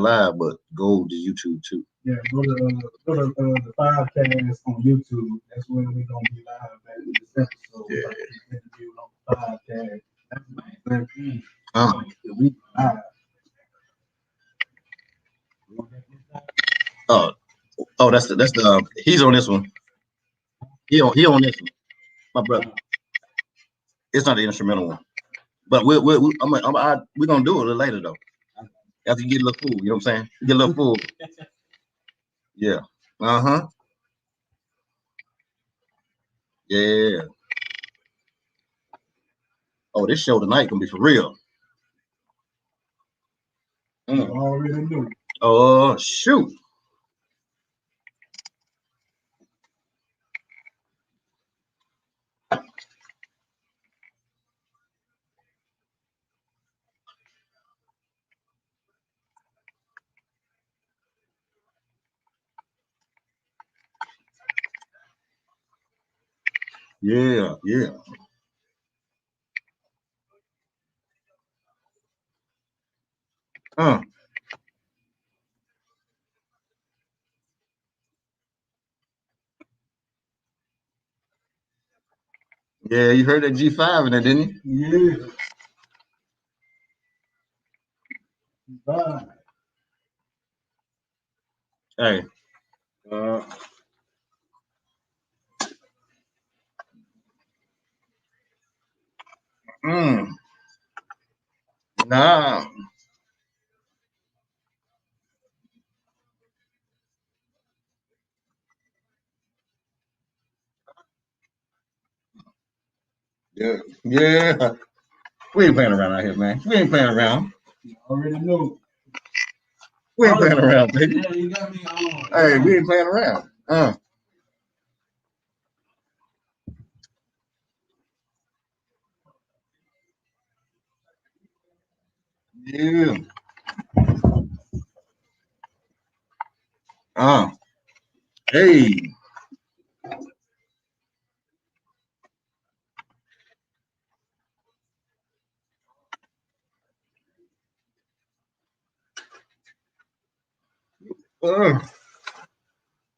live, but go to YouTube too. Yeah, go to the 5iveCast on YouTube. That's where we're gonna be live at this episode. Yeah. Interview on the 5iveCast. That's my thing. We live. Oh, that's the he's on this one. He on this one, my brother. It's not the instrumental one, but we're gonna do it a little later though. After you get a little full, you know what I'm saying? Get a little full. Yeah. Yeah. Oh, this show tonight gonna be for real. Already knew. Oh shoot. Yeah. Yeah, you heard that G5 in there, didn't you? Yeah. Bye. Hey. Nah. Yeah. We ain't playing around out here, man. We ain't playing around. You already know. We ain't playing around, baby. Yeah, you got me on. Hey, we ain't playing around. Yeah. Hey.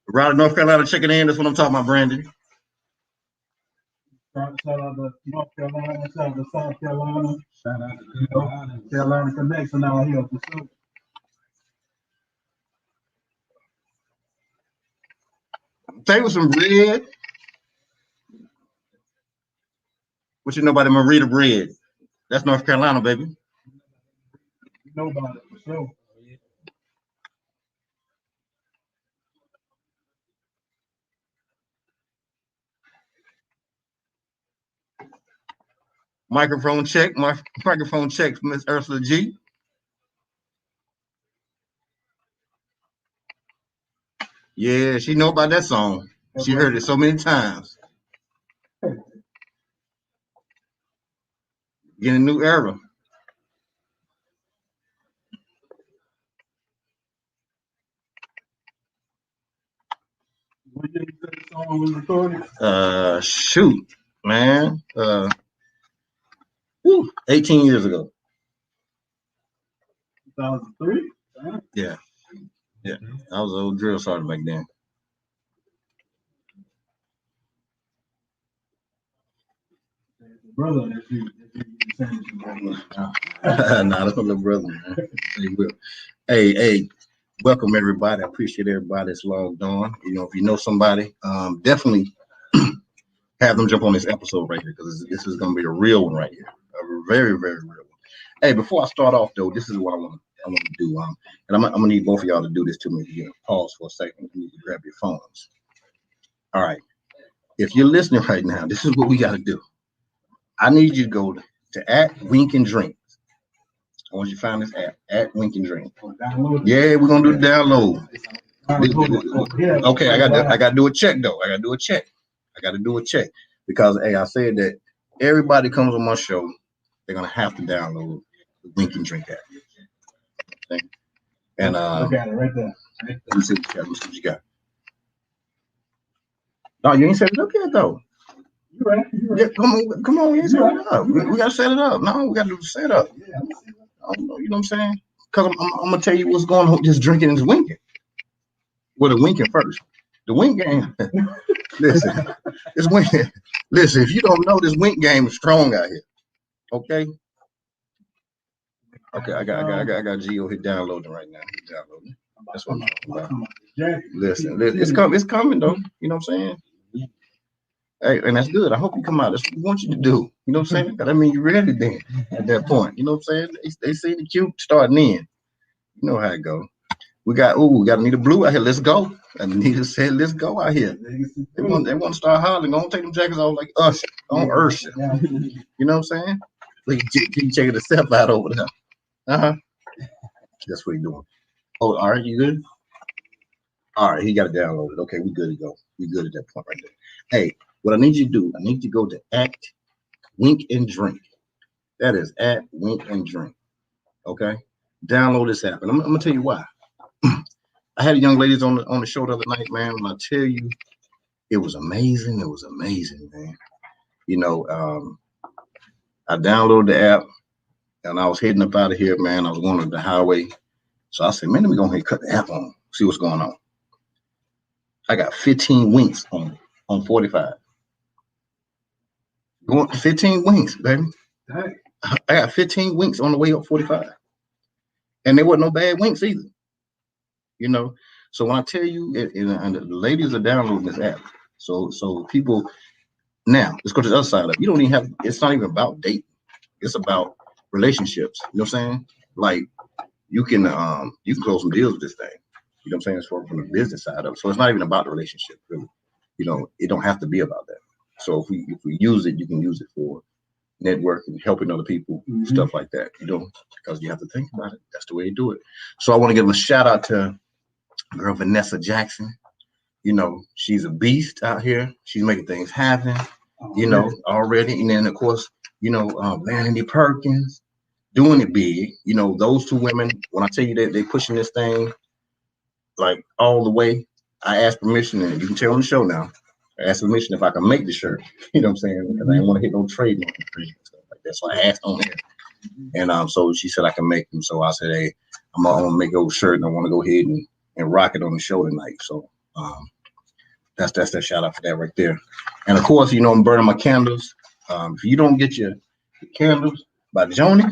Raleigh, North Carolina, checking in. That's what I'm talking about, Brandon. Shout out to North Carolina, shout out to South Carolina, shout out to Carolina Connection out here for sure. Take with some bread. What you know about the Marita bread? That's North Carolina, baby. You know about it for sure. Microphone check. Microphone check from Miss Ursula G. Yeah, she know about that song. She heard it so many times. In a new era. When did the song was recorded? Shoot, man. 18 years ago. 2003? Yeah. I was an old drill sergeant back then. Brother, that you Nah, that's my little brother, man. Hey, welcome everybody. I appreciate everybody that's logged on. You know, if you know somebody, definitely have them jump on this episode right here, because this is gonna be a real one right here. A very, very real one. Hey, before I start off though, this is what I want to do. And I'm gonna need both of y'all to do this to me. You know, pause for a second. You need to grab your phones. All right. If you're listening right now, this is what we gotta do. I need you to go to @Wink and Drink. I want you to find this app, @Wink and Drink. Yeah, we're gonna do the download. Okay, I gotta do a check though. I gotta do a check because I said that everybody comes on my show, they're gonna have to download the Wink and Drink app. Okay. And I got it right there. Let me see what you got. No, you ain't set it up yet though. You right. Yeah, come on, you ain't set it up. We gotta set it up. No, we gotta do the setup. You know what I'm saying? Cause I'm gonna tell you what's going on with this drinking and this winking. Well, the winking first. The wink game. Listen, this wink. Listen, if you don't know, this wink game is strong out here. Okay. Okay, I got Gio here downloading right now. He's downloading. That's what I'm talking about. Listen, it's coming though. You know what I'm saying? Hey, and that's good. I hope you come out. That's what we want you to do. You know what I'm saying? I mean, you're ready then at that point. You know what I'm saying? They see the cute starting in. You know how it go. We got Anita Blue out here. Let's go. Anita said, let's go out here. They want to start hollering. Don't take them jackets off like Usher. Don't Usher. You know what I'm saying? Look, keep checking the step out over there. That's what he's doing. Oh, all right, you good? All right, he got it downloaded. Okay, we good to go. We good at that point right there. Hey, what I need you to do, I need you to go to @Wink and Drink. That is @Wink and Drink. Okay? Download this app. And I'm gonna tell you why. I had young ladies on the show the other night, man. When I tell you, it was amazing. It was amazing, man. You know, I downloaded the app and I was heading up out of here, man. I was going to the highway. So I said, man, let me go ahead and cut the app on, see what's going on. I got 15 winks on 45. Going 15 winks, baby. Dang. I got 15 winks on the way up 45. And there wasn't no bad winks either. You know, so when I tell you, and the ladies are downloading this app. So people, now let's go to the other side of it. You don't even have, it's not even about dating. It's about relationships. You know what I'm saying? Like you can close some deals with this thing. You know what I'm saying? It's from the business side of it. So it's not even about the relationship, really. You know, it don't have to be about that. So if we use it, you can use it for networking, helping other people, stuff like that. You know, because you have to think about it. That's the way you do it. So I want to give a shout out to girl Vanessa Jackson. You know, she's a beast out here. She's making things happen. You know, already. And then of course, you know, Vanity Perkins doing it big. You know, those two women. When I tell you that they pushing this thing like all the way, I asked permission, and you can tell on the show now. I asked permission if I can make the shirt. You know what I'm saying? Because I didn't want to hit no trademark and stuff like that. So I asked on there, and so she said I can make them. So I said, hey, I'm gonna make a shirt, and I want to go ahead and rock it on the show tonight. So that's that shout out for that right there. And of course, you know, I'm burning my candles. If you don't get your candles by Joni,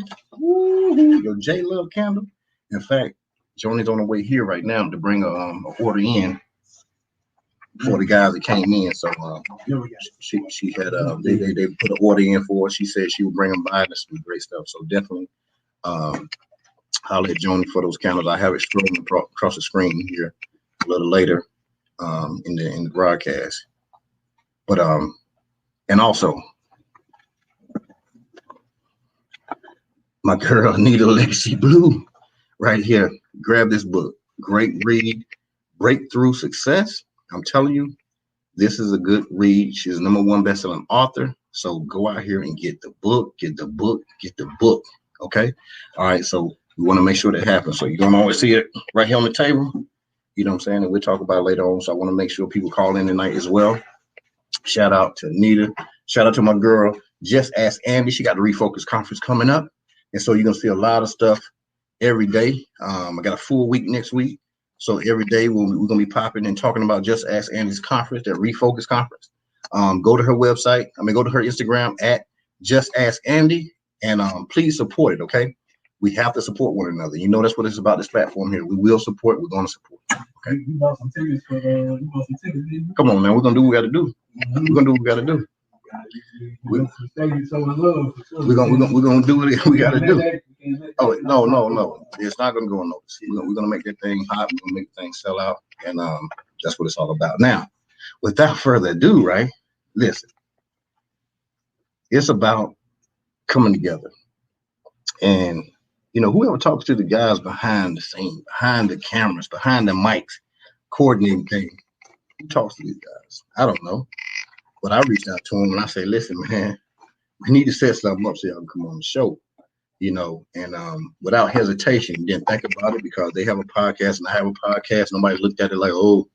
your J Love candle. In fact, Joni's on the way here right now to bring a order in for the guys that came in. So she had they put an order in for her. She said she would bring them by. That's some great stuff. So definitely holler at Joni for those candles. I have it scrolling across the screen here a little later in the broadcast. But and also my girl Anita Lexi Blue right here. Grab this book. Great read. Breakthrough Success. I'm telling you, this is a good read. She's the #1 best-selling author. So go out here and get the book, get the book, get the book. Okay. All right. So we want to make sure that happens. So you're going to always see it right here on the table. You know what I'm saying? And we'll talk about it later on. So I want to make sure people call in tonight as well. Shout out to Anita. Shout out to my girl, Just Ask Andy. She got the Refocus Conference coming up. And so you're going to see a lot of stuff every day. I got a full week next week. So every day we're going to be popping and talking about Just Ask Andy's conference, that Refocus Conference. Go to her website. Go to her Instagram at Just Ask Andy, and please support it, okay? We have to support one another. You know that's what it's about, this platform here. We will support. We're going to support. Okay? You bought some tickets for you bought some tickets, didn't you? Come on, man. We're going to do what we got to do. We're going to do what we got to do. We're going to do what we got to do. Oh, no. It's not going to go unnoticed. We're going to make that thing hot. We're going to make the thing sell out. And that's what it's all about. Now, without further ado, right? Listen, it's about coming together. And, you know, whoever talks to the guys behind the scene, behind the cameras, behind the mics, coordinating things, who talks to these guys? I don't know. But I reached out to them and I say, listen, man, we need to set something up so y'all can come on the show. You know, and without hesitation, didn't think about it because they have a podcast and I have a podcast. Nobody looked at it like, oh,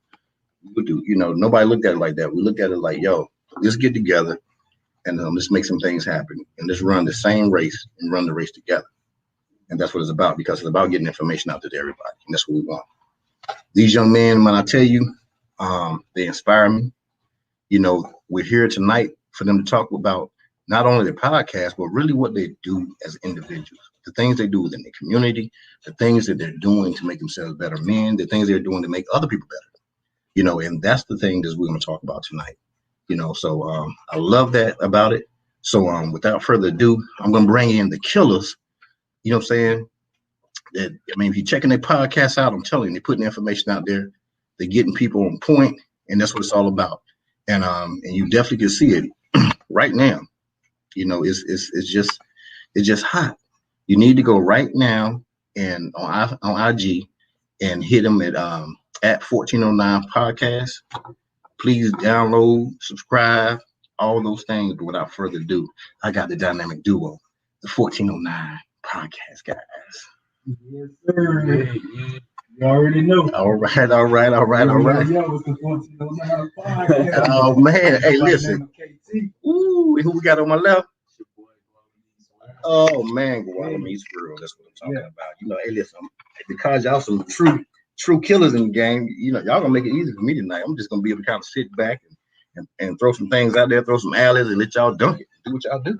we do, you know, nobody looked at it like that. We looked at it like, yo, let's get together and let's make some things happen and let's run the same race and run the race together. And that's what it's about, because it's about getting information out to everybody. And that's what we want. These young men, when I tell you, they inspire me. You know, we're here tonight for them to talk about not only the podcast, but really what they do as individuals, the things they do within the community, the things that they're doing to make themselves better men, the things they're doing to make other people better. You know, and that's the thing that we're going to talk about tonight. You know, so I love that about it. So without further ado, I'm going to bring in the killers. You know what I'm saying? That, I mean, if you're checking their podcast out, I'm telling you, they're putting information out there. They're getting people on point, and that's what it's all about. And you definitely can see it right now. You know, it's just hot. You need to go right now and on IG and hit them at 1409Podcast. Please download, subscribe, all those things. But without further ado, I got the dynamic duo, the 1409 Podcast guys. Yes, sir. Yeah. You already know. All right. Yeah, with the 1409 Podcast. Oh man, hey, listen. Ooh, who we got on my left? Oh man, Guadalupe Squirrel. That's what I'm talking about. You know, hey, listen, because y'all some true killers in the game. You know, y'all gonna make it easy for me tonight. I'm just gonna be able to kind of sit back and throw some things out there, throw some alleys, and let y'all dunk it. Do what y'all do.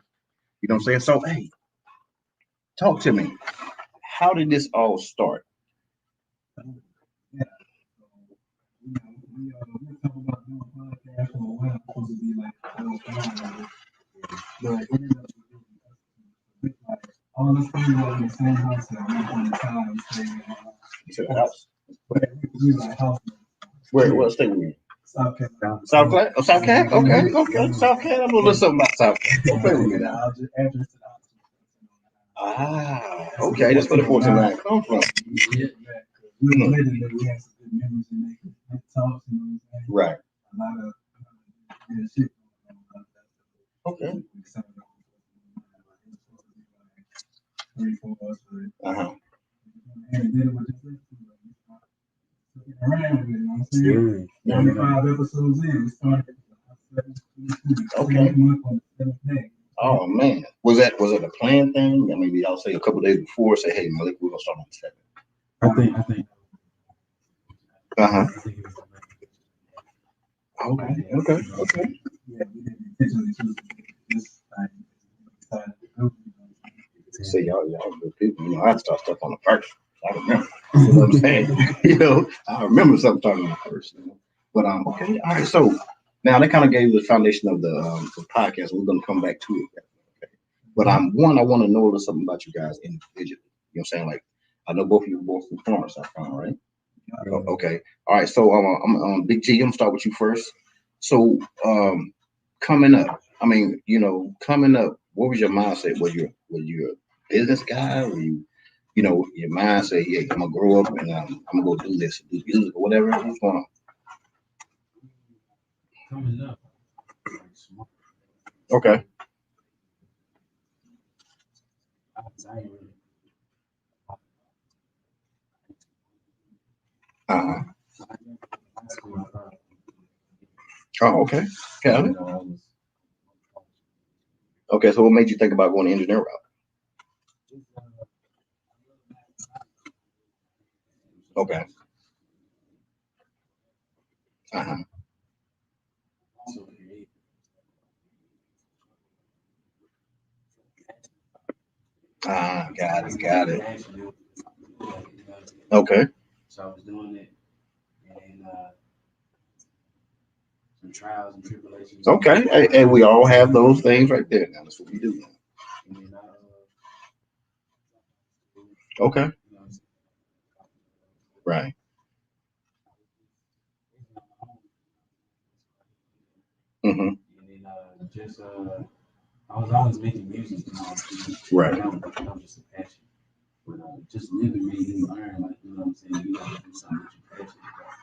You know what I'm saying? So, hey, talk to me. How did this all start? Yeah. We talking about doing a podcast for a while. It's supposed to be like but it ended up like all the things were in the same house at one point in time. You said house. We like house. What state were you in? South Carolina. South Carolina? Oh, South Carolina? Okay. South Carolina. I'm gonna listen something about South Carolina. Don't play with me now. I'll just address it out. Okay. That's where the 1409 come from. Yeah. We admitted that we had some good memories and they talks, you know what I'm saying? Right. A lot of good shit. Okay. 3, 4 of us. Uh-huh. And did it with this. Around with it, you know what I'm saying? 25 episodes in, we started. Okay. Oh man, was it a planned thing? I mean, y'all say a couple days before, say, "Hey, Malik, we're gonna start on the 7th." I think. Okay. Yeah, we didn't intentionally choose this time. See, y'all good people. You know, I start stuff on the first. I remember. You know what I'm saying? You know, I remember something talking on the first. You know? But okay, all right. So now that kind of gave the foundation of the podcast. We're gonna come back to it. Okay. But I want to know a little something about you guys individually. You know what I'm saying? Like, I know both of you are both from Florence, South Carolina, right? Okay. All right. So I'm Big G. I'm gonna start with you first. So coming up, I mean, you know, what was your mindset? Were you a business guy? Were you, you know, your mindset? Yeah, I'm gonna grow up and I'm gonna go do this, do music or whatever. What's going on? Coming up. Okay. Uh-huh. Oh, okay. Got it. Okay, so what made you think about going the engineer route? Okay. Uh-huh. Got it. Okay. So I was doing it, and some trials and tribulations. Okay. Hey, we all have those things right there. Now that's what we do. And then Okay. Right. Mm-hmm. And then just I was always making music. Right. That was just a passion. But just living made me learn, like, you know what I'm saying? You gotta do something that you're passionate about,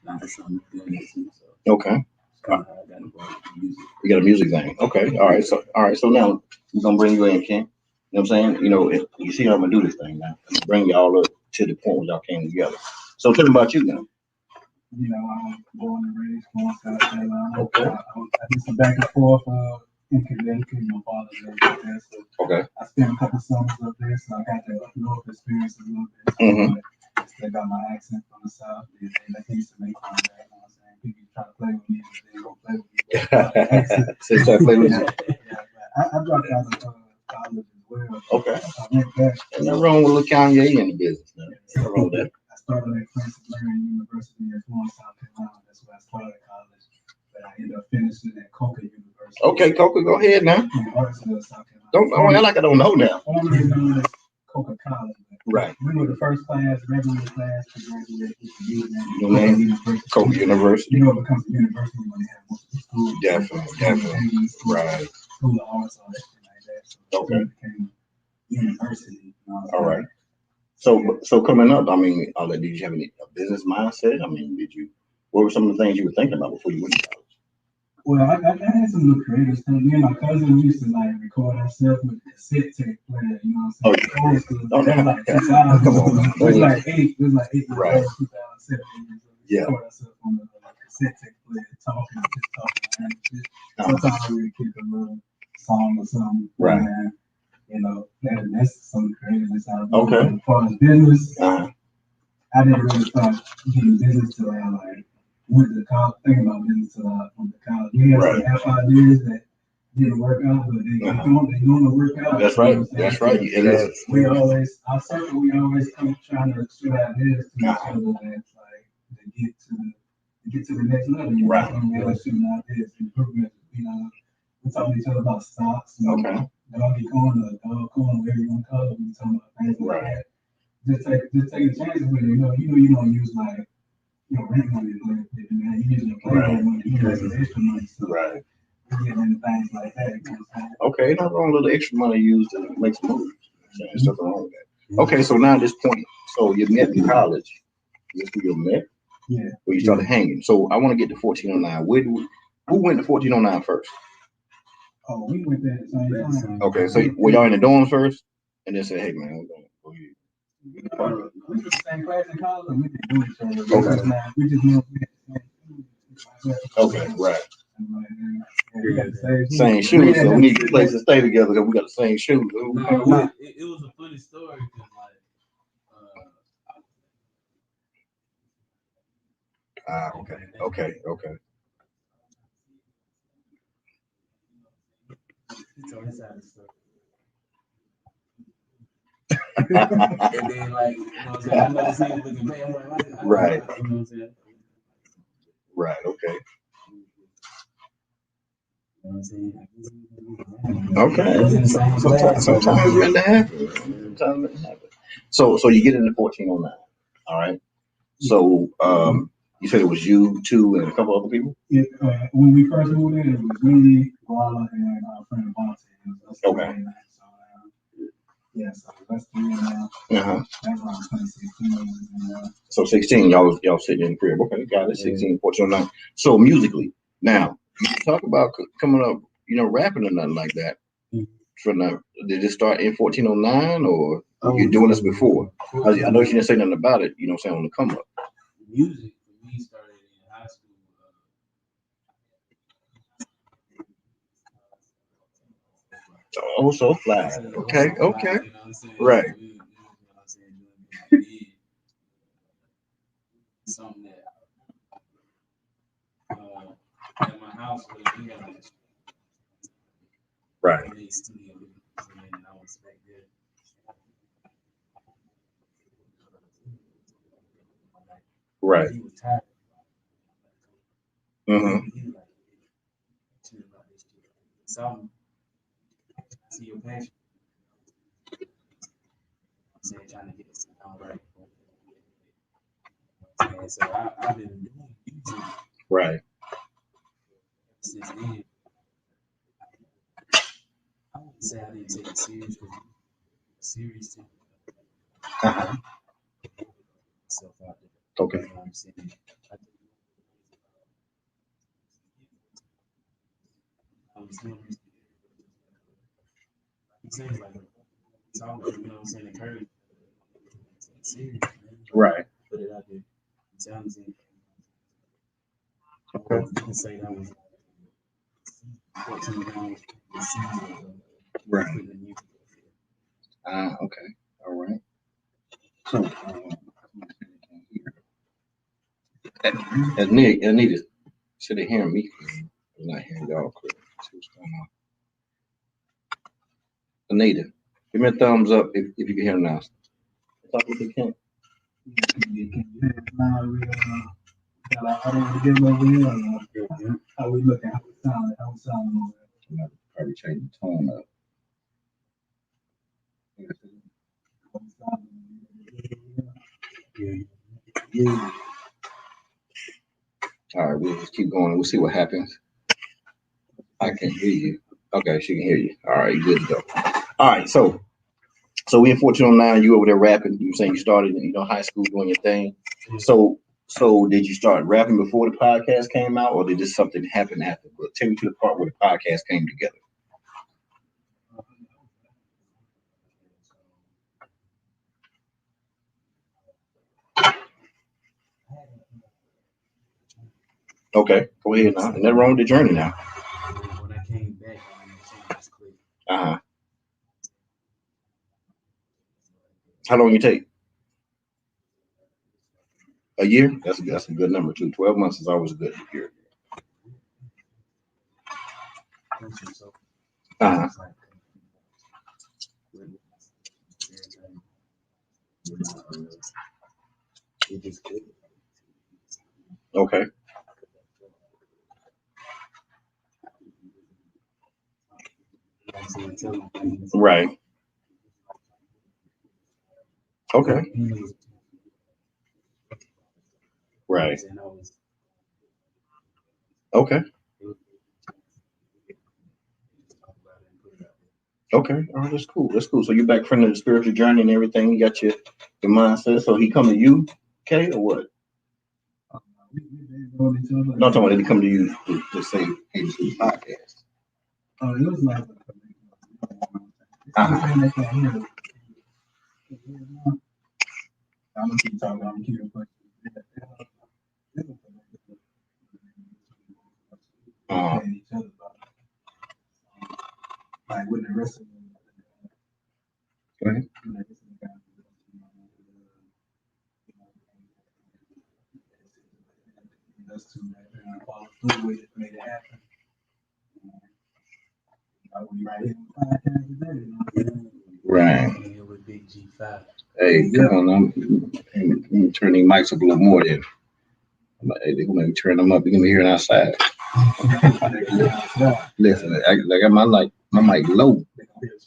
not just something you're good at. So Okay. it's kind of how I got involved with music. You got a music thing. Okay. All right. So now we're gonna bring you in, Ken. You know what I'm saying? You know, you see how I'm gonna do this thing now. I'm gonna bring y'all up to the point where y'all came together. So tell me about you now. You know, I'm born and raised in South Carolina. Okay. I did some back and forth in Connecticut. My father lived up there, so Okay. I spent a couple summers up there, so I got that up north experience a little bit. Mhm. But I still got my accent from the south. And they used to make fun of that. You know what I'm saying? People try to play with me, but they don't play with me. So you try to play with you. Yeah, but I dropped out of college as well. Okay. I went back. Ain't nothing wrong with little Kanye in the business. Now. Nothing wrong with that. I started at Francis Marion University in Florence, South Carolina. That's where I started college. But I ended up finishing at Coca University. Okay, Coca, go ahead now. In Hartsville, South Carolina. Don't act like I don't know now. Formerly known as Coca College. Right. We were the first class, regular class, to graduate with the Your name? Coca University. You know, it becomes a university when they have multiple schools. Definitely. Right. School of arts or anything like that. So Okay. it became a university. You know, All right. So coming up, I mean, did you have a business mindset? I mean, what were some of the things you were thinking about before you went to college? Well, I had some little creative stuff. Me and my cousin used to like record ourselves with a cassette tape player, you know what I'm saying? Oh, Old school. Oh, That was like yeah. 2000. Come on, man. It was like 8 years old, Right. 2007. Yeah. Record ourselves on the cassette tape player, talking and shit. Uh-huh. Sometimes we would kick a little song or something. Right. And, you know, that's some creativeness out of Okay. As far as business, Uh-huh. I didn't really start getting business till I like went to college, thinking about business till I went to college. We had some half ideas that didn't work out, but they going to work out. That's right. That's right. And We always, our circle, we always come trying to shoot ideas to each other that's like to get to the next level. You know? Right. So we always shooting ideas, improvement. You know, we talk to each other about stocks. And Okay. doggy corn or dog corn, whatever you want to call it. We talking about things like that. Just taking chances with it. You know, you don't use like. Rent money to play with it, man. You usually play that money, you use the extra money. So Right. you get into things like that. You know what I'm saying? Okay, nothing wrong with the extra money used to make some moves. There's nothing wrong with that. Okay, so now at this point, so you met in college. This is where you met? Yeah. Where you started hanging. So I want to get to 1409. Who went to 1409 first? Oh, we went there at the same time. Okay, so were y'all in the dorms first? And then say, hey man, we're going to go here. We were the same class in college, and we didn't know each other. Okay. We just knew we had the same Okay, right. We got the Same shoes, so we need a place to stay together because we got the same shoes. No, it was a funny story because Okay. It's on his side of the story. And then, like, you know what I'm saying? I know this nigga looking bad. I'm like, Right. You know what I'm saying? Right, okay. You know what I'm saying? Okay. Sometimes it happen. So you get into 1409. All right. So you said it was you, two, and a couple other people? When we first moved in, it was me, Walla, and our friend Bonte. Okay. Yeah, so that's 3 now. Uh-huh. That's around 2016. So 16, y'all sitting in the crib. Okay, got it. 16, 1409. So musically, now you talk about coming up, rapping or nothing like that. From did it start in 1409 or you're doing this before? I know you didn't say nothing about it. You know what I'm saying, on the come up. Music for me started in high school. Oh, so fly. Okay. You know what I'm saying? Right. You know what I'm saying? Something that at my house we had like Right. a studio, and I was back there. Right. He was tired. Mm-hmm. He was like, "Chill about this shit. Something. See your passion." I'm saying, trying to get it sound right. And so I've been doing music Right. since then. I wouldn't say I didn't take it serious, because serious to Uh-huh. myself out there. Okay. You know what I'm saying? I was doing music. I'm saying, like, it's always, you know what I'm saying, encourage. Take it serious, man. Right. Put it out there. It's honestly. Okay. You can say that was 14 pounds. Right. Okay. All right. So, Anita, should they hear me? I'm not hearing y'all clear. See what's going on. Anita, give me a thumbs up if you can hear now. Talk with the King. Now we got our audio together over here. How we looking? How we sounding? How we sounding over there? Probably change the tone up. Yeah. All right, we'll just keep going. We'll see what happens. I can hear you. Okay, she can hear you. All right, good to go. All right, so we in 1409, you over there rapping. You saying you started, high school doing your thing. So did you start rapping before the podcast came out, or did this something happen after? But take me to the part where the podcast came together. Okay, go ahead now. And they're wrong with the journey now. When I came back, I was clear. Uh-huh. How long you take? A year? That's a good number too. 12 months is always a good year. Uh-huh. Okay. Right. Okay. Right. Okay. Okay. All right, that's cool. That's cool. So you're back from the spiritual journey and everything. You got your mindset. So he come to you, okay, or what? No, I'm talking about did he come to you to say, hey, this is a podcast? It was like Uh-huh. I'm gonna keep talking. I'm gonna keep it pushing. Like with the rest of them. Right. Us two that follow through with it, made it happen. We right here on the podcast today. Right. With Big G5. Hey, come on, let me turn these mics up a little more then. Hey, they're gonna turn them up. You're gonna be hearing outside. Listen, I got my mic low.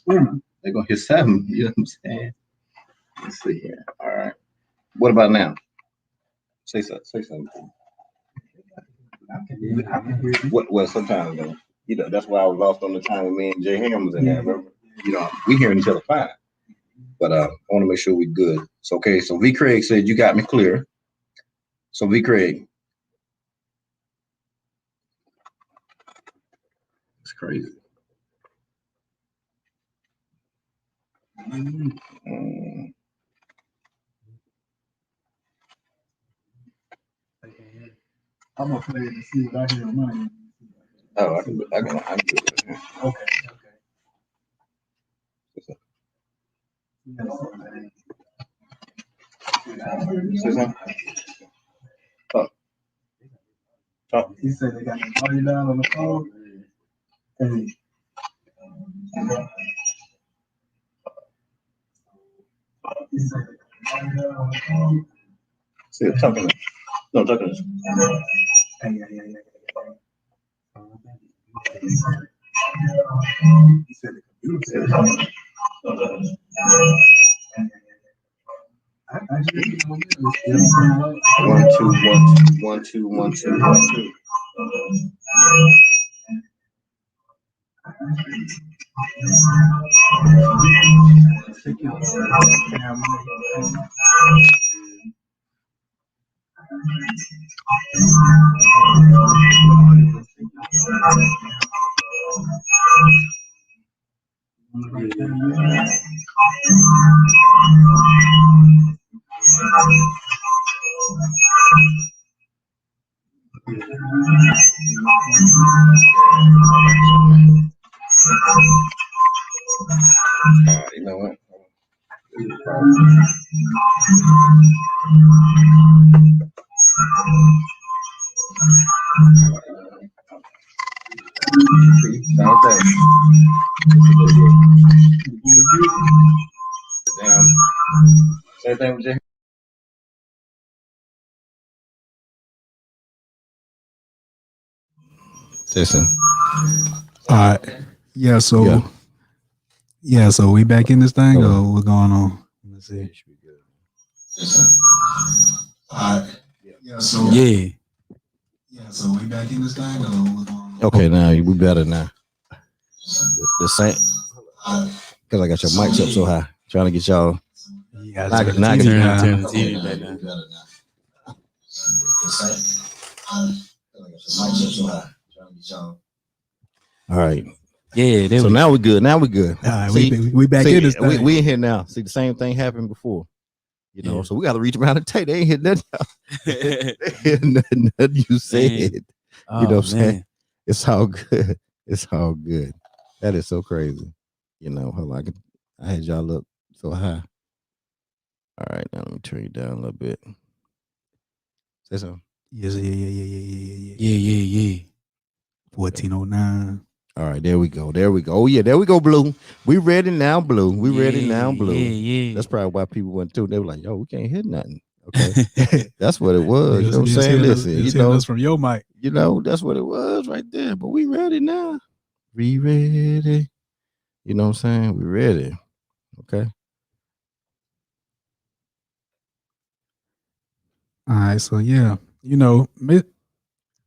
They're gonna hear 7. You know what I'm saying? Let's see here. All right. What about now? Say something. What? Well, sometimes though, that's why I was lost on the time when me and Jay Ham was in there. Remember? We hearing each other fine, but I want to make sure we're good. So okay. So V. Craig said you got me clear. So V. Craig, it's crazy. I'm gonna play it and see what I hear on mine. Oh, I can do it. Okay. Say something. Talk. He said they got the audio down on the phone. Hey. He said they got the audio down on the phone. See, talking. No, talking. Hey. He said the computer said I just 1 2 1 2 1 2 1 2. saying? With your listen. All right. Yeah. So so we back in this thing, or what's going on? Let's see. All right. Yeah. So so we back in this thing, or what's going on? Okay, now we better now. The same. Because I got your mics up so high, trying to get y'all. Yeah, turn the TV back down. All right. Yeah. So now we're good. Now we're good. All right, we back in this thing. We in here now. See, the same thing happened before. You know, so we got to reach around and take. They ain't hit nothing. They hit nothing you said. You know what I'm saying? It's all good. It's all good. That is so crazy. You know, hold on. I had y'all up so high. All right, now let me turn you down a little bit. Say something. Yes, Yeah. 1409. All right, there we go. Oh yeah, there we go, Blue. We ready now, Blue. We ready now, Blue. Yeah. That's probably why people went too. They were like, "Yo, we can't hear nothing." Okay, that's what it was. You know what I'm saying? Listen, you know, that's from your mic. You know, that's what it was right there. But we ready now. We ready. You know what I'm saying? We ready. Okay. All right, so yeah, you know,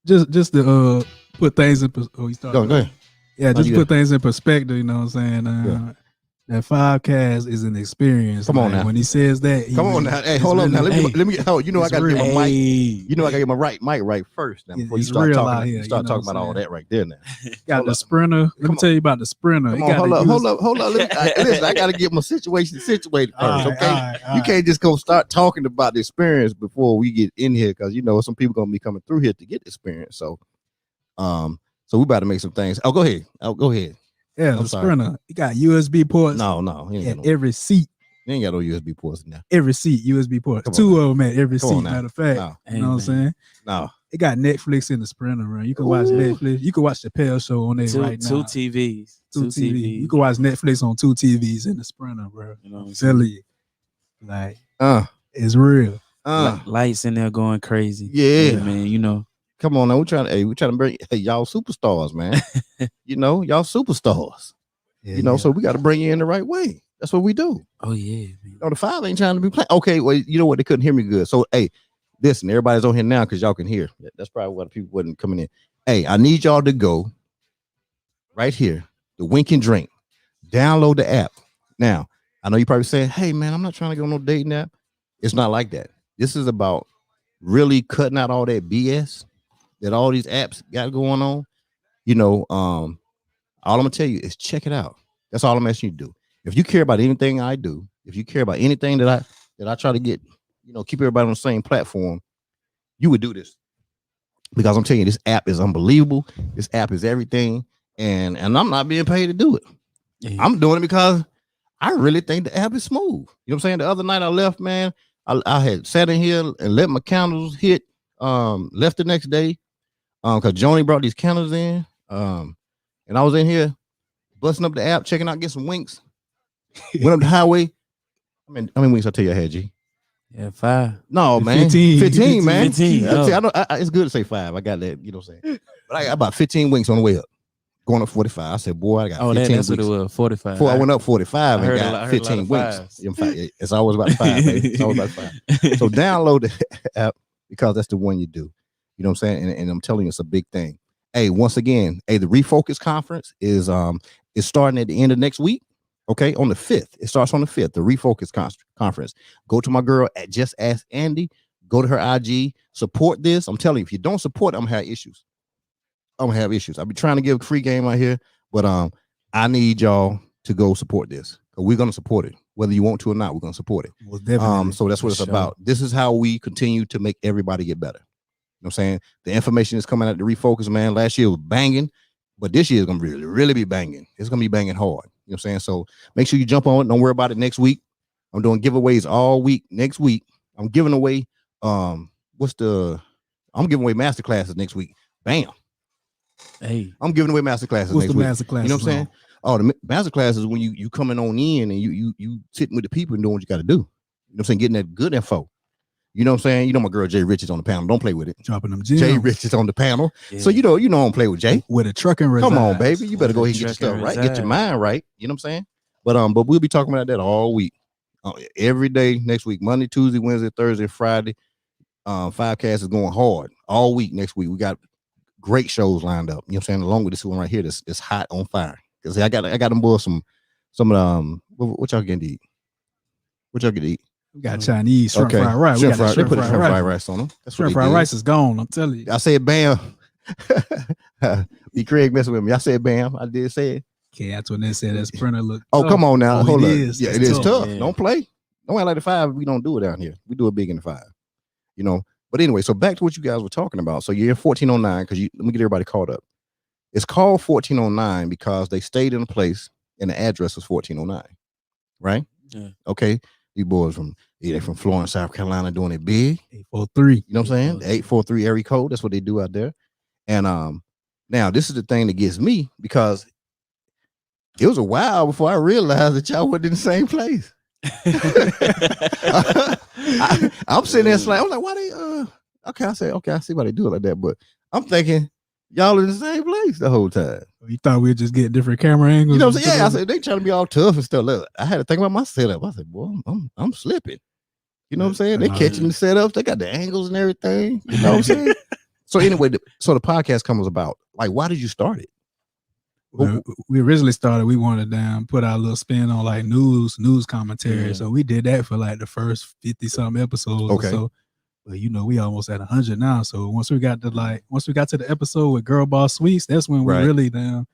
just to put things in perspective. Go ahead. Yeah, just put things in perspective. You know what I'm saying? That 5iveCast is an experience. Come on now. When he says that, Come on now. Hey, hold on now. Let me get. You know, I got to get my mic. You know, I got to get my mic right first. Now, before you start talking, you start talking about all that right there. Now, got the Sprinter. Let me tell you about the Sprinter. Come on, hold up. Listen, I got to get my situation situated first. Okay, you can't just go start talking about the experience before we get in here, because you know some people gonna be coming through here to get the experience. So we about to make some things. Go ahead. Yeah, the Sprinter. You got USB ports. No. At every seat. You ain't got no USB ports in there. Every seat, USB ports. Two of them at every seat. Matter of fact. You know what I'm saying? No. It got Netflix in the Sprinter, bro. You can watch Netflix. You can watch the Chappelle Show on there right now. Two TVs. You can watch Netflix on 2 TVs in the Sprinter, bro. You know what I'm telling you. Like, it's real. Lights in there going crazy. Yeah, man. You know. Come on now, we're trying to bring y'all superstars, man. You know, y'all superstars. You know, so we got to bring you in the right way. That's what we do. Oh yeah. You know, the 5 ain't trying to be playing. Okay, well, you know what? They couldn't hear me good. So hey, listen, everybody's on here now because y'all can hear. That's probably why the people wasn't coming in. Hey, I need y'all to go right here, the Wink and Drink. Download the app. Now, I know you probably saying, hey man, I'm not trying to go on no dating app. It's not like that. This is about really cutting out all that BS that all these apps got going on. You know, all I'm gonna tell you is check it out. That's all I'm asking you to do. If you care about anything I do, if you care about anything that I try to get, you know, keep everybody on the same platform, you would do this. Because I'm telling you, this app is unbelievable. This app is everything, and I'm not being paid to do it. Yeah. I'm doing it because I really think the app is smooth. You know what I'm saying? The other night I left, man. I had sat in here and let my candles hit. Left the next day. Because Joni brought these candles in. And I was in here busting up the app, checking out, get some winks. Went up the highway. How many winks I tell you I had, G? Yeah, 5. No, man. 15, man. 15. It's good to say 5. I got that, you know what I'm saying? But I got about 15 winks on the way up. Going up 45. I said, boy, I got 15 that's winks. What it was, 45. Before I went up 45 and got 15 winks. It's always about 5, baby. It's always about 5. So download the app because that's the one you do. You know what I'm saying? And I'm telling you, it's a big thing. Hey, once again, the Refocus Conference is starting at the end of next week. Okay, on the 5th. It starts on the 5th, the Refocus Conference. Go to my girl at Just Ask Andy. Go to her IG. Support this. I'm telling you, if you don't support, I'm going to have issues. I'll be trying to give a free game out here, but I need y'all to go support this. We're going to support it. Whether you want to or not, we're going to support it. Well, definitely. So that's what it's about. This is how we continue to make everybody get better. You know what I'm saying? The information is coming out to Refocus, man. Last year was banging, but this year is going to really, really be banging. It's going to be banging hard. You know what I'm saying? So make sure you jump on it. Don't worry about it next week. I'm doing giveaways all week. Next week, I'm giving away, I'm giving away master classes next week. Bam. Hey. I'm giving away master classes next week. Master classes, you know what I'm saying? Oh, the master classes when you coming on in and you sitting with the people and doing what you got to do. You know what I'm saying? Getting that good info. You know what I'm saying? You know my girl Jay Rich is on the panel. Don't play with it. Dropping them gems. Jay Rich is on the panel. Yeah. So you know I don't play with Jay. With a trucking resides. Come on, baby. You better go With ahead and get the your stuff right. trucking Get your mind right. You know what I'm saying? But we'll be talking about that all week. Every day next week. Monday, Tuesday, Wednesday, Thursday, Friday. 5iveCast is going hard all week next week. We got great shows lined up. You know what I'm saying? Along with this one right here that's hot on fire. Because I got them boys some of what y'all getting to eat? What y'all get to eat? We got Chinese shrimp fried rice. Shrimp fried, they put shrimp fried rice on them. That's shrimp fried rice is gone. I'm telling you. I said bam. B. Craig messing with me. I said bam. I did say it. Okay, that's when they said that printer look. Oh, come on now. Hold up. Yeah, it is tough. Yeah. Don't play. Don't act like the 5. We don't do it down here. We do it big in the 5. You know. But anyway, so back to what you guys were talking about. So you're in 1409 because let me get everybody caught up. It's called 1409 because they stayed in a place and the address was 1409, right? Yeah. Okay. These boys they're from Florence, South Carolina, doing it big. 843. You know what I'm saying? The 843 area code. That's what they do out there. And now this is the thing that gets me because it was a while before I realized that y'all wasn't in the same place. I'm sitting there like, I'm like, why they okay, I see why they do it like that, but I'm thinking y'all in the same place the whole time. You thought we'd just get different camera angles? You know what I'm saying? Yeah, I said they trying to be all tough and stuff. Look, I had to think about my setup. I said, boy, I'm slipping. You know what I'm saying? They catching the setups, they got the angles and everything. You know what I'm saying? So anyway, so the podcast comes about. Like, why did you start it? We originally started, we wanted to put our little spin on like news commentary. Yeah. So we did that for like the first 50 something episodes. Okay. So, but you know, we almost at 100 now. So once we got to the episode with Girl Boss Sweets, that's when we really that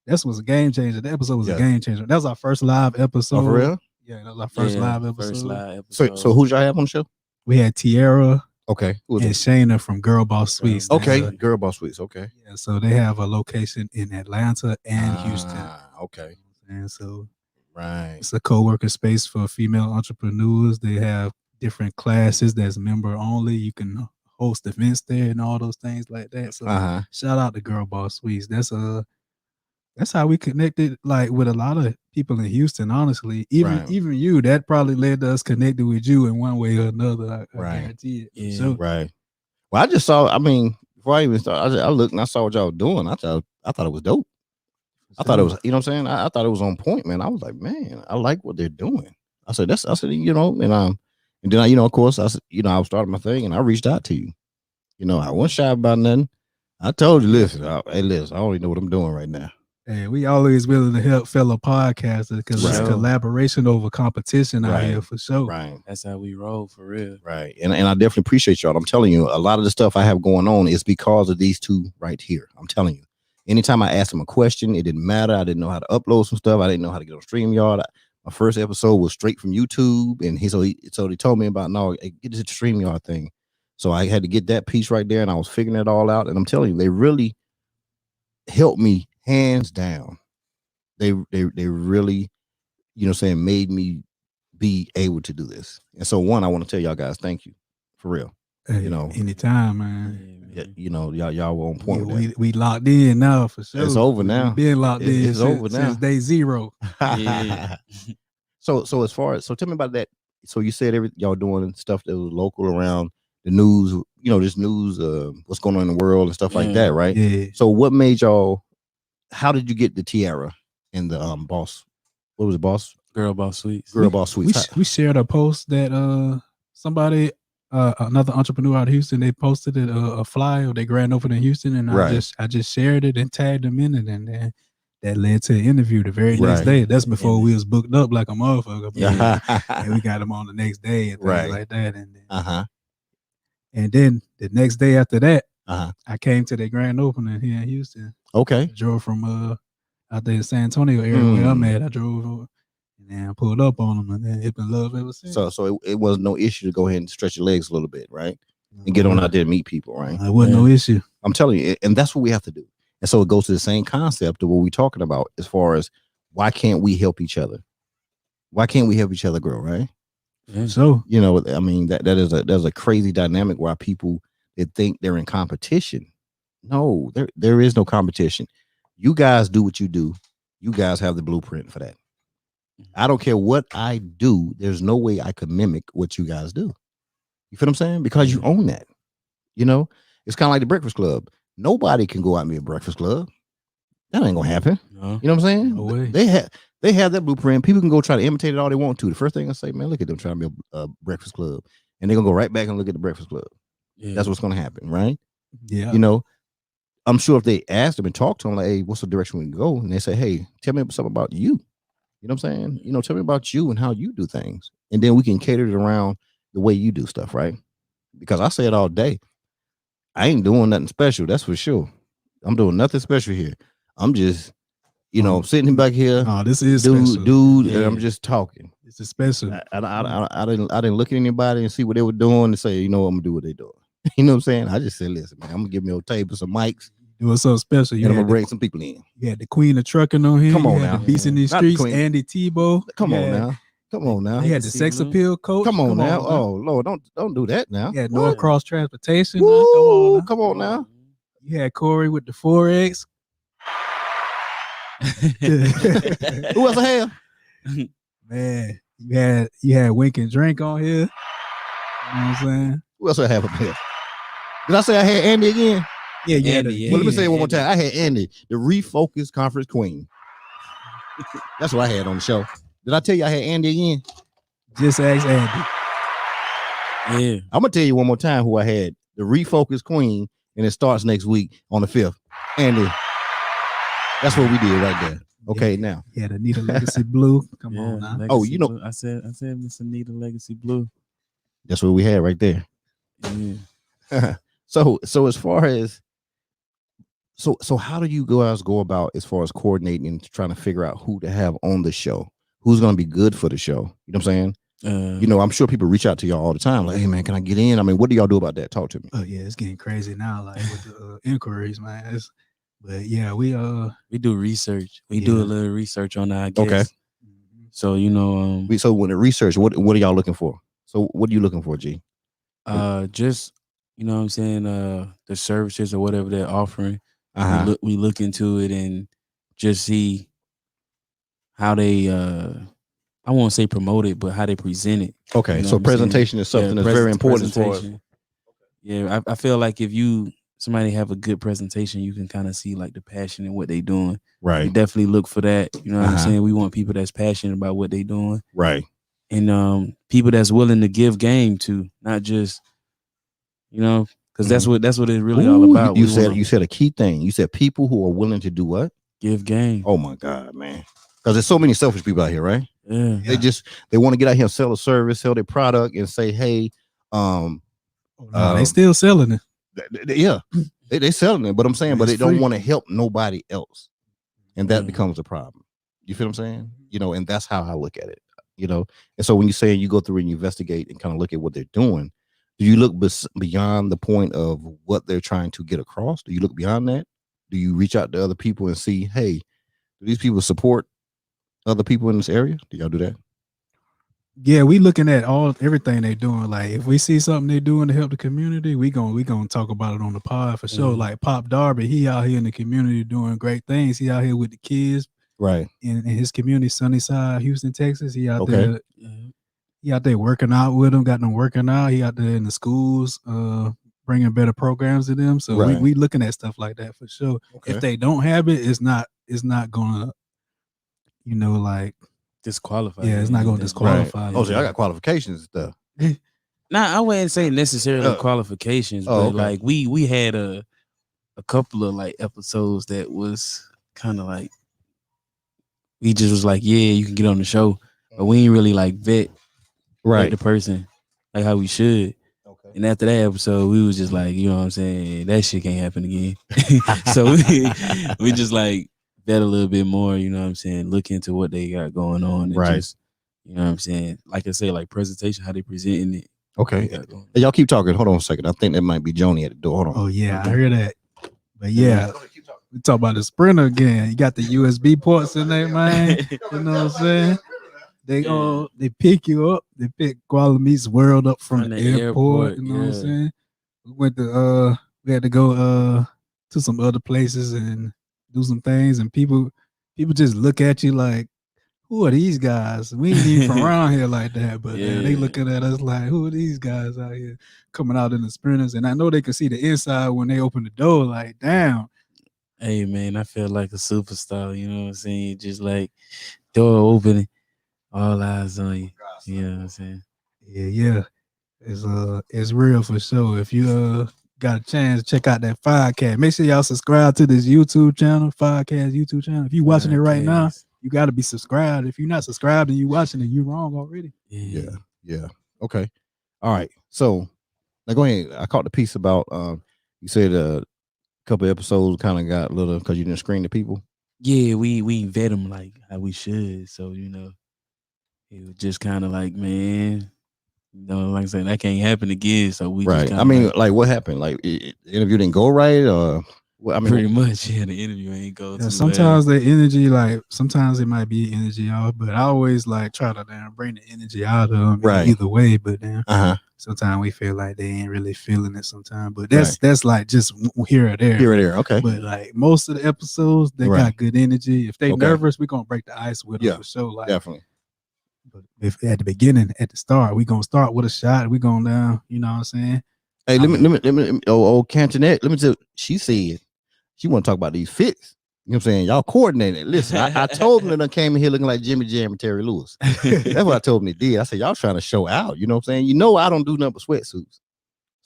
was a game changer. The episode was a game changer. That was our first live episode. Oh, for real? Yeah, that was our first live episode. So who'd y'all have on the show? We had Tierra. Okay. And Shayna from Girl Boss Sweets. Okay. Girl Boss Sweets. Okay. Yeah. So they have a location in Atlanta and Houston. Okay. And so right. It's a co-working space for female entrepreneurs. They have different classes that's member only. You can host events there and all those things like that. So shout out to Girl Boss Sweets. That's how we connected, like with a lot of people in Houston, honestly. Even you, that probably led to us connecting with you in one way or another. I guarantee it. Yeah. So, right. Well, I just saw, before I even started, I looked and I saw what y'all were doing. I thought it was dope. I thought it was, you know what I'm saying? I thought it was on point, man. I was like, man, I like what they're doing. I said, you know, and then I, you know, of course, I started my thing and I reached out to you. You know, I wasn't shy about nothing. I told you, listen, I already know what I'm doing right now. Hey, we always willing to help fellow podcasters because it's collaboration over competition out here for sure. Right. That's how we roll for real. Right. And I definitely appreciate y'all. I'm telling you, a lot of the stuff I have going on is because of these two right here. I'm telling you. Anytime I asked them a question, it didn't matter. I didn't know how to upload some stuff. I didn't know how to get on StreamYard. My first episode was straight from YouTube. And so they told me about, no, get this StreamYard thing. So I had to get that piece right there and I was figuring it all out. And I'm telling you, they really helped me. Hands down, they really, you know, saying made me be able to do this. And so, I want to tell y'all guys, thank you for real. Hey, you know, anytime, man. Yeah, you know, y'all were on point. We locked in now for sure. It's over now. We've been locked in. It's over now since day zero. Yeah. So as far as tell me about that. So you said y'all doing stuff that was local around the news. You know, this news, what's going on in the world and stuff like that, right? Yeah. So what made y'all? How did you get the Tiara and the boss? What was it, boss? Girl Boss Sweets. Girl Boss Sweets. We shared a post that somebody, another entrepreneur out of Houston, they posted it a flyer. They grand opened in Houston, and I just shared it and tagged them in it, and then that led to an interview the very next day. That's before we was booked up like a motherfucker. And we got them on the next day and things like that. And then the next day after that, I came to the grand opening here in Houston. Okay. I drove from out there in San Antonio area where I'm at. I drove and then I pulled up on them, and then it's been love ever since. So it was no issue to go ahead and stretch your legs a little bit, right? And get on out there and meet people, right? It wasn't no issue. I'm telling you, and that's what we have to do. And so it goes to the same concept of what we're talking about as far as why can't we help each other? Why can't we help each other grow, right? So, you know, I mean, there's a crazy dynamic where people that think they're in competition. No, there is no competition. You guys do what you do. You guys have the blueprint for that. I don't care what I do. There's no way I could mimic what you guys do. You feel what I'm saying? Because you own that. You know, it's kind of like the Breakfast Club. Nobody can go out and be a Breakfast Club. That ain't gonna happen. No. You know what I'm saying? No way. They have that blueprint. People can go try to imitate it all they want to. The first thing I say, man, look at them trying to be a Breakfast Club, and they're gonna go right back and look at the Breakfast Club. Yeah. That's what's gonna happen, right? Yeah. You know, I'm sure if they asked them and talked to them, like, hey, what's the direction we can go? And they say, hey, tell me something about you. You know what I'm saying? You know, tell me about you and how you do things, and then we can cater it around the way you do stuff, right? Because I say it all day. I ain't doing nothing special. That's for sure. I'm doing nothing special here. I'm just, you know, sitting back here, Oh, this is special. and I'm just talking. This is special. I didn't look at anybody and see what they were doing and say, you know, I'm gonna do what they doing. You know what I'm saying? I just said, listen, man, I'm gonna give me a table, some mics, It was so special. and I'm gonna bring some people in. You had the Queen of Trucking on here. Come on you had now. the Beast in these Not the Streets, Queen. Andy Tebow. Come You on had- now. Come on now. He had the sex appeal coach. Come on now. Oh Lord, don't do that now. Yeah, North Cross Transportation. Woo, come on now. You had Corey with the Forex. Who else I have? Man, you had Wink and Drink on here. You know what I'm saying? Who else I have up here? Did I say I had Andy again? Yeah, you had Andy, the- yeah. Well, let me say it one more time. I had Andy, the Refocus Conference Queen. That's what I had on the show. Did I tell you I had Andy again? Just ask Andy. Yeah. I'm gonna tell you one more time who I had, the Refocus Queen, and it starts next week on the 5th. Andy. That's what we did right there. Okay, now. Yeah, the Anita Legacy Blue. Come Yeah, on now. Legacy Oh, you know- Blue. I said Miss Anita Legacy Blue. That's what we had right there. Yeah. So as far as so how do you guys go about as far as coordinating and trying to figure out who to have on the show? Who's gonna be good for the show? You know what I'm saying? You know, I'm sure people reach out to y'all all the time, like, hey man, can I get in? I mean, what do y'all do about that? Talk to me. Oh yeah, it's getting crazy now, like with the inquiries, man. But yeah, we do research. We do a little research on our guests. Okay. So you know, So when the research, what are y'all looking for? So what are you looking for, G? just you know what I'm saying, the services or whatever they're offering. Uh-huh. We look into it and just see how they I won't say promote it, but how they present it. Okay, You know so what I'm saying? presentation is something that's very important for us. presentation. Yeah, I feel like if somebody have a good presentation, you can kind of see like the passion in what they doing. We Right, definitely look for that. You know what I'm Uh-huh. saying? We want people that's passionate about what they doing, right. and people that's willing to give game to, not just, you know, because that's what it's really all Ooh, about. You We wanna said a key thing. You said people who are willing to do what? give game. Oh my God, man. Because there's so many selfish people out here, right? Yeah. They want to get out here and sell a service, sell their product, and say, hey, they still selling it. yeah, they selling it. But I'm saying, but It's they don't free. want to help nobody else, and that Yeah. becomes a problem. You feel what I'm saying? You know, and that's how I look at it. You know, and so when you say you go through and you investigate and kind of look at what they're doing, do you look beyond the point of what they're trying to get across? Do you look beyond that? Do you reach out to other people and see, hey, do these people support other people in this area? Do y'all do that? Yeah, we looking at everything they doing. Like if we see something they doing to help the community, we gonna talk about it on the pod for sure. Mhm. Like Pop Darby, he out here in the community doing great things. He out here with the kids Right. in his community, Sunnyside, Houston, Texas. He out Okay. there. Yeah. He out there working out with them, got them working out. He out there in the schools, bringing better programs to them. So Right. we looking at stuff like that for sure. Okay. If they don't have it, it's not gonna, like Disqualified. yeah, it's not gonna Anything. disqualify. Right. you. Oh, so I got qualifications and stuff. Nah, I wouldn't say necessarily qualifications, but okay. like we had a couple of like episodes that was kind of like we just was like, yeah, you can get on the show, but we ain't really like vet Right. the person like how we should. Okay. And after that episode, we was just like, you know what I'm saying, that shit can't happen again. So we just like vet a little bit more, you know what I'm saying, look into what they got going on, and Right. just, you know what I'm saying, like I say, like presentation, how they presenting it. Okay. What they got going on. Hey, y'all keep talking. Hold on a second. I think that might be Joni at the door. Hold on. Oh yeah, Okay. I hear that. But yeah, we talk about the Sprinter again. You got the USB ports in there, man. You know what I'm saying? They pick you up. They pick Guala Meets World up from the airport. You know what I'm yeah. saying? We had to go to some other places and do some things, and people just look at you like, who are these guys? We ain't even from around here like that, but Yeah. they looking at us like, who are these guys out here coming out in the sprinters? And I know they can see the inside when they open the door. Like, damn. Hey man, I feel like a superstar. You know what I'm saying? Just like door opening, all eyes on you. You know what I'm saying? Yeah. It's real for sure. If you got a chance, check out that 5iveCast. Make sure y'all subscribe to this YouTube channel, 5iveCast YouTube channel. If you watching it right now, you got to be subscribed. If you're not subscribed and you watching it, you wrong already. Yeah. Okay. All right. So now go ahead. I caught the piece about you said a couple episodes kind of got a little because you didn't screen the people. Yeah, we vet them like how we should. So you know, it was just kind of like, man, you know, like I said, that can't happen again. So we Right. Just I mean, like what happened? Like the interview didn't go right, or what? I mean, pretty much, yeah. The interview ain't go. Yeah, too sometimes the energy, like sometimes it might be energy off, but I always like try to bring the energy out of them Right. either way. But then uh-huh. sometimes we feel like they ain't really feeling it sometimes. But that's like just here or there. Here or there. Okay. But like most of the episodes, they got good energy. If they nervous, we're gonna break the ice with them for sure. Like definitely. But if at the beginning, at the start, we gonna start with a shot. We going down. You know what I'm saying? Hey, let me. Oh, Cantonette. Let me tell. She said she want to talk about these fits. You know what I'm saying? Y'all coordinated. Listen, I told them that I came in here looking like Jimmy Jam and Terry Lewis. That's what I told them they did. I said, y'all trying to show out. You know what I'm saying? You know, I don't do nothing but sweatsuits,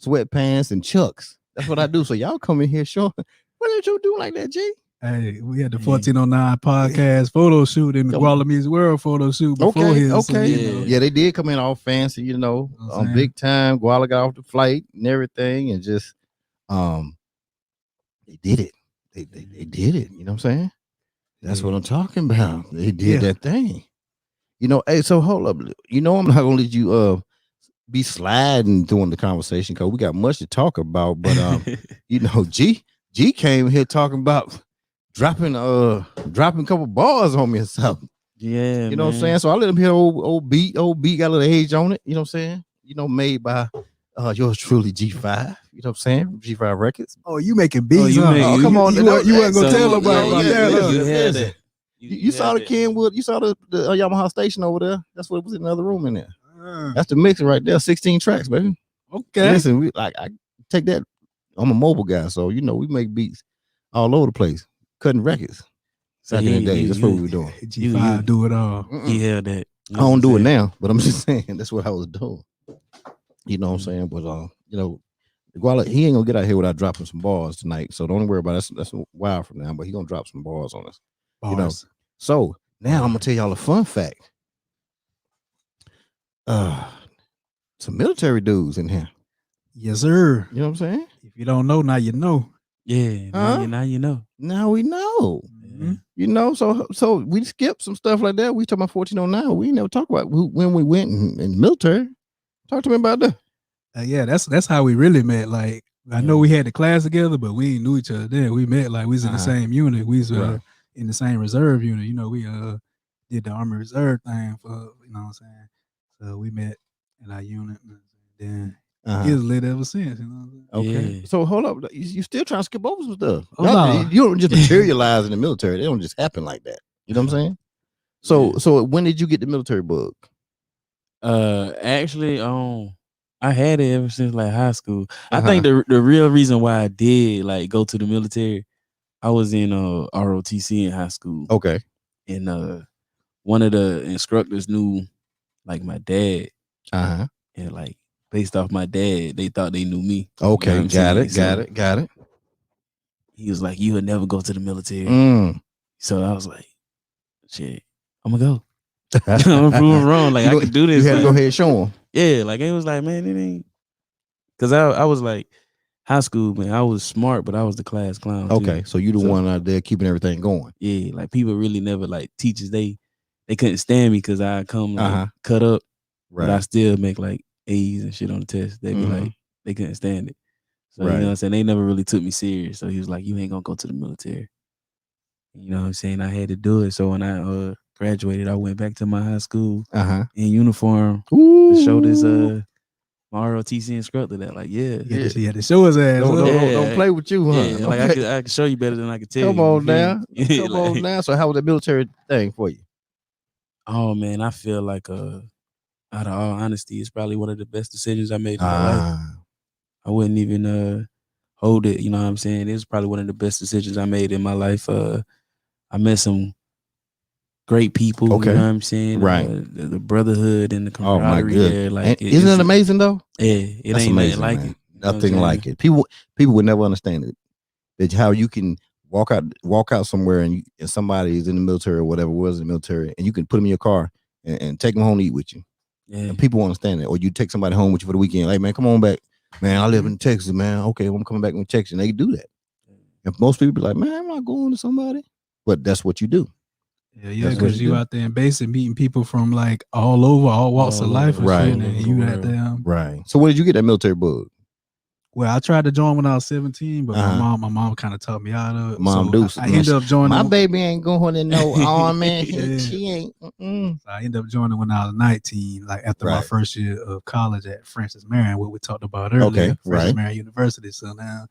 sweatpants, and chucks. That's what I do. So y'all come in here showing. What did you do like that, G? Hey, we had the 1409 podcast photo shoot in the Guadalupe World photo shoot before his. Okay. So, you know. Yeah, they did come in all fancy, you know, big time. Guala got off the flight and everything, and just they did it. They did it. You know what I'm saying? That's what I'm talking about. They did that thing. You know, hey, so hold up. You know, I'm not gonna let you be sliding during the conversation because we got much to talk about. But you know, G came here talking about dropping a couple bars on me or something. Yeah, you know what I'm saying? So I let him hear old beat got a little age on it, you know what I'm saying? You know, made by yours truly G5, you know what I'm saying? G5 Records. Oh, you making beats? Come on, you wasn't gonna tell nobody about that. You saw the Kenwood, you saw the Yamaha station over there. That's what was in another room in there. That's the mixer right there, 16 tracks, baby. Okay. Listen, I take that. I'm a mobile guy, so you know we make beats all over the place. Cutting records back in the day. That's what we were doing. G5 do it all. He held that. I don't do it now, but I'm just saying that's what I was doing. You know what I'm saying? But you know, Guala, he ain't gonna get out here without dropping some bars tonight. So don't worry about it. That's a while from now, but he gonna drop some bars on us. You know. So now I'm gonna tell y'all a fun fact. Some military dudes in here. Yes, sir. You know what I'm saying? If you don't know, now you know. Yeah, now you know. Now we know. Mm-hmm. You know, so we skipped some stuff like that. We talk about 1409. We never talk about when we went in the military. Talk to me about that. Yeah, that's how we really met. Like I know we had the class together, but we didn't knew each other then. We met like we was in the same unit. We was in the same reserve unit. You know, we did the Army Reserve thing for, you know what I'm saying? So we met in our unit, and then he was lit ever since, you know what I'm saying? Okay. Yeah. So hold up, you still trying to skip over some stuff. No. You don't just materialize in the military. They don't just happen like that. You know what I'm saying? So when did you get the military bug? Actually, I had it ever since like high school. I think the real reason why I did like go to the military, I was in ROTC in high school. Okay. And one of the instructors knew like my dad. And like based off my dad, they thought they knew me. Okay, you know got it. He was like, "You would never go to the military." So I was like, "Shit, I'm gonna go." I'm proving wrong. Like I could do this. You had to go ahead and show him. Yeah, like it was like, man, it ain't. Cause I was like high school, man. I was smart, but I was the class clown. Okay, so you the one out there keeping everything going. Yeah, like people really never like teachers. They couldn't stand me because I come like, cut up, but I still make like A's and shit on the test. They'd be like, they couldn't stand it. So you know what I'm saying? They never really took me serious. So he was like, "You ain't gonna go to the military." You know what I'm saying? I had to do it. So when I graduated, I went back to my high school in uniform to show this my ROTC instructor that like he had to show his ass. Don't play with you, huh? Yeah, like I could show you better than I could tell you. Come on now. So how was the military thing for you? Oh man, I feel like out of all honesty, it's probably one of the best decisions I made in my life. I wouldn't even hold it, you know what I'm saying? It was probably one of the best decisions I made in my life. I met some great people, Okay. you know what I'm saying? Right. The brotherhood and the camaraderie there. Like isn't it amazing though? Yeah, it That's ain't amazing, nothing like man. it. Nothing like it. People would never understand it. That how you can walk out somewhere and somebody is in the military or whatever was in the military, and you can put them in your car and take them home to eat with you. Yeah. And people won't understand it. Or you take somebody home with you for the weekend. Like, man, come on back. Man, I live in Texas, man. Okay, I'm coming back from Texas. And they do that. And most people be like, man, I'm not going to somebody. But that's what you do. Yeah, because you out there in basic meeting people from like all over, all walks of life, and right? Shit, and you out there, right? So, where did you get that military bug? Well, I tried to join when I was 17, but my mom kind of taught me out of it. Mom, so I ended up joining. My baby ain't going in no army. She ain't. So I ended up joining when I was 19, like after my first year of college at Francis Marion, what we talked about earlier. Okay, Francis Marion University. So now,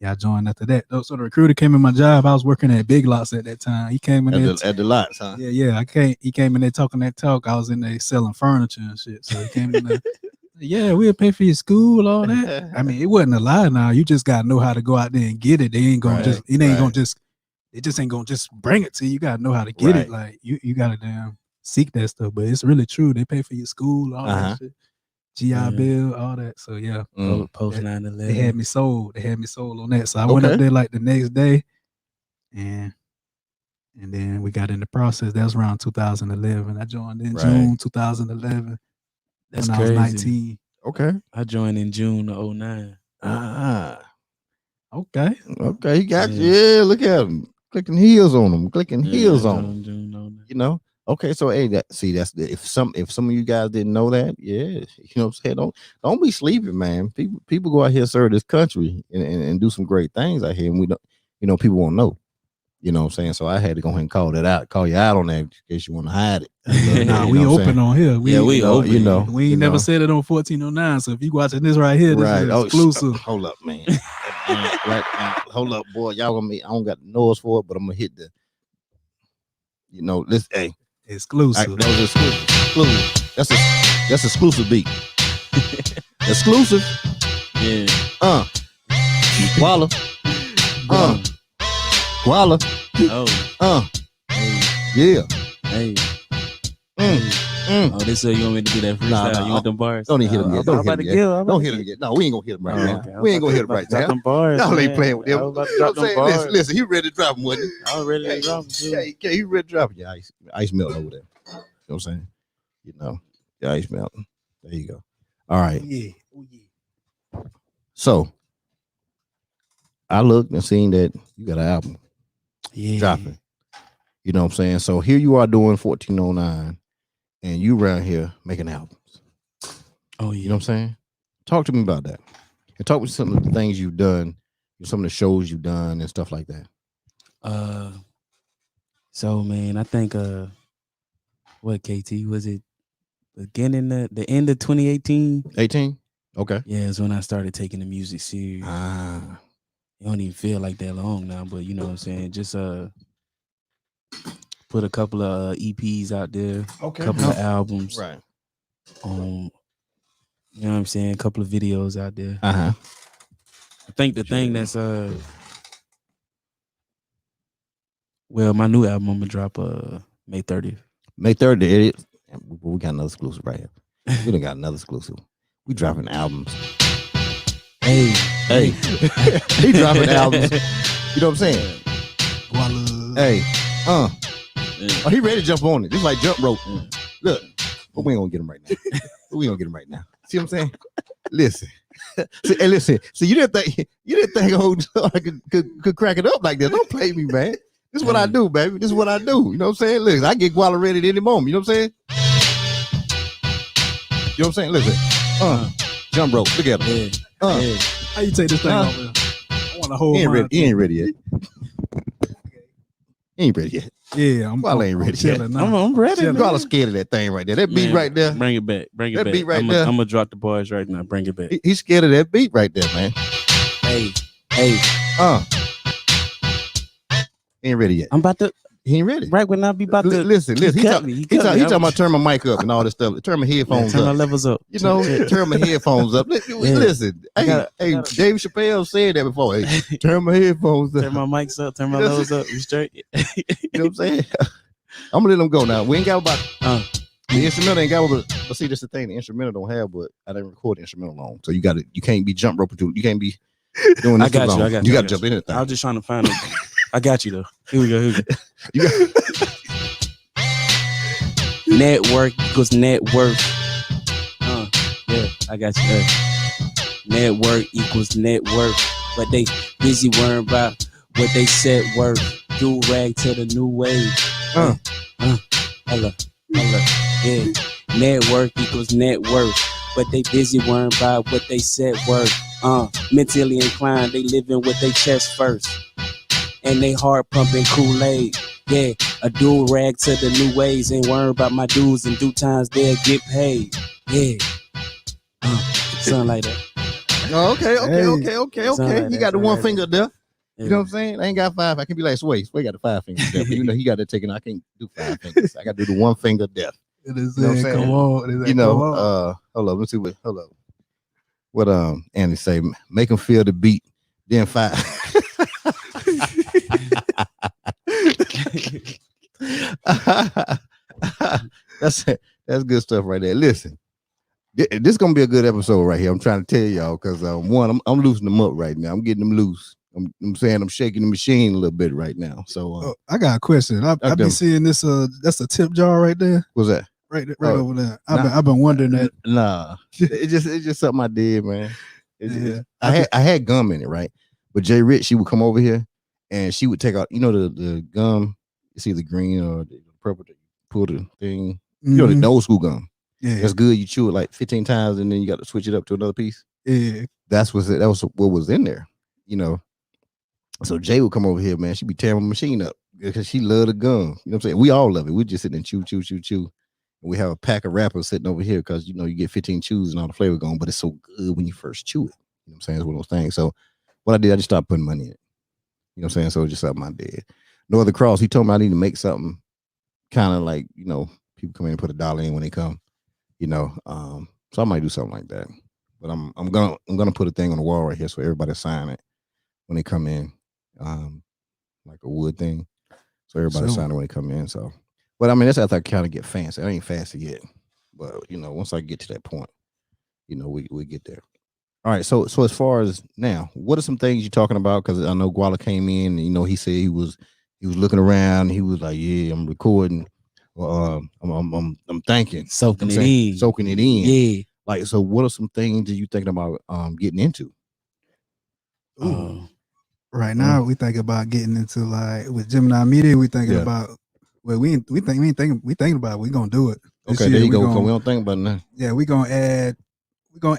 I joined after that. So the recruiter came in my job. I was working at Big Lots at that time. He came in at the lots, huh? Yeah. He came in there talking that talk. I was in there selling furniture and shit. So he came in there. Yeah, we'll pay for your school, all that. I mean, it wasn't a lie now. You just gotta know how to go out there and get it. They ain't gonna it just ain't gonna just bring it to you. You gotta know how to get it. Like you gotta damn seek that stuff. But it's really true. They pay for your school, all that shit. GI Bill, all that. So yeah. Post 9/11. They had me sold. On that. So I went up there like the next day and then we got in the process. That was around 2011. I joined in June 2011. That's when crazy. I was 19. Okay. I joined in June of 2009. Okay. Okay. He got you. Yeah, look at him. Clicking heels on him. You know? Okay, so hey, that's if some of you guys didn't know that, you know what I'm saying? Don't be sleeping, man. People go out here serve this country and do some great things out here, and we don't, you know, people won't know. You know what I'm saying? So I had to go ahead and call you out on that in case you want to hide it. Nah, we open on here. We open. You know, we ain't never said it on 1409. So if you watching this right here, this is exclusive. Hold up, man. Hold up, boy. Y'all gonna I don't got the noise for it, but I'm gonna hit the. You know, let's exclusive. Exclusive. That's exclusive beat. Exclusive. Yeah. Walla. Walla. Oh. Yeah. Hey. Oh, this you want me to do that freestyle? Nah, you want them bars? Don't hit him yet. Don't hit him yet. No, we ain't gonna hit him right now. Okay. We ain't gonna hit him right now. Y'all ain't playing with him. Listen, he ready to drop him, wasn't he? I was ready to drop him too. Yeah, he ready to drop him. Yeah, ice melting over there. You know what I'm saying? You know, the ice melting. There you go. All right. Yeah. So I looked and seen that you got an album dropping. You know what I'm saying? So here you are doing 1409 and you around here making albums. Oh, yeah. You know what I'm saying? Talk to me about that. And talk with some of the things you've done, some of the shows you've done and stuff like that. So man, I think what KT was it beginning the end of 2018? 18? Okay. Yeah, it's when I started taking the music serious. It don't even feel like that long now, but you know what I'm saying? Just put a couple of EPs out there, a couple of albums. Right. You know what I'm saying? A couple of videos out there. I think the thing that's well, my new album I'm gonna drop May 30th. May 30th. We got another exclusive right here. We done got another exclusive. We dropping albums. Hey. He dropping albums. You know what I'm saying? Hey. Oh, he ready to jump on it. This is like jump rope. Look, but we ain't gonna get him right now. See what I'm saying? Listen. Listen. See, you didn't think old could crack it up like this. Don't play me, man. This is what I do, baby. This is what I do. You know what I'm saying? Listen, I get Guala ready at any moment. You know what I'm saying? You know what I'm saying? Listen. Jump rope. Look at him. Yeah. How you take this thing over? I want to hold. He ain't ready yet. He ain't ready yet. Yeah, I'm ain't ready yet. I'm ready. Guala scared of that thing right there. That beat right there. Bring it back. That beat right there. I'm gonna drop the bars right now. Bring it back. He's scared of that beat right there, man. Hey. He ain't ready yet. I'm about to. He ain't ready. Right when I be about to listen. He talking about turn my mic up and all this stuff. Turn my headphones turn up. my levels up. You know, turn my headphones up. Listen. Hey, Dave Chappelle said that before. Hey, turn my headphones up. Turn my mics up. Turn my levels up. You straight? You know what I'm saying? I'm gonna let them go now. We ain't got about the instrumental ain't got, but see, that's the thing. The instrumental don't have, but I didn't record the instrumental long, so you can't be jump roping to. You can't be doing this. I got you. You got to jump in it. I was just trying to find them. I got you though. Here we go. Network equals net worth. Yeah, I got you. Network equals net worth, but they busy worrying about what they said worth. Do rag to the new wave. Hello. Yeah. Network equals net worth, but they busy worrying about what they said worth. Mentally inclined, they living with their chest first. And they heart pumping Kool-Aid. Yeah, a dual rag to the new ways. Ain't worrying about my dues. In due times they'll get paid. Yeah. Something like that. Oh, okay. You got the one finger there. Yeah. You know what I'm saying? I ain't got 5. I can be like Sway. Sway got the 5 fingers there. But you know he got it taken. I can't do 5 fingers. I got to do the one finger death. It is You know what I'm saying? come on. You know, hold up. Let's see what Andy say. Make them feel the beat. Then 5. That's good stuff right there. Listen, this is gonna be a good episode right here. I'm trying to tell y'all because one, I'm loosening them up right now. I'm getting them loose. I'm saying I'm shaking the machine a little bit right now. So I got a question. I've been seeing this. That's a tip jar right there. What's that? Right over there. I've been wondering that. Nah, it's just something I did, man. I had gum in it, right? But Jay Rich, she would come over here and she would take out, you know, the gum. It's either green or the purple. Pull the thing. You know, the old school gum. Yeah, that's good. You chew it like 15 times and then you got to switch it up to another piece. Yeah, that was what was in there. You know, so Jay would come over here, man. She'd be tearing my machine up because she loved the gum. You know what I'm saying? We all love it. We just sit there and chew. And we have a pack of wrappers sitting over here because, you know, you get 15 chews and all the flavor gone, but it's so good when you first chew it. You know what I'm saying? It's one of those things. So what I did, I just stopped putting money in it. You know what I'm saying? So it's just something I did. No Other Cross, he told me I need to make something kind of like, you know, people come in and put $1 in when they come, you know. So I might do something like that. But I'm gonna put a thing on the wall right here so everybody sign it when they come in, like a wood thing. So everybody sign it when they come in. So, but I mean, that's after I kind of get fancy. I ain't fancy yet, but you know, once I get to that point, you know, we get there. All right. So as far as now, what are some things you're talking about? Because I know Guala came in, and, you know, he said he was looking around. He was like, "Yeah, I'm recording. I'm thinking, soaking it in. Yeah. Like, so what are some things that you thinking about getting into? Right now, we think about getting into, like, with Gemini Media. We thinking about, well, we thinking about it. We gonna do it. Okay, there you go. We don't think about it now. Yeah, we gonna add.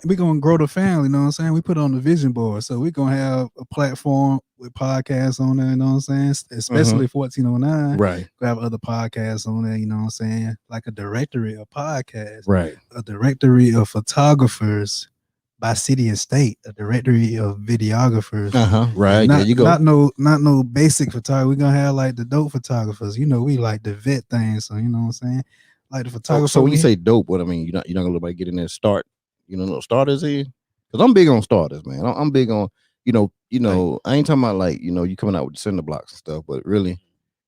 We gonna grow the family. You know what I'm saying? We put it on the vision board, so we gonna have a platform with podcasts on there. You know what I'm saying? Especially 1409. Right. We have other podcasts on there. You know what I'm saying? Like a directory of podcasts. Right. A directory of photographers by city and state. A directory of videographers. Right. There you go. Not no basic photography. We're gonna have like the dope photographers. You know, we like the vet things. So you know what I'm saying? Like the photographer. So when you say dope, what I mean, you're not gonna let nobody get in there and start. You know what starters is? Because I'm big on starters, man. I'm big on, you know, right. I ain't talking about like, you know, you coming out with the cinder blocks and stuff, but really,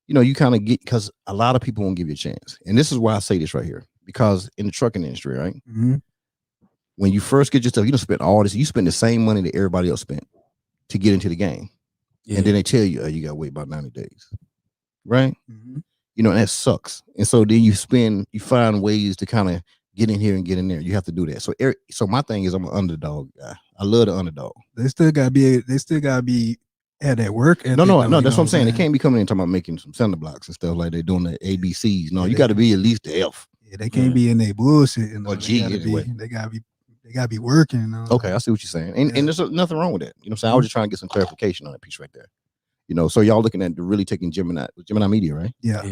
you know, you kind of get, because a lot of people won't give you a chance. And this is why I say this right here, because in the trucking industry, right? Mm-hmm. When you first get your stuff, you don't spend all this, you spend the same money that everybody else spent to get into the game. Yeah. And then they tell you, you got to wait about 90 days. Right? Mm-hmm. You know, and that sucks. And so then you find ways to kind of get in here and get in there. You have to do that. So my thing is, I'm an underdog guy. I love the underdog. They still gotta be at that work. No. That's what I'm saying. They can't be coming in and talking about making some cinder blocks and stuff like they're doing the ABCs. No, you got to be at least the F. Yeah, they can't be in their bullshit. Or G anyway. They gotta be working. Okay, I see what you're saying. And there's nothing wrong with that. You know what I'm saying? I was just trying to get some clarification on that piece right there. You know, so y'all looking at really taking Gemini Media, right? Yeah.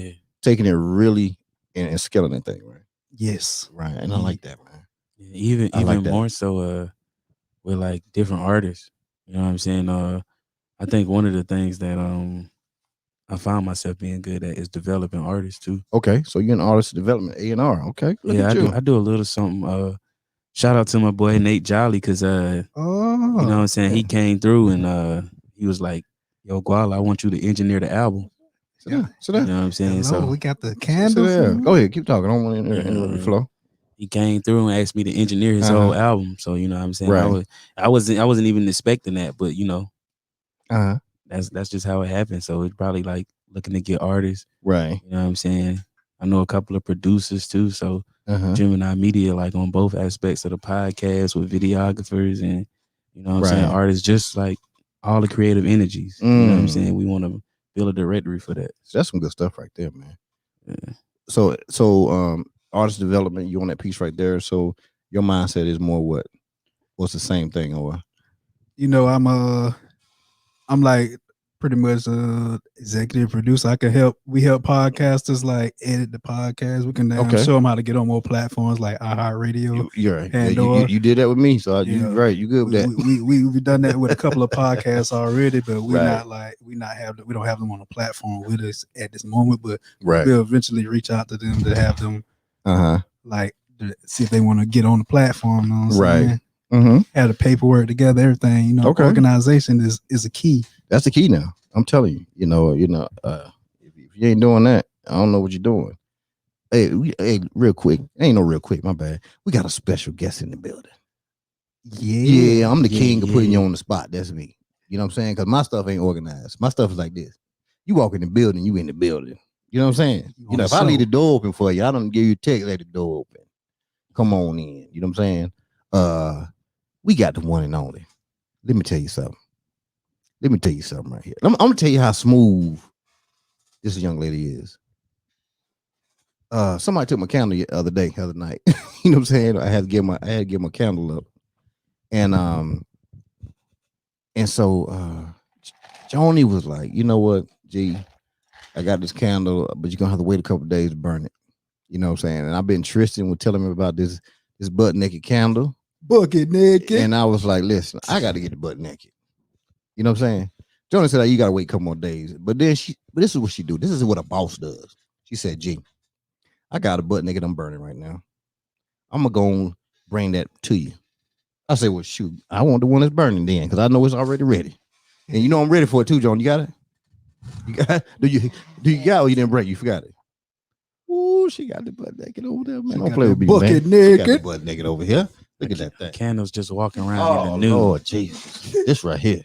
Taking it really and scaling that thing, right? Yes. Right. And I like that, man. Yeah, even more so with like different artists. You know what I'm saying? I think one of the things that I found myself being good at is developing artists too. Okay, so you're an artist development, A&R. Okay, look at you. I do a little something. Shout out to my boy Nate Jolly because you know what I'm saying, he came through and he was like, "Yo, Guala, I want you to engineer the album." Yeah, so you know what I'm saying. Hello, So we got the candles. Go ahead, keep talking. I don't want to interrupt the flow. He came through and asked me to engineer his whole album. So you know what I'm saying. Right. I wasn't even expecting that, but you know, that's just how it happened. So it's probably like looking to get artists. Right. You know what I'm saying. I know a couple of producers too. So Gemini Media, like on both aspects of the podcast with videographers and you know what I'm saying, artists, just like all the creative energies. You know what I'm saying. We want to build a directory for that. That's some good stuff right there, man. Yeah. So artist development, you on that piece right there. So your mindset is more what's the same thing, or you know, I'm like pretty much executive producer. We help podcasters like edit the podcast. We can show them how to get on more platforms like iHeartRadio. You're right. You did that with me, so you're right. You good with that? We've done that with a couple of podcasts already, but we don't have them on a platform with us at this moment. But we'll eventually reach out to them to have them like see if they want to get on the platform. You know what I'm saying? Have the paperwork together, everything. You know, organization is a key. That's the key now. I'm telling you. You know. If you ain't doing that, I don't know what you're doing. Hey, real quick. Ain't no real quick. My bad. We got a special guest in the building. Yeah. I'm the king of putting you on the spot. That's me. You know what I'm saying? Because my stuff ain't organized. My stuff is like this. You walk in the building, you in the building. You know what I'm saying? You know, if I leave the door open for you, I don't give you a text, let the door open. Come on in. You know what I'm saying? We got the one and only. Let me tell you something. Right here. I'm gonna tell you how smooth this young lady is. Somebody took my candle the other night. You know what I'm saying? I had to give my candle up. And so Joni was like, you know what, G, I got this candle, but you're gonna have to wait a couple of days to burn it. You know what I'm saying? And I've been Tristan was telling me about this butt naked candle. Bucket naked. And I was like, listen, I got to get the butt naked. You know what I'm saying? Joni said, you got to wait a couple more days. But this is what she do. This is what a boss does. She said, G, I got a butt naked I'm burning right now. I'm going to go and bring that to you. I said, well, shoot, I want the one that's burning then because I know it's already ready. And you know I'm ready for it too, John. You got it? You got it? Do you got it or you didn't break? You forgot it? Ooh, she got the butt naked over there, man. Don't play with me, bucket man. naked. She got the butt naked over here. Look at that thing. Candles just walking around in the nude. Lord Jesus. This right here.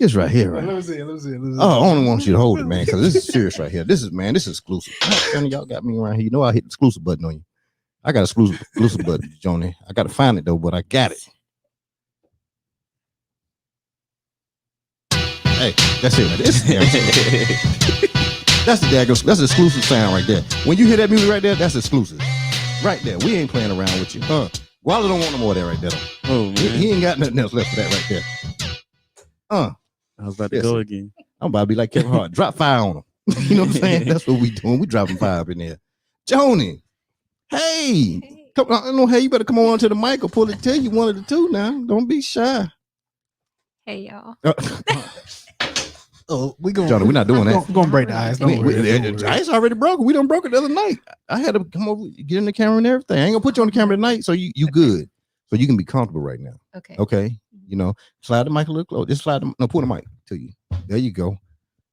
Right? Let me see. Oh, I only want you to hold it, man, because this is serious right here. This is exclusive. Y'all got me around here. You know I hit the exclusive button on you. I got exclusive button, Joni. I got to find it though, but I got it. Hey, that's it. That's the exclusive sound right there. When you hear that music right there, that's exclusive. Right there. We ain't playing around with you. Wally don't want no more of that right there. Oh, man. He ain't got nothing else left for that right there. I was about to go again. I'm about to be like Kevin Hart. Drop fire on him. You know what I'm saying? That's what we doing. We dropping fire up in there. Joni, hey. Come on, no, hey, you better come on to the mic or pull it to you. One of the two now. Don't be shy. Hey, y'all. Joni, we're not doing that. We're gonna break the ice. The ice already broke. We done broke it the other night. I had to come over, get in the camera and everything. I ain't gonna put you on the camera tonight, so you good. So you can be comfortable right now. Okay. You know, slide the mic a little close. Just pull the mic to you. There you go.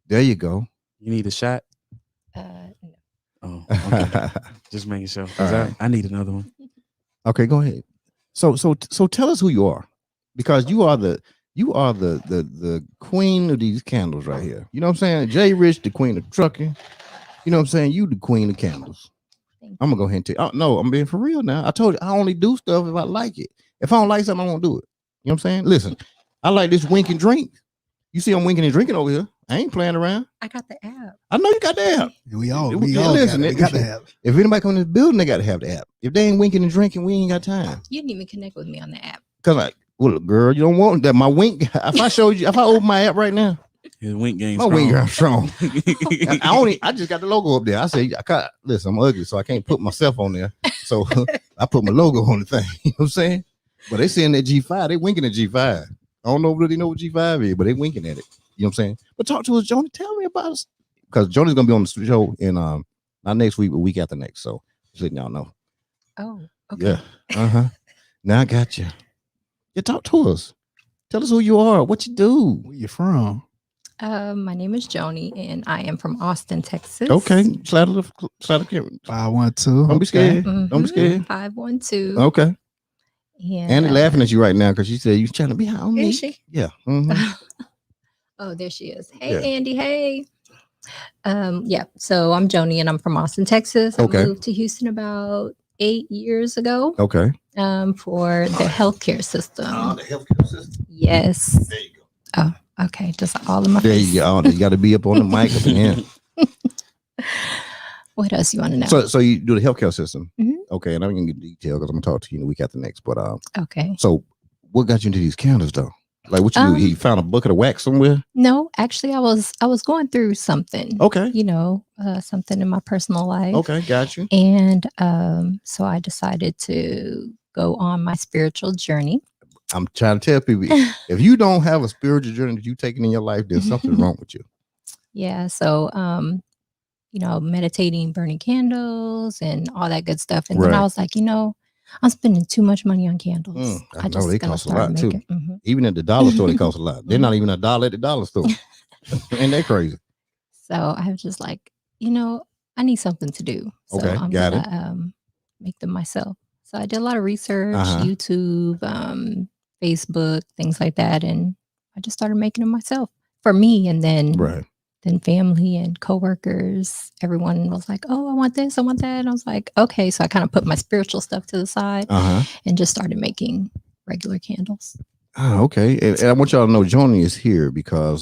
You need a shot? No. Oh, okay. Just making sure. Right. I need another one. Okay, go ahead. So tell us who you are, because you are the queen of these candles right here. You know what I'm saying? Jay Rich, the queen of trucking. You know what I'm saying? You the queen of candles. I'm gonna go ahead and tell you. Oh, no, I'm being for real now. I told you I only do stuff if I like it. If I don't like something, I won't do it. You know what I'm saying? Listen, I like this wink and drink. You see I'm winking and drinking over here. I ain't playing around. I got the app. I know you got the app. We all listen, got the app. If anybody come in this building, they got to have the app. If they ain't winking and drinking, we ain't got time. You didn't even connect with me on the app. Cause well, girl, you don't want that. My wink. If I open my app right now, his wink game. My wink game strong. I just got the logo up there. I say, listen, I'm ugly, so I can't put myself on there. So I put my logo on the thing. You know what I'm saying? But they saying that G5, they winking at G5. I don't know if they know what G5 is, but they winking at it. You know what I'm saying? But talk to us, Joni. Tell me about us. because Joni's gonna be on the show in not next week, but week after next. So just letting y'all know. Oh, okay. Yeah. Now I got you. You talk to us. Tell us who you are, what you do. Where you from? My name is Joni, and I am from Austin, Texas. Okay, slide the 512. Don't be scared. Mhm. Don't be scared. 512. Okay. And Annie laughing at you right now because she said you trying to be high on me. is she? Yeah. Mhm. Oh, there she is. Hey, Yeah. Andy. Hey. Yeah. So I'm Joni, and I'm from Austin, Texas. Okay. I moved to Houston about 8 years ago. Okay. For the healthcare system. The healthcare system. Yes. There you go. Oh, okay. Just all in my There face. you go. You got to be up on the mic up in here. What else you want to know? So you do the healthcare system. Mhm. Okay, and I'm gonna get detail because I'm gonna talk to you in the week after next. But Okay. so what got you into these candles though? Like what you do? You found a bucket of wax somewhere? No, actually, I was going through something. Okay. Something in my personal life. Okay, got you. And so I decided to go on my spiritual journey. I'm trying to tell people if you don't have a spiritual journey that you taking in your life, there's something wrong with you. Yeah. So meditating, burning candles, and all that good stuff. And then I was like, I'm spending too much money on candles. I know they cost a lot too. Mhm. Even at the dollar store, they cost a lot. They're not even $1 at the dollar store. Ain't that crazy? So I was just like, I need something to do. So Okay, I'm got gonna make them myself. So I did a lot of research, YouTube, Facebook, things like that, and I just started making them myself for me. And then then family and coworkers, everyone was like, "Oh, I want this, I want that." And I was like, "Okay." So I kind of put my spiritual stuff to the side and just started making regular candles. Oh, okay. And I want y'all to know Joni is here because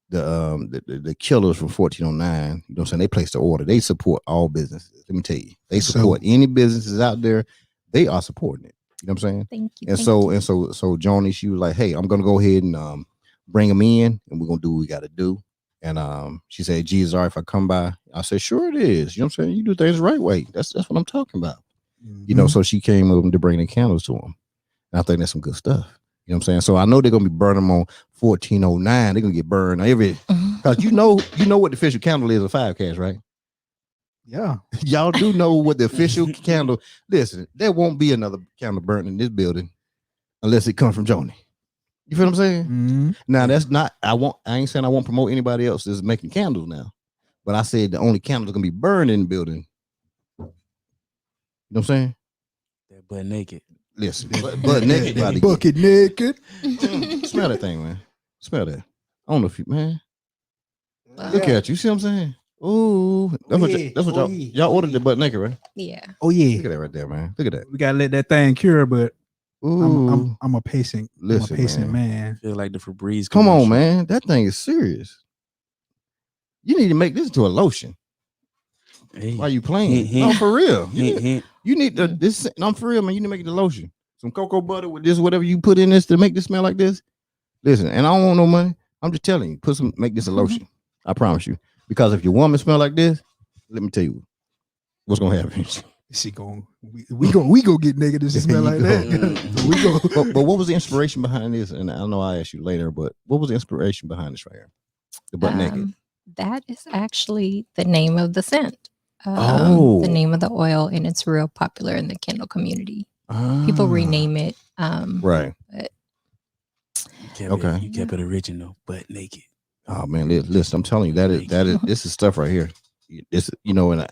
the killers from 1409, you know what I'm saying? They place the order. They support all businesses. Let me tell you, they support any businesses out there. They are supporting it. You know what I'm saying? Thank you. And so Joni, she was like, "Hey, I'm gonna go ahead and bring them in, and we're gonna do what we got to do." And she said, "Jesus, all right, if I come by?" I said, "Sure it is." You know what I'm saying? You do things the right way. That's what I'm talking about. Mm-hmm. So she came over to bring the candles to them. And I think that's some good stuff. You know what I'm saying? So I know they're gonna be burning them on 1409. They're gonna get burned because you know what the official candle is of 5iveCast, right? Yeah. Y'all do know what the official candle. Listen, there won't be another candle burning in this building unless it comes from Joni. You feel what I'm saying? Mm-hmm. Now that's not. I ain't saying I won't promote anybody else that's making candles now, but I said the only candles gonna be burned in the building. You know what I'm saying? That butt naked. Listen, butt naked, bucket naked. Smell that thing, man. Smell that. I don't know if you, man. Look at you. See what I'm saying? Ooh, that's what y'all ordered the butt naked, right? Yeah. Oh yeah. Look at that right there, man. Look at that. We gotta let that thing cure, but Ooh, I'm a patient. Listen, I'm a patient man. Feel like the Febreze. Come on, commercial. man. That thing is serious. You need to make this into a lotion. Hey, Why you playing? hint, No, for real. hint. You need this. I'm for real, man. You need to make the lotion. Some cocoa butter with this, whatever you put in this to make this smell like this. Listen, and I don't want no money. I'm just telling you, make this a lotion. I promise you. Because if your woman smell like this, let me tell you what's gonna happen. She we go get naked and she smell like that. We go. But what was the inspiration behind this? And I know I'll ask you later, but what was the inspiration behind this right here? The butt naked. That is actually the name of the scent. The name of the oil, and it's real popular in the candle community. People rename it. Right. But You kept it original, butt naked. Oh man, listen, I'm telling you that is this is stuff right here. This and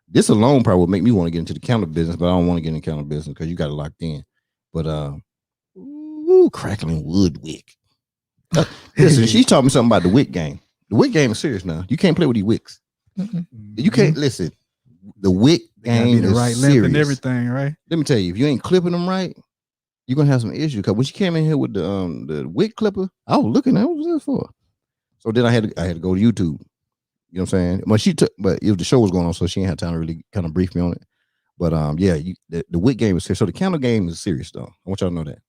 this alone probably would make me want to get into the candle business, but I don't want to get in the candle business because you got it locked in. But crackling wood wick. Listen, she's talking something about the wick game. The wick game is serious now. You can't play with these wicks. You can't listen. The wick game the is right serious. length and everything, right? Let me tell you, if you ain't clipping them right, you're gonna have some issues. Because when she came in here with the wick clipper, I was looking at what was this for. So then I had to go to YouTube. You know what I'm saying? But if the show was going on, so she ain't had time to really kind of brief me on it. But the wick game is serious. So the candle game is serious, though. I want y'all to know that.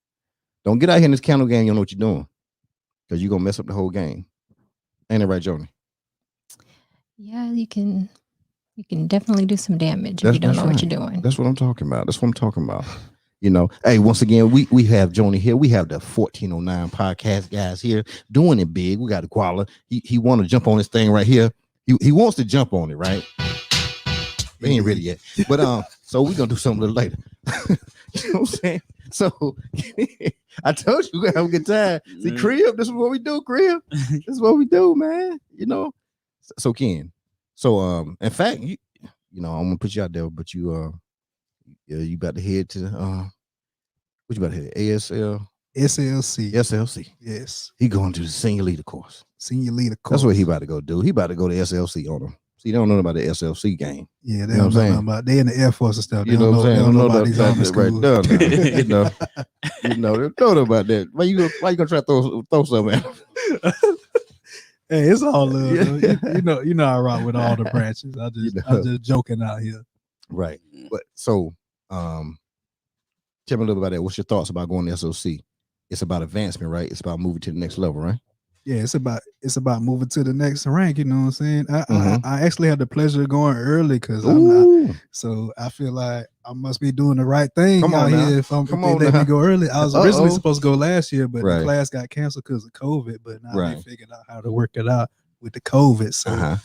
Don't get out here in this candle game. You don't know what you're doing, because you're gonna mess up the whole game. Ain't it right, Joni? yeah, you can definitely do some damage if you don't know what you're doing. That's what I'm talking about. You know, hey, once again, we have Joni here. We have the 1409 podcast guys here doing it big. We got the Koala. He want to jump on this thing right here. He wants to jump on it, right? They ain't ready yet. But so we're gonna do something a little later. You know what I'm saying? So I told you we're gonna have a good time. See, Crib, this is what we do, Crib. This is what we do, man. You know. So Ken. So in fact, you know, I'm gonna put you out there, but you you about to head to what you about to head? SLC. Yes. He going to the senior leader course. That's what he about to go do. He about to go to SLC on him. See, they don't know about the SLC game. Yeah, they don't know nothing about. They in the Air Force and stuff. You know what I'm saying? They don't know about these army schools. Right there. You know, they don't know about that. Why you gonna try to throw something at him? Hey, it's all love. Yeah. You know, I rock with all the branches. I'm just joking out here. Right. But so, tell me a little bit about that. What's your thoughts about going to SOC? It's about advancement, right? It's about moving to the next level, right? Yeah, it's about moving to the next rank. You know what I'm saying? I actually had the pleasure of going early because I'm not. So I feel like I must be doing the right thing out here. If they let me go early, I was originally supposed to go last year, but the class got canceled because of COVID. But now they figured out how to work it out with the COVID. So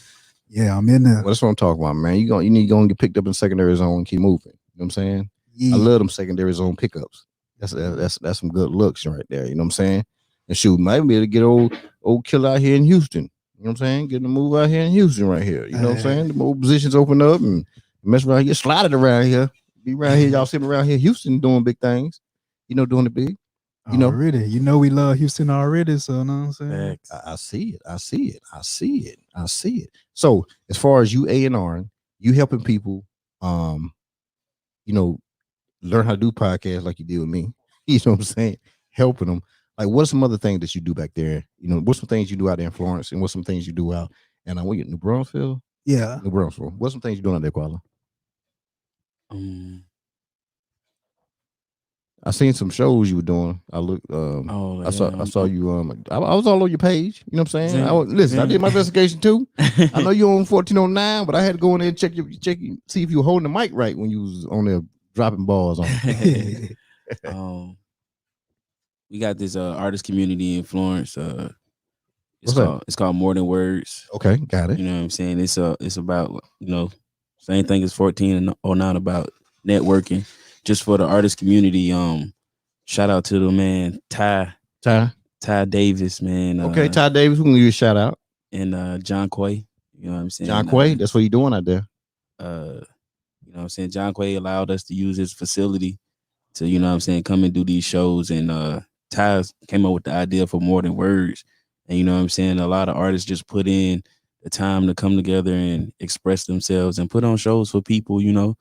yeah, I'm in there. Well, that's what I'm talking about, man. You need to go and get picked up in secondary zone and keep moving. You know what I'm saying? Yeah. I love them secondary zone pickups. That's some good looks right there. You know what I'm saying? And shoot, might be able to get old killer out here in Houston. You know what I'm saying? Getting a move out here in Houston right here. You know what I'm saying? The more positions open up and mess around here, slide it around here. Be around here, y'all sitting around here, Houston doing big things. You know, doing it big. You know, already. You know we love Houston already, so you know what I'm saying? I see it. So as far as you A&R, you helping people you know, learn how to do podcasts like you did with me. You know what I'm saying? Helping them. Like, what's some other things that you do back there? You know, what's some things you do out there in Florence, and what's some things you do out and I want you New Braunfels? Yeah, New Braunfels. What's some things you doing out there, Koala? I seen some shows you were doing. I looked. I saw you. I was all on your page. You know what I'm saying? Listen, I did my investigation too. I know you're on 1409, but I had to go in there and check, see if you were holding the mic right when you was on there dropping balls on. We got this artist community in Florence. It's called More Than Words. Okay, got it. You know what I'm saying? It's about, you know, same thing as 1409 about networking. Just for the artist community, shout out to the man Ty Davis, man. Okay, Ty Davis, we can give you a shout out. And John Quay, you know what I'm saying? John Quay, that's what you doing out there. You know what I'm saying? John Quay allowed us to use his facility to, you know what I'm saying, come and do these shows. And Ty came up with the idea for More Than Words. And you know what I'm saying? A lot of artists just put in the time to come together and express themselves and put on shows for people, you know.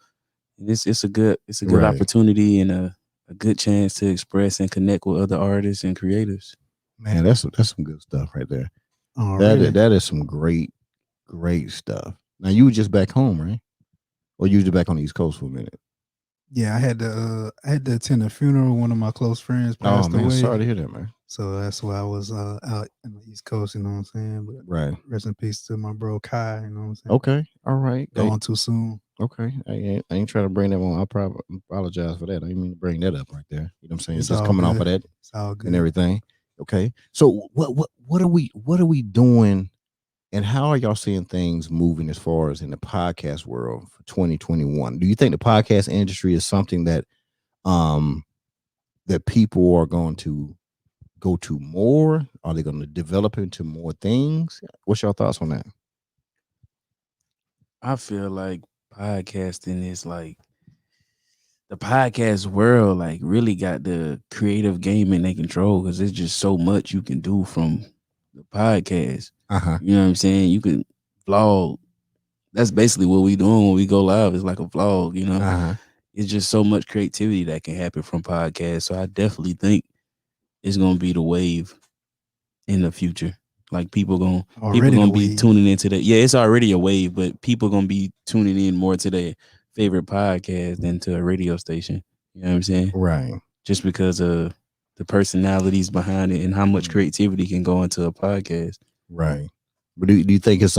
It's a good opportunity and a good chance to express and connect with other artists and creators. Man, that's some good stuff right there. That is some great stuff. Now you were just back home, right? Or you were just back on the East Coast for a minute? Yeah, I had to attend a funeral. One of my close friends passed away. Sorry to hear that, man. So that's why I was out in the East Coast. You know what I'm saying? But right. Rest in peace to my bro Kai. You know what I'm saying? Okay. All right. Gone too soon. Okay. I ain't trying to bring that on. I probably apologize for that. I didn't mean to bring that up right there. You know what I'm saying? It's just coming off of that. It's all good. And everything. Okay. So what are we doing, and how are y'all seeing things moving as far as in the podcast world for 2021? Do you think the podcast industry is something that that people are going to go to more? Are they going to develop into more things? What's your thoughts on that? I feel like podcasting is like the podcast world like really got the creative game in their control, because there's just so much you can do from the podcast. You know what I'm saying? You can vlog. That's basically what we doing when we go live. It's like a vlog, you know. It's just so much creativity that can happen from podcasts. So I definitely think it's gonna be the wave in the future. Like people gonna be tuning into that. Yeah, it's already a wave, but people gonna be tuning in more to their favorite podcast than to a radio station. You know what I'm saying? Right. Just because of the personalities behind it and how much creativity can go into a podcast. Right. But do you think it's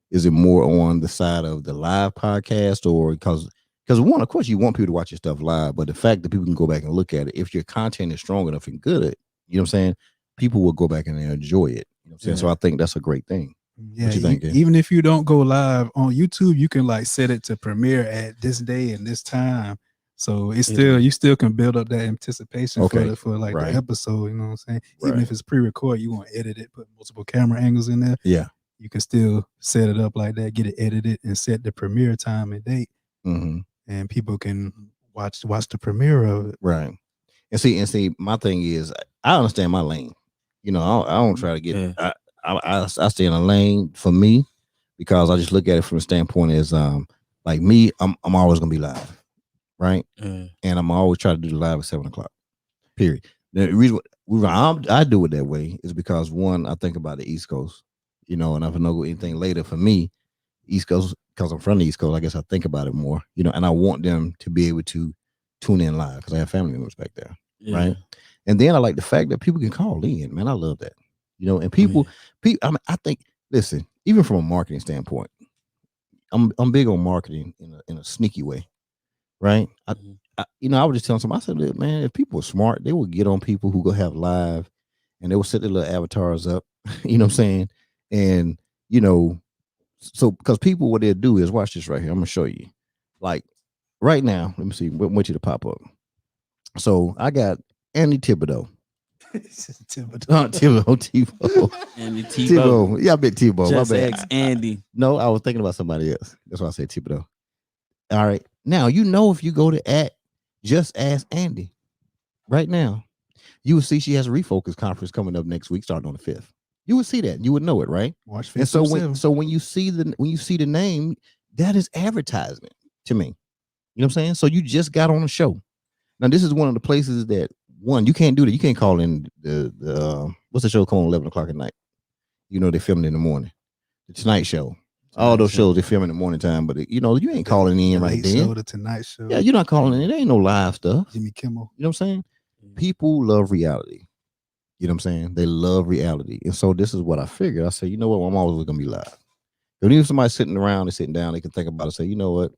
is it more on the side of the live podcast, or because Because one, of course, you want people to watch your stuff live, but the fact that people can go back and look at it, if your content is strong enough and good, you know what I'm saying, people will go back and enjoy it. You know what I'm saying? So I think that's a great thing. Yeah, even if you don't go live on YouTube, you can like set it to premiere at this day and this time. So it's still you still can build up that anticipation for like the episode. You know what I'm saying? Even if it's pre-recorded, you want to edit it, put multiple camera angles in there. Yeah, you can still set it up like that, get it edited, and set the premiere time and date, and people can watch the premiere of it. Right. And see, my thing is, I understand my lane. You know, I don't try to get. I stay in a lane for me because I just look at it from the standpoint as like me, I'm always gonna be live, right? And I'm always trying to do the live at 7:00. Period. The reason I do it that way is because one, I think about the East Coast, you know, and if I know anything later for me, East Coast, because I'm from the East Coast, I guess I think about it more, you know, and I want them to be able to tune in live because I have family members back there, right? And then I like the fact that people can call in, man. I love that, you know, and people, I mean, I think, listen, even from a marketing standpoint, I'm big on marketing in a sneaky way, right? I was just telling somebody, I said, look, man, if people are smart, they will get on people who go have live and they will set their little avatars up, you know what I'm saying? And, you know, so because people, what they'll do is, watch this right here. I'm going to show you. Like right now, let me see, what you to pop up. So I got Andy Thibodeau. Tebow. Andy Tebow. Yeah, I bet Tebow. Just My bad. ex Andy. No, I was thinking about somebody else. That's why I said Thibodeau. All right. Now, you know, if you go to Just Ask Andy right now, you will see she has a refocus conference coming up next week, starting on the 5th. You would see that. You would know it, right? Watch. And so when you see the name, that is advertisement to me. You know what I'm saying? So you just got on a show. Now, this is one of the places that you can't do that. You can't call in the what's the show called 11:00 at night? You know, they filmed in the morning. The Tonight Show. All those shows they film in the morning time, but you know, you ain't calling in right then. The Tonight Show. Yeah, you're not calling in. There ain't no live stuff. Jimmy Kimmel. You know what I'm saying? People love reality. You know what I'm saying? They love reality. And so this is what I figured. I said, you know what? I'm always going to be live. If somebody's sitting around and sitting down, they can think about it and say, you know what?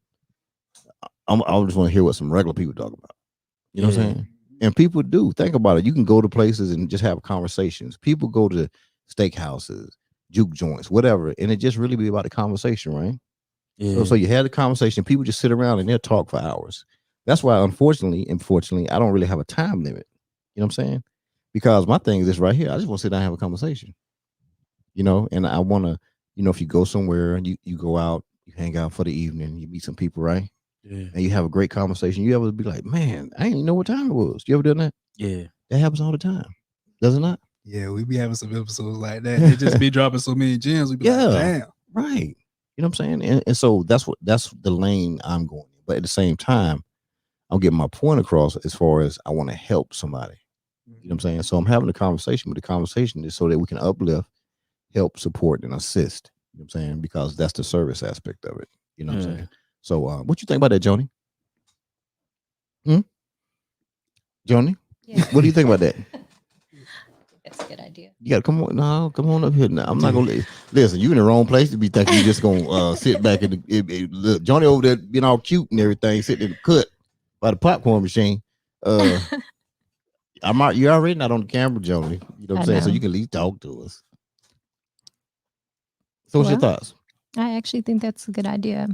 I just want to hear what some regular people talk about. You know what I'm saying? And people do. Think about it. You can go to places and just have conversations. People go to steakhouses, juke joints, whatever. And it just really be about the conversation, right? Yeah. So you have the conversation. People just sit around and they'll talk for hours. That's why, unfortunately, I don't really have a time limit. You know what I'm saying? Because my thing is this right here. I just want to sit down and have a conversation, you know, and I want to, you know, if you go somewhere and you go out, you hang out for the evening, you meet some people, right? Yeah. And you have a great conversation. You ever be like, man, I didn't even know what time it was. You ever done that? Yeah. That happens all the time. Does it not? Yeah, we be having some episodes like that. They just be dropping so many gems. We be like, damn. Right. You know what I'm saying? And so that's the lane I'm going in. But at the same time, I'm getting my point across as far as I want to help somebody. You know what I'm saying? So I'm having a conversation, but the conversation is so that we can uplift, help, support, and assist. You know what I'm saying? Because that's the service aspect of it. You know what I'm saying? So what you think about that, Joni? Joni? Yeah. What do you think about that? That's a good idea. You gotta come on up here now. I'm not gonna listen. You in the wrong place to be thinking you're just gonna sit back and look. Johnny over there being all cute and everything, sitting in the cut by the popcorn machine. You're already not on the camera, Joni. You know what I'm saying? So you can at least talk to us. So what's your thoughts? I actually think that's a good idea.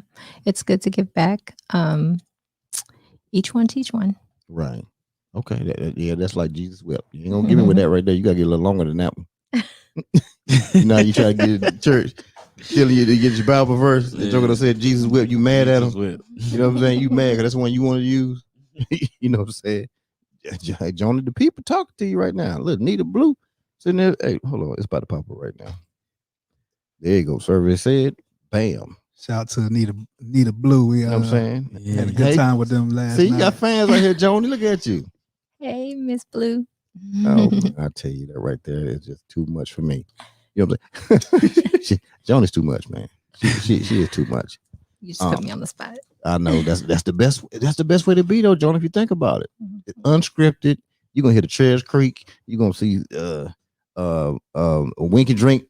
It's good to give back. Each one teach one. Right. Okay. That's like Jesus wept. You ain't gonna give me with that right there. You gotta get a little longer than that one. Now you try to get in the church, telling you to get your Bible verse. The joker said Jesus wept. You mad at him? You know what I'm saying? You mad because that's the one you want to use. You know what I'm saying? Johnny, the people talking to you right now. Look, Nita Blue sitting there. Hey, hold on. It's about to pop up right now. There you go. Service said, bam. Shout out to Nita Blue. We you know what I'm saying? Had a good time with them last night. See, you got fans right here, Joni. Look at you. Hey, Miss Blue. Oh, I tell you that right there is just too much for me. You know what I'm saying? Joni's too much, man. She is too much. You just put me on the spot. I know that's the best. That's the best way to be though, Joni. If you think about it, it's unscripted. You're gonna hear the Treasure Creek. You're gonna see a winky drink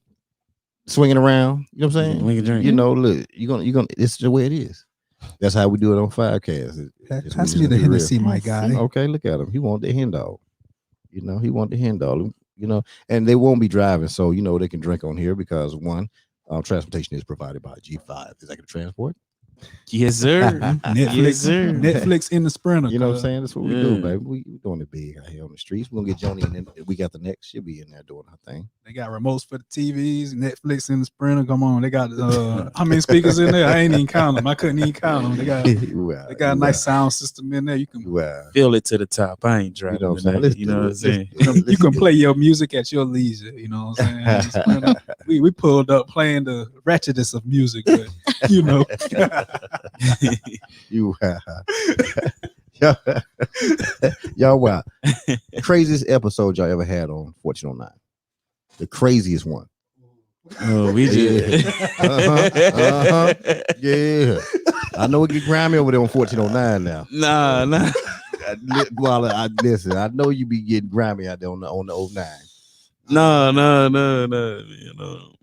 swinging around. You know what I'm saying? Winky drink. You know, look, you're gonna. It's the way it is. That's how we do it on 5iveCast. Pass me the Hennessy, my guy. Okay, look at him. He want the hen dog. You know, he want the hen dog. You know, and they won't be driving, so you know they can drink on here because one, transportation is provided by G5 Executive Transport. Yes, sir. Netflix, Yes, sir. Netflix in the Sprinter. You know what I'm saying? That's what we do, baby. We doing it big out here on the streets. We're gonna get Joni, and then we got the next. She'll be in there doing her thing. They got remotes for the TVs, Netflix in the Sprinter. Come on, they got how many speakers in there? I ain't even count them. I couldn't even count them. They got a nice sound system in there. You can feel it to the top. I ain't driving. You know what I'm saying? You can play your music at your leisure. You know what I'm saying? we pulled up playing the ratchetest of music, but you know. Y'all wow. Craziest episode y'all ever had on 1409. The craziest one. Oh, we just yeah. I know it get grimy over there on 1409 now. Nah. Well, listen, I know you be getting grimy out there on the 09. No. You know.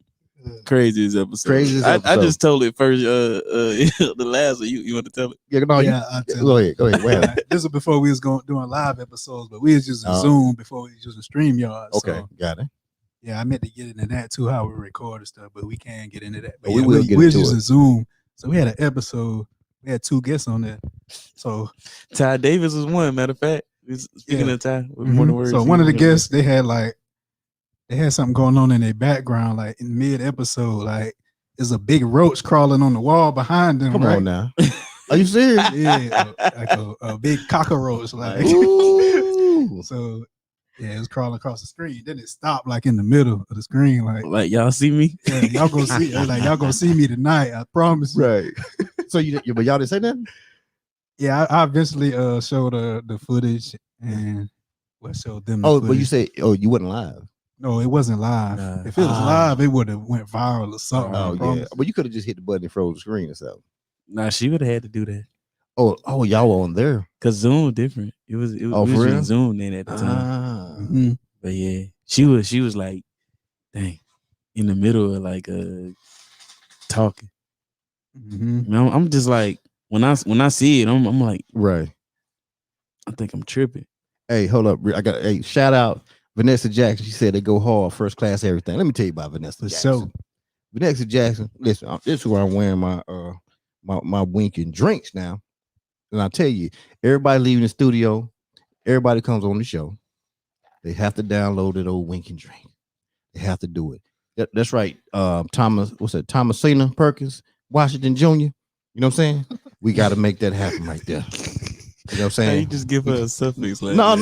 Craziest episode. I just told it first. The last one. You want to tell it? Yeah, go ahead. This was before we was doing live episodes, but we was using Zoom before we was using StreamYard. Okay, so, got it. Yeah, I meant to get into that too, how we record and stuff, but we can't get into that. But we was using Zoom, so we had an episode. We had 2 guests on there. So Ty Davis was one. Matter of fact, speaking of Ty, so one of the guests they had something going on in their background, like in mid episode, like there's a big roach crawling on the wall behind them. Come on now, are you serious? Yeah, like a big cockroach, like. So yeah, it was crawling across the screen. Then it stopped like in the middle of the screen, like y'all see me. Yeah, y'all gonna see. Like y'all gonna see me tonight. I promise. Right. So but y'all didn't say nothing. Yeah, I eventually showed the footage and showed them. But you say, you wasn't live. No, it wasn't live. If it was live, it would have went viral or something. Oh yeah, but you could have just hit the button and froze the screen or something. Nah, she would have had to do that. Oh, y'all were on there. Cause Zoom different. It was we was using Zoom then at the time. Mm-hmm. But yeah, she was like, dang, in the middle of like talking. Mm-hmm. I'm just like when I see it, I'm like, right. I think I'm tripping. Hey, hold up! I got shout out Vanessa Jackson. She said they go hard, first class, everything. Let me tell you about Vanessa Jackson. So Vanessa Jackson, listen, this is where I'm wearing my winking drinks now. And I tell you, everybody leaving the studio, everybody comes on the show, they have to download that old winking drink. They have to do it. That's right. Thomasina Perkins, Washington Jr. You know what I'm saying? We got to make that happen right there. You know what I'm saying? Hey, you just give her a suffix. Like no,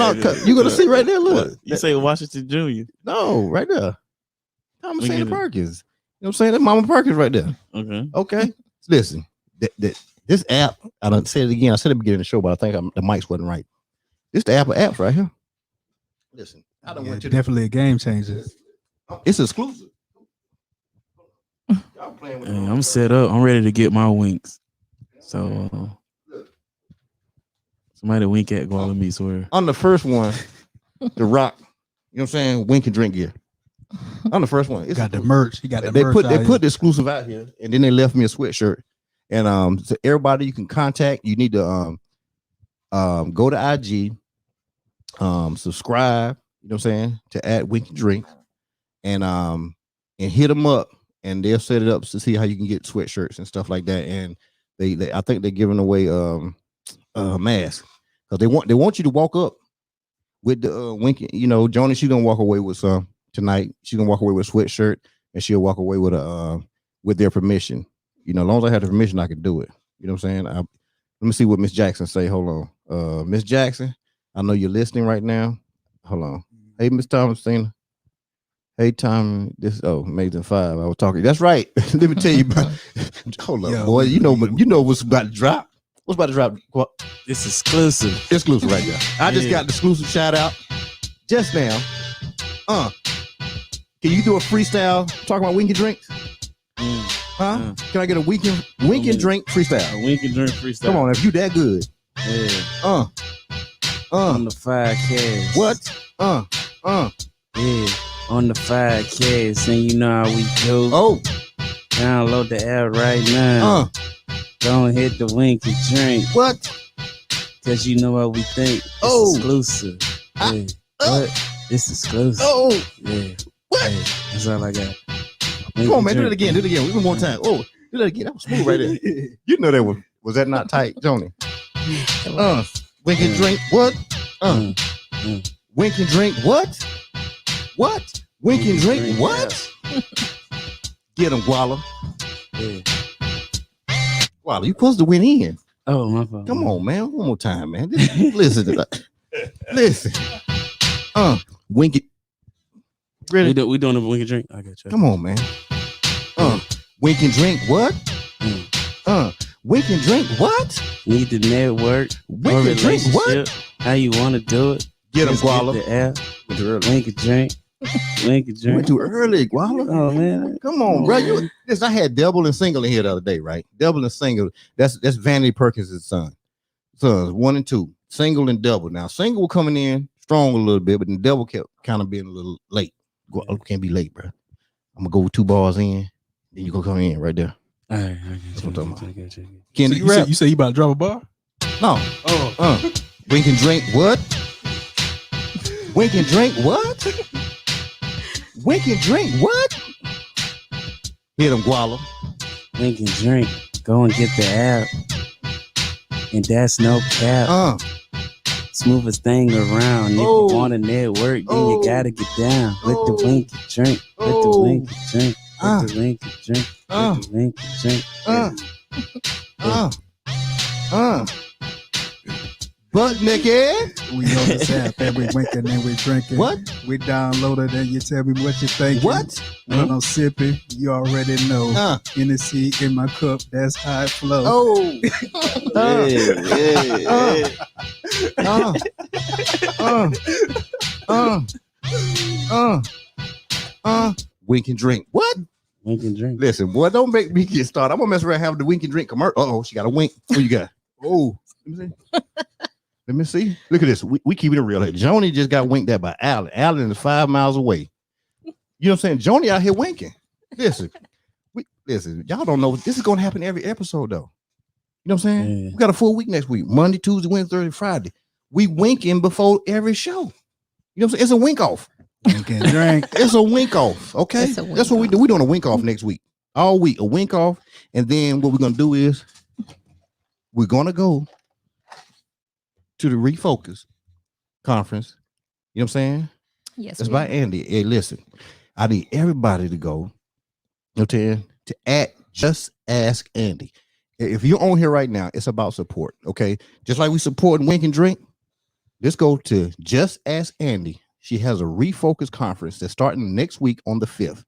you're gonna see right there. Look, you say Washington Jr. No, right there. Thomasina Perkins. You know what I'm saying? That's Mama Perkins right there. Okay. Listen, this app, I don't say it again. I said it at the beginning of the show, but I think the mics wasn't right. This the Apple apps right here. Listen, I don't want you definitely a game changer. It's exclusive. I'm set up. I'm ready to get my winks. So somebody wink at Guadalupe, swear. On the first one, the Rock, you know what I'm saying? Wink and drink gear. On the first one, it's got the merch. He got the merch. They put the exclusive out here, and then they left me a sweatshirt. And so everybody you can contact, you need to go to IG, subscribe, you know what I'm saying, to add Wink and Drink, and hit them up, and they'll set it up to see how you can get sweatshirts and stuff like that. And they I think they're giving away masks because they want you to walk up with the Wink. You know, Joni, she's gonna walk away with some tonight. She's gonna walk away with a sweatshirt, and she'll walk away with with their permission. You know, as long as I have the permission, I can do it. You know what I'm saying? Let me see what Miss Jackson say. Hold on. Miss Jackson, I know you're listening right now. Hold on. Hey, Miss Thomasina. Hey, Tom. Amazing 5. I was talking. That's right. Let me tell you about. Hold up, boy. You know what's about to drop. What's about to drop? What? It's exclusive. Exclusive right there. I just got the exclusive shout out just now. Can you do a freestyle talking about winky drinks? Huh? Can I get a wink and drink freestyle? A wink and drink freestyle. Come on, if you that good. Yeah. On the 5iveCast. What? Yeah. On the 5iveCast, and you know how we go. Oh. Download the app right now. Go and hit the wink and drink. What? Cause you know what we think. It's exclusive. Yeah. What? It's exclusive. Yeah. What? Yeah. That's all I got. Come on, man. Do it again. One more time. Do that again. That was smooth right there. You know that was that not tight, Joni? Wink and drink. What? Wink and drink. What? What? Wink and drink. What? Get him, Guala. Yeah. Guala, you supposed to win in. Oh, my fault. Come on, man. One more time, man. Listen to that. Listen. Wink it. Really? We doing a wink and drink? I got you. Come on, man. Wink and drink. What? Wink and drink. What? Need the network. Wink and drink. What? How you want to do it? Get him, Guala. Get the app. Wink and drink. Wink and drink. Went too early, Guala. Oh man, come on, bro. Listen, I had double and single in here the other day, right? Double and single. That's Vanity Perkins' sons, 1 and 2. Single and double. Now single coming in strong a little bit, but the double kept kind of being a little late. Can't be late, bro. I'm gonna go with 2 bars in, then you gonna come in right there. All right, that's what I'm talking about. Kenny, you say you about to drop a bar? No. Wink and drink. What? Wink and drink. What? Wink and drink. What? Hit him, Guala. Wink and drink. Go and get the app. And that's no cap. Smoothest thing around. If you want a network, then you gotta get down with the wink and drink. With the wink and drink. With the wink and drink. With the wink and drink. Butt naked. We know this app and we winking and we drinking. What? We downloaded and you tell me what you think. What? When I'm sipping, you already know. Hennessy in my cup, that's how it flows. Wink and drink. What? Wink and drink. Listen, boy, don't make me get started. I'm gonna mess around and have the wink and drink commercial. She got a wink. What you got? Let me see. Look at this. We keep it real. Joni just got winked at by Allen. Allen is 5 miles away. You know what I'm saying? Joni out here winking. Listen, y'all don't know. This is going to happen every episode, though. You know what I'm saying? Yeah. We got a full week next week. Monday, Tuesday, Wednesday, Thursday, Friday. We winking before every show. You know what I'm saying? It's a wink off. Wink and drink. It's a wink off, okay? That's what we do. We're doing a wink off next week. All week, a wink off. And then what we're going to do is we're going to go to the Refocus conference. You know what I'm saying? Yes. It's by Andy. Hey, listen, I need everybody to go, to Just Ask Andy. If you're on here right now, it's about support. Okay. Just like we support Wink and Drink, let's go to Just Ask Andy. She has a Refocus conference that's starting next week on the 5th.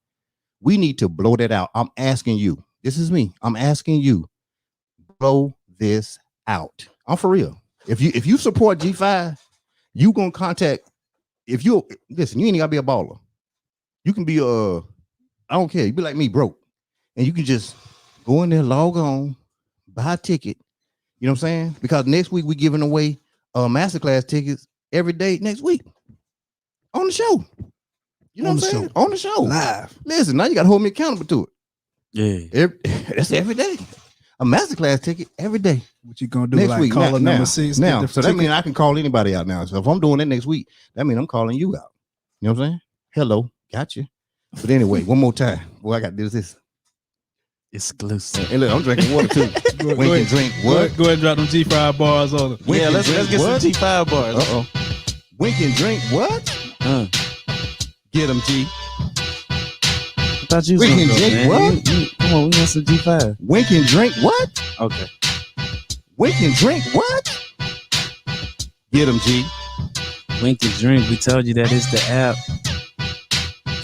We need to blow that out. I'm asking you. This is me. I'm asking you. Blow this out. I'm for real. If you support G5, you gonna contact. If you listen, you ain't gotta be a baller. You can be I don't care. You be like me, broke, and you can just go in there, log on, buy a ticket. You know what I'm saying? Because next week we giving away masterclass tickets every day next week on the show. You know what I'm saying? On the show, live. Listen, now you gotta hold me accountable to it. Yeah, that's every day. A masterclass ticket every day. What you gonna do? Next like week, caller number 6 now. So that means I can call anybody out now. So if I'm doing that next week, that means I'm calling you out. You know what I'm saying? Hello, got you. But anyway, one more time. Boy, I got to do this. Exclusive. Hey, look, I'm drinking water too. Wink and drink. What? Go ahead and drop them G5 bars on it. Yeah, let's get some G5 bars. Wink and drink. What? Get them, G. I thought you was Wink and drink. Man. What? Come on, we want some G5. Wink and drink. What? Okay. Wink and drink. What? Get them, G. Wink and drink. We told you that is the app.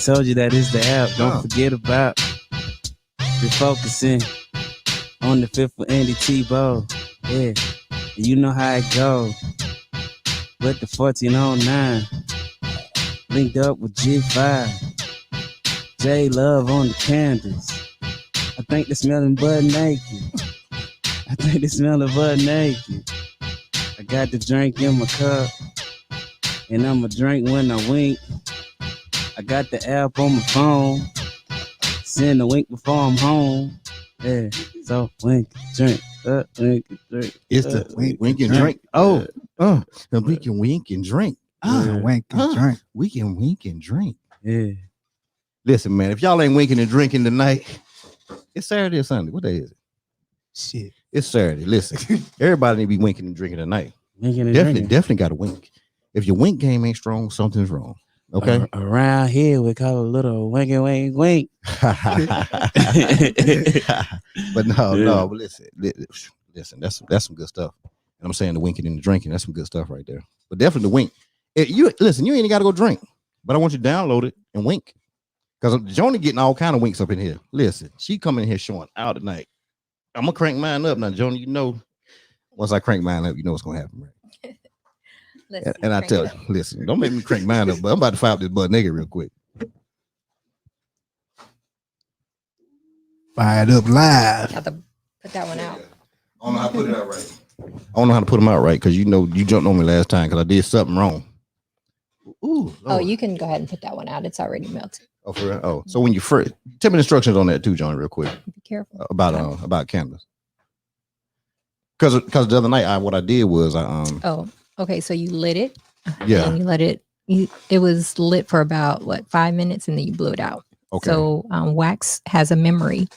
Told you that is the app. Don't forget about refocusing on the 5th for Andy Tebow. Yeah, you know how it go. With the 1409, linked up with G5. J Love on the candles. I think they're smelling butt naked. I think they're smelling butt naked. I got the drink in my cup, and I'ma drink when I wink. I got the app on my phone. Send a wink before I'm home. Yeah, so wink, drink. It's the wink and drink. Oh, we can wink and drink. Wink and drink. We can wink and drink. Yeah. Listen, man, if y'all ain't winking and drinking tonight, it's Saturday or Sunday. What day is it? Shit. It's Saturday. Listen, everybody need to be winking and drinking tonight. Winking and Definitely got to wink. If your wink game ain't strong, something's wrong. Okay. Around here, we call it a little winky wink wink. But no. But listen. That's some good stuff. And I'm saying the winking and the drinking. That's some good stuff right there. But definitely the wink. You ain't got to go drink. But I want you to download it and wink. Because Joni getting all kind of winks up in here. Listen, she coming in here showing out tonight. I'm gonna crank mine up now, Joni. You know, once I crank mine up, you know what's gonna happen, right? And I tell you, listen, don't make me crank mine up, but I'm about to fire up this butt nigga real quick. Fired up live. Have to put that one out. I don't know how to put it out right. I don't know how to put them out right because you know you jumped on me last time because I did something wrong. Ooh, Lord. You can go ahead and put that one out. It's already melted. Oh, for real? Oh, so when you first tell me the instructions on that too, John, real quick. Be careful about candles. Because the other night what I did was okay. So you lit it. Yeah. And you let it. It was lit for about 5 minutes, and then you blew it out. Okay. So wax has a memory.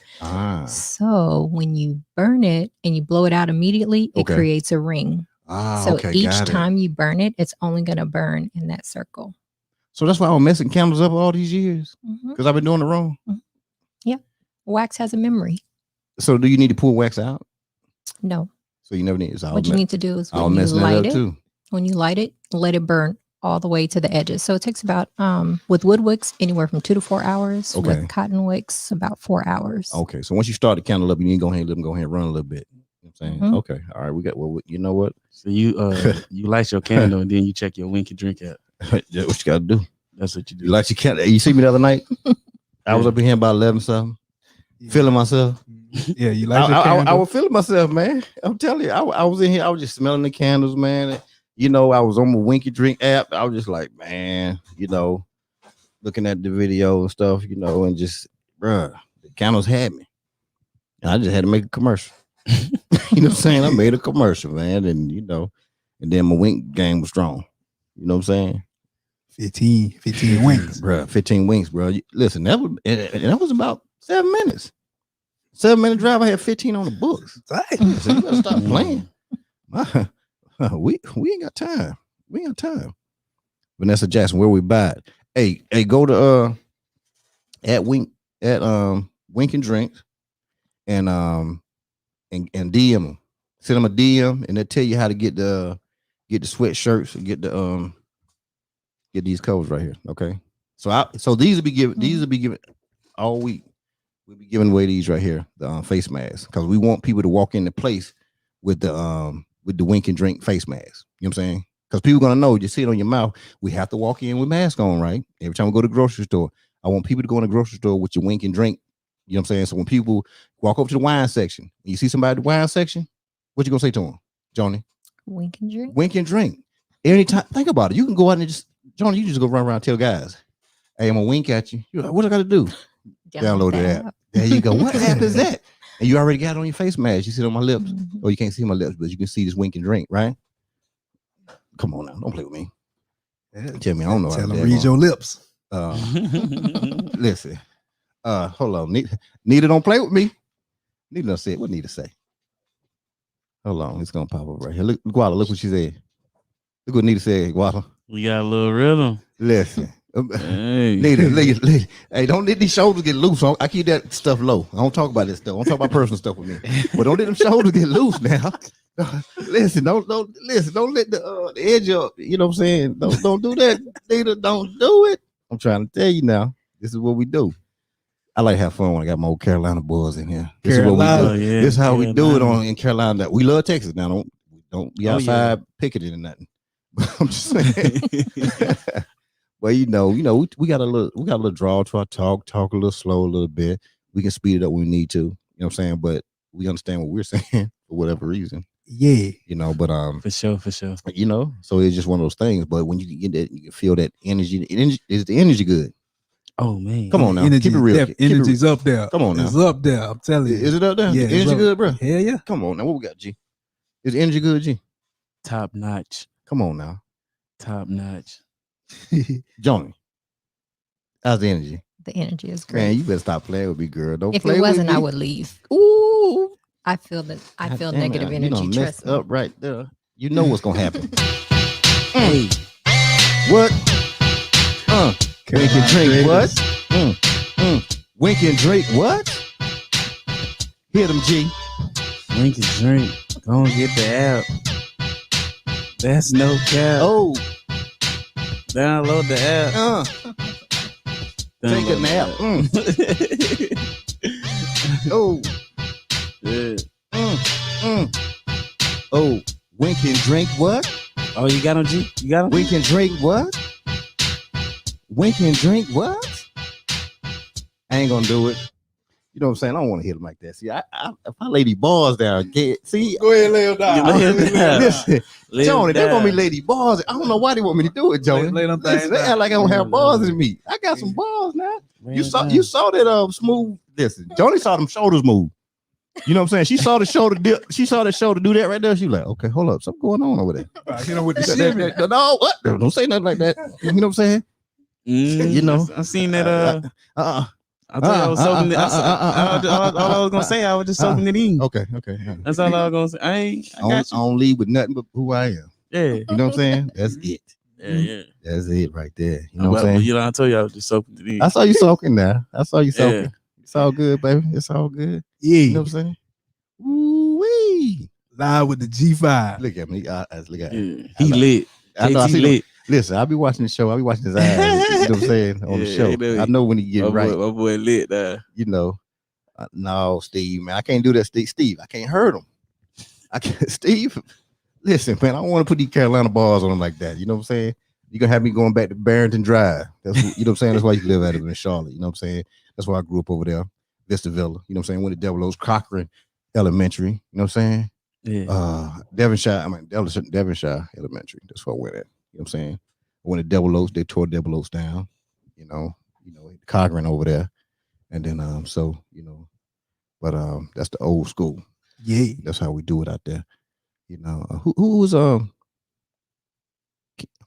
So when you burn it and you blow it out immediately, it creates a ring. So each time you burn it, it's only going to burn in that circle. So that's why I'm messing candles up all these years because I've been doing it wrong. Yeah, wax has a memory. So do you need to pull wax out? No. So you never need. It's what you need to do is when you light it, let it burn all the way to the edges. So it takes about with wood wicks anywhere from 2 to 4 hours. Okay. With cotton wicks about 4 hours. Okay. So once you start the candle up, you need to let them go ahead and run a little bit. You know what I'm saying? Okay. All right. We got. Well, you know what? So you light your candle and then you check your wink and drink out. That's what you got to do. That's what you do. You light your candle. You see me the other night? I was up in here about 11 something, feeling myself. Yeah, you like your candle? I was feeling myself, man. I'm telling you, I was in here. I was just smelling the candles, man. And, you know, I was on my Winky Drink app. I was just like, man, you know, looking at the video and stuff, you know, and just, bruh, the candles had me. And I just had to make a commercial. You know what I'm saying? I made a commercial, man. And, you know, and then my wink game was strong. You know what I'm saying? 15 winks. Bruh, 15 winks, bro. Listen, that was about 7 minutes. 7-minute drive. I had 15 on the books. Dang. So you gotta stop playing. We ain't got time. We ain't got time. Vanessa Jackson, where we buy it? Hey, go to at Wink and Drink and DM them. Send them a DM and they'll tell you how to get the sweatshirts and get these covers right here. Okay. So these will be given all week. We'll be giving away these right here, the face masks, because we want people to walk in the place with the Wink and Drink face mask. You know what I'm saying? Because people gonna know, you see it on your mouth. We have to walk in with mask on, right? Every time we go to the grocery store, I want people to go in the grocery store with your Wink and Drink. You know what I'm saying? So when people walk up to the wine section, when you see somebody at the wine section, what you gonna say to them, Joni? Wink and Drink. Wink and Drink. Anytime, think about it. You can go out and just, Joni, you just go run around and tell guys, hey, I'm gonna wink at you. You're like, what I gotta do? Download the app. There you go. What app is that? And you already got it on your face mask. You see it on my lips. Or you can't see my lips, but you can see this Wink and Drink, right? Come on now. Don't play with me. Tell me, I don't know. Tell them read your lips. Listen. Hold on. Nita, don't play with me. Nita done said what Nita say. Hold on. It's gonna pop up right here. Look, Guala, look what she said. Look what Nita said, Guala. We got a little rhythm. Listen. Hey. Nita, hey, don't let these shoulders get loose. I keep that stuff low. I don't talk about this stuff. I don't talk about personal stuff with me. But don't let them shoulders get loose now. Listen, don't let the edge up. You know what I'm saying? Don't do that, Nita. Don't do it. I'm trying to tell you now. This is what we do. I like to have fun when I got my old Carolina boys in here. This is what we do. Yeah, this is how we do it in Carolina. We love Texas now. Don't be outside picketing or nothing. I'm just saying. Well, you know, we got a little draw to our talk a little slow a little bit. We can speed it up when we need to. You know what I'm saying? But we understand what we're saying for whatever reason. Yeah. You know, but for sure. You know, so it's just one of those things. But when you get that, you can feel that energy. Is the energy good? Oh man, Come on now, Energy, keep it real. Energy's up there. Come on now, It's up there. I'm telling you. Is it up there? Yeah, The energy good, bro. Hell yeah. Come on now, what we got, G? Is the energy good, G? top notch, Come on now, top notch. Johnny. How's the energy? The energy is great. Man, you better stop playing with me, girl. Don't if play it wasn't, with me. I would leave. Ooh, I feel that. I feel damn it, negative you energy. done Trust messed me. up right there. You know what's gonna happen. Hey, What? Wink and drink what? Wink and drink what? Hit him, G. drink and drink. Go and get the app. That's no cap. Oh, Download the app. take a nap. Oh, Yeah. Oh, wink and drink what? Oh, you got him, G? You got him? Wink and drink what? Wink and drink what? I ain't gonna do it. You know what I'm saying? I don't want to hit him like that. See, if I lay these balls down, see, Go ahead, lay them down. You lay 'em down. listen, Lay Johnny, him they're gonna be down. lady balls. I don't know why they want me to do it, Johnny. Lay them Listen, things they down. act like I don't have Yeah, balls yeah. in me. I got some balls now. Lay You him saw down. that smooth. Listen, Johnny saw them shoulders move. You know what I'm saying? She saw the shoulder dip. She saw the shoulder do that right there. She was like, okay, hold up, something going on over there. Hit him with the shimmy. No, what? Don't say nothing like that. You know what I'm saying? You know. I seen that. I thought I was Uh-uh, soaking it. uh-uh, All I was gonna say, I was just soaking it in. Okay. That's all I was gonna say. I got I you. don't leave with nothing but who I am. Yeah, You know what I'm saying? That's it. yeah. That's it right there. You know what I'm But, saying? you know, I told you I was just soaking it in. I saw you soaking now. I saw you soaking. Yeah. It's all good, baby. It's all good. Yeah. You know what I'm saying? Woo-wee. Live with the G5. Look at me. Look at me. Yeah. He lit. I know. I JT see lit. Listen, I'll be watching the show. I'll be watching his eyes. You know what I'm saying? On the Yeah, show. you know, I know when he get My right. boy lit. You know. No, Steve, man. I can't do that, Steve. I can't hurt him. I can't, Steve. Listen, man, I don't want to put these Carolina bars on him like that. You know what I'm saying? You're gonna have me going back to Barrington Drive. That's what, you know what I'm saying? That's why you live out of in Charlotte. You know what I'm saying? That's why I grew up over there, Vista Villa. You know what I'm saying? Went to Devil Oaks, Cochran Elementary. You know what I'm saying? Yeah. Devonshire Elementary. That's where I went at. You know what I'm saying? I went to Devil Oaks. They tore Devil Oaks down. You know, Cochran over there. And then but that's the old school. Yeah. That's how we do it out there. You know, who was I'm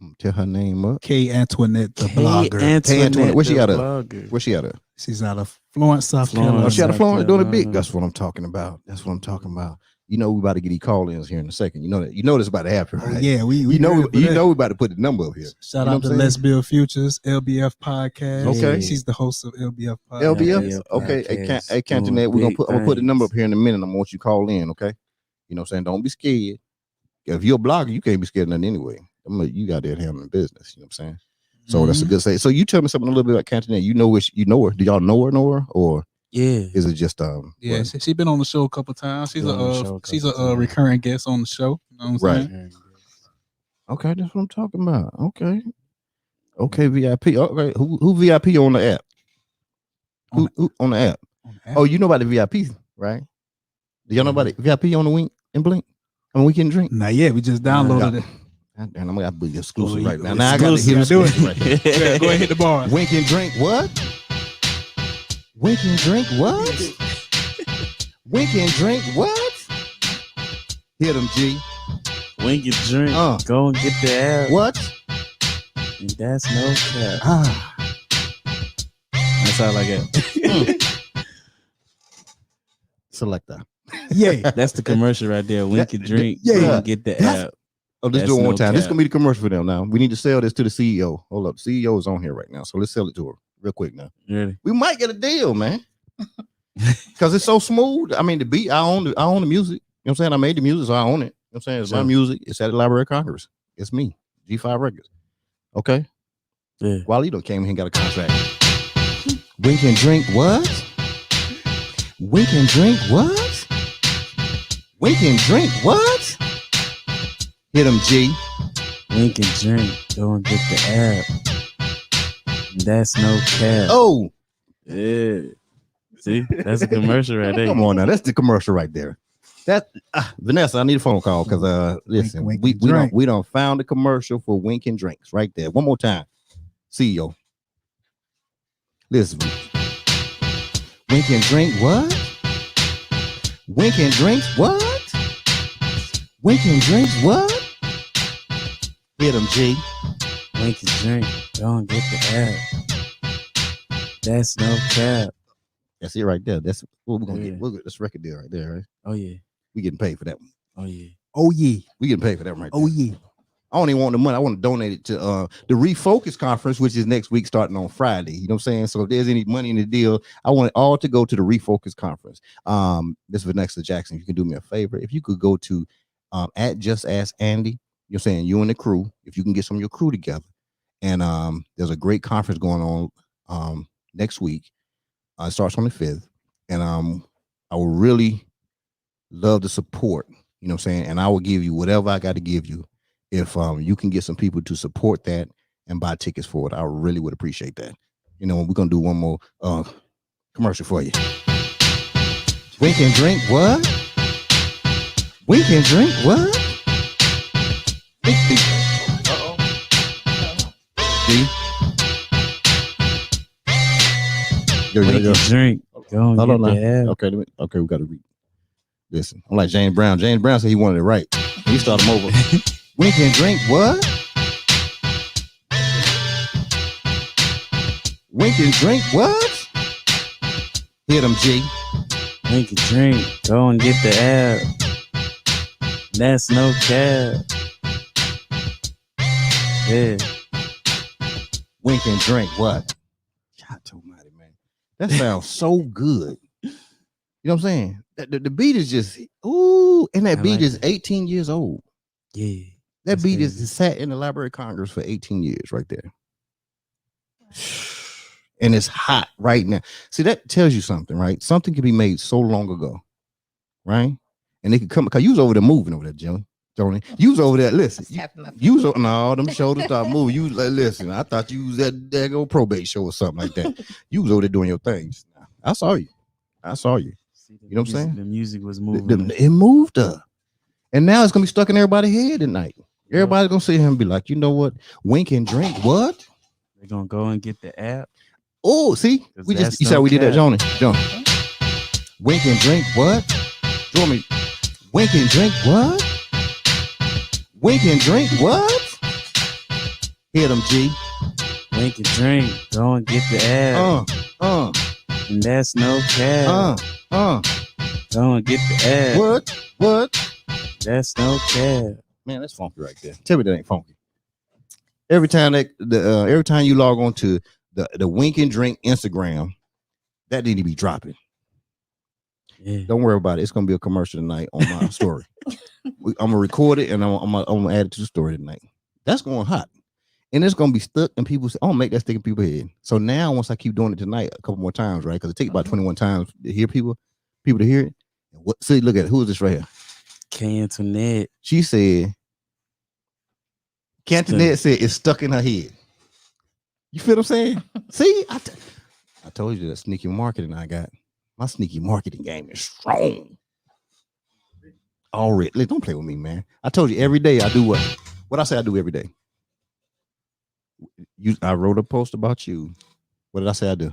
gonna tell her name up. K Antoinette, the Hey, blogger. Antoinette, where she the out of? blogger. Where she out of? She's out of Florence, South Florence. Carolina. Oh, she out of Florence doing it big. Carolina. That's what I'm talking about. You know, we about to get these call-ins here in a second. You know that. You know this about to happen, Oh, right? yeah, we You know ready for that. we about to put the number up here. Shout you know out to what I'm Let's Build Futures, LBF podcast. Okay. She's the host of LBF podcast. LBF. Okay. Hey, Cantonette, I'm gonna put the number up here in a minute. I'm gonna want you to call in. Okay. You know what I'm saying? Don't be scared. If you're a blogger, you can't be scared of nothing anyway. You got that handling business. You know what I'm saying? So that's a good say. So you tell me something a little bit about Cantonette. You know her? Do y'all know her? Or Yeah. is it just Yeah, what? she's been on the show a couple times. She's Been on the show a she's couple a times. recurring guest on the show. You know what I'm Right. saying? Okay, that's what I'm talking about. Okay, VIP. Okay, who VIP on the app? Who on the app? Oh, you know about the VIP, right? Do y'all know about it? VIP on the Wink and Blink? We can drink. Not yet. We just downloaded it. And I'm gonna be exclusive Oh, right now. you- Now I got to hit exclusive. exclusive right there. Yeah, go ahead, hit the bar. Wink and drink what? Wink and drink what? Wink and drink what? Hit him, G. When you drink, go and get the app. What? And that's no cap. Ah. That's all I got. Selector. Yeah. That's the commercial right there. Wink and drink, yeah. go and get the That's- app. Oh, let's That's do it one no more time. This is cap. gonna be the commercial for them now. We need to sell this to the CEO. Hold up. The CEO is on here right now. So let's sell it to her real quick now. Really? We might get a deal, man. Because it's so smooth. I mean, the beat, I own the music. You know what I'm saying? I made the music, so I own it. You know what I'm saying? It's my Sure. music. It's at the Library of Congress. It's me. G5 Records. Okay? Yeah. Walito came here and got a contract. Wink and drink what? Wink and drink what? Wink and drink what? Hit him, G. Wink and drink, go and get the app. And that's no cap. Oh, Yeah. See, that's a commercial right there. come on now. That's the commercial right there. That Vanessa, I need a phone call because listen, Wink we and drink. don't found the commercial for Wink and Drinks right there. One more time. CEO. Listen. Wink and drink what? Wink and drinks what? Wink and drinks what? Hit him, G. Wink and drink. Don't get the app. That's no cap. That's it right there. That's what we're gonna Yeah. get. We'll get this record deal right there, right? Oh yeah. We getting paid for that one. Oh yeah. Oh yeah. We getting paid for that one right there. Oh yeah. I don't even want the money. I want to donate it to the Refocus conference, which is next week starting on Friday. You know what I'm saying? So if there's any money in the deal, I want it all to go to the Refocus conference. This is Vanessa Jackson. If you can do me a favor, if you could go to at Just Ask Andy, you're saying you and the crew, if you can get some of your crew together. And there's a great conference going on next week. It starts on the 5th. And I would really love the support, you know what I'm saying? And I will give you whatever I got to give you. If you can get some people to support that and buy tickets for it, I really would appreciate that. You know, we're gonna do one more commercial for you. Wink and drink what? Wink and drink what? Uh-oh. See? Yo, Wink and drink. Go Hold on get now. the app. Okay, we gotta read. Listen, I'm like James Brown. James Brown said he wanted it right. He started him over. Wink and drink what? Wink and drink what? Hit him, G. Wink and drink. Go and get the app. That's no cap. Yeah. Wink and drink what? God almighty, man. That sounds so good. You know what I'm saying? The beat is just, ooh, and that I beat like is it. 18 years old. Yeah. That That's beat crazy. is sat in the Library of Congress for 18 years right there. And it's hot right now. See, that tells you something, right? Something can be made so long ago, right? And they could come, because you was over there moving over there, Joni. You was over there, listen. You was no, them shoulders start moving. You was like, listen, I thought you was at that old probate show or something like that. You was over there doing your things. I saw you. You know what I'm saying? The music was moving. It moved up. And now it's gonna be stuck in everybody's head tonight. Everybody's gonna sit here and be like, you know what? Wink and drink what? They're gonna go and get the app. Oh, see, we just you said we did that, Johnny. Wink and drink what? Draw me. Wink and drink what? Wink and drink what? Hit them, G. Wink and drink. Go and get the app. And that's no cap. Go and get the app. What? That's no cap. Man, that's funky right there. Tell me that ain't funky. Every time every time you log on to the Wink and Drink Instagram, that need to be dropping. Yeah. Don't worry about it. It's gonna be a commercial tonight on my story. I'm gonna record it and I'm gonna add it to the story tonight. That's going hot, and it's gonna be stuck. And people say, "Oh, make that stick in people's head." So now, once I keep doing it tonight, a couple more times, right? Because it takes about 21 times to hear people to hear it. What? See, look at it. Who is this right here? K Antoinette. She said, Cantonette said it's stuck in her head. You feel what I'm saying? See, I told you that sneaky marketing I got. My sneaky marketing game is strong. Already. Look, don't play with me, man. I told you every day I do what? What I say I do every day. I wrote a post about you. What did I say I do?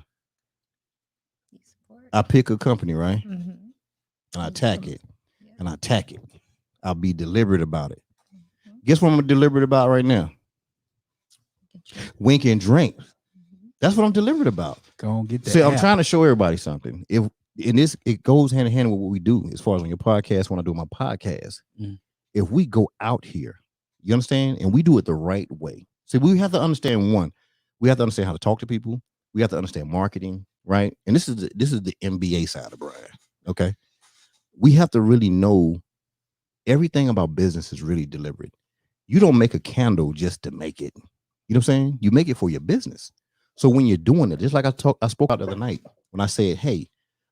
I pick a company, right? Mm-hmm. And I attack it. And I attack it. I'll be deliberate about it. Guess what I'm deliberate about right now? Wink and drink. That's what I'm deliberate about. Go on, get that. See, I'm trying to show everybody something. It goes hand in hand with what we do as far as on your podcast. When I do my podcast, if we go out here, you understand, and we do it the right way. See, we have to understand one. We have to understand how to talk to people. We have to understand marketing, right? And this is the MBA side of Brian. Okay, we have to really know everything about business is really deliberate. You don't make a candle just to make it. You know what I'm saying? You make it for your business. So when you're doing it, just like I spoke out the other night when I said, hey,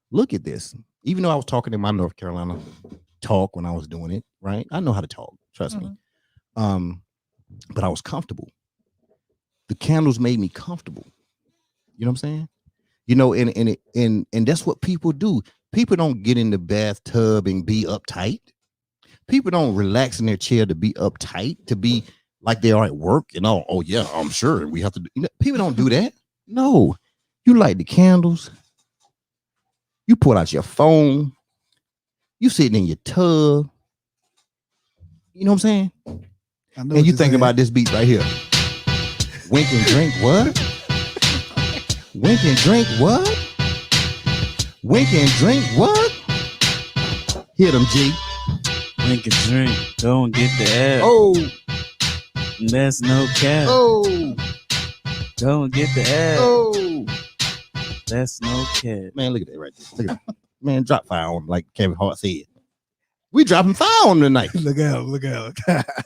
look at this. Even though I was talking in my North Carolina talk when I was doing it, right? I know how to talk, trust me. But I was comfortable. The candles made me comfortable. You know what I'm saying? You know, and that's what people do. People don't get in the bathtub and be uptight. People don't relax in their chair to be uptight, to be like they are at work and all. Oh yeah, I'm sure we have to do. You know, people don't do that. No, You light the candles. You pull out your phone. You sitting in your tub. You know what I'm saying? And you thinking about this beat right here. Wink and drink what? Wink and drink what? Wink and drink what? Hit him, G. Wink and drink. Go and get the air. Oh. That's no cap. Oh. Go and get the air. Oh. That's no cap. Man, look at that right there. Look at that. Man, drop fire on him like Kevin Hart said. We dropping fire on him tonight. Look out, look out.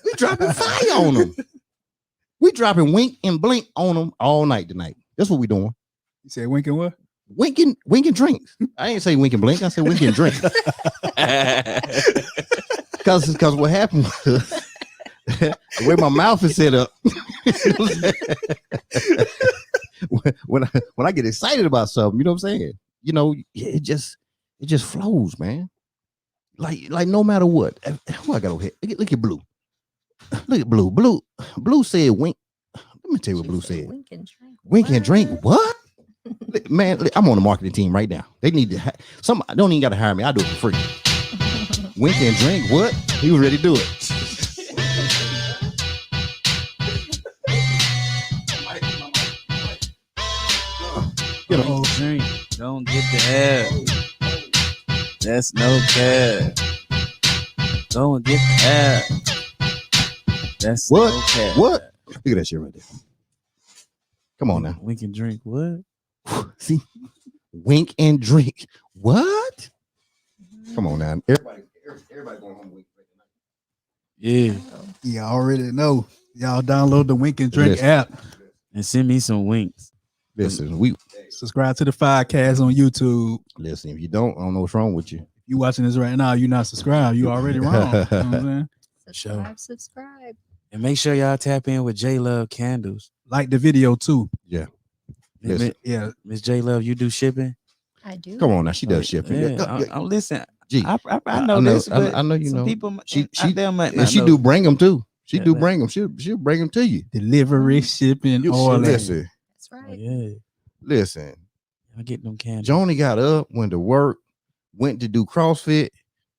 We dropping fire on him. We dropping wink and blink on them all night tonight. That's what we doing. You say wink and what? Wink and drinks. I ain't say wink and blink. I said wink and drink. Because what happened was the way my mouth is set up. when I get excited about something, you know what I'm saying? You know, it just flows, man. Like no matter what. Who I got over here? Look at Blue. Look at Blue. Blue said wink. Let me tell you what Blue said. Wink and drink. Wink and drink. What? Man, I'm on the marketing team right now. They need to I don't even got to hire me. I do it for free. Wink and drink. What? He was ready to do it. Get a drink. Don't get the air. That's no cap. Go and get the air. That's what? No cap. What? Look at that shit right there. Come on now. Wink and drink. What? See? Wink and drink. What? Come on now. Everybody going home wink. Yeah. You already know. Y'all download the Wink and Drink app. And send me some winks. Listen, we subscribe to the 5iveCast on YouTube. Listen, if you don't, I don't know what's wrong with you. If you watching this right now, you're not subscribed. You already wrong. You know what I'm saying? Subscribe. And make sure y'all tap in with J Love Candles. Like the video too. Yeah. Yeah. Miss J Love, you do shipping? I do. Come on now, she does shipping. Yeah, I'm listening. Gee, I know this, but I know you know. People, she she do bring them too. She do bring them. She'll bring them to you. Delivery, shipping, all that. Listen. That's right. Yeah. Listen. I get them candles. Joni got up, went to work, went to do CrossFit,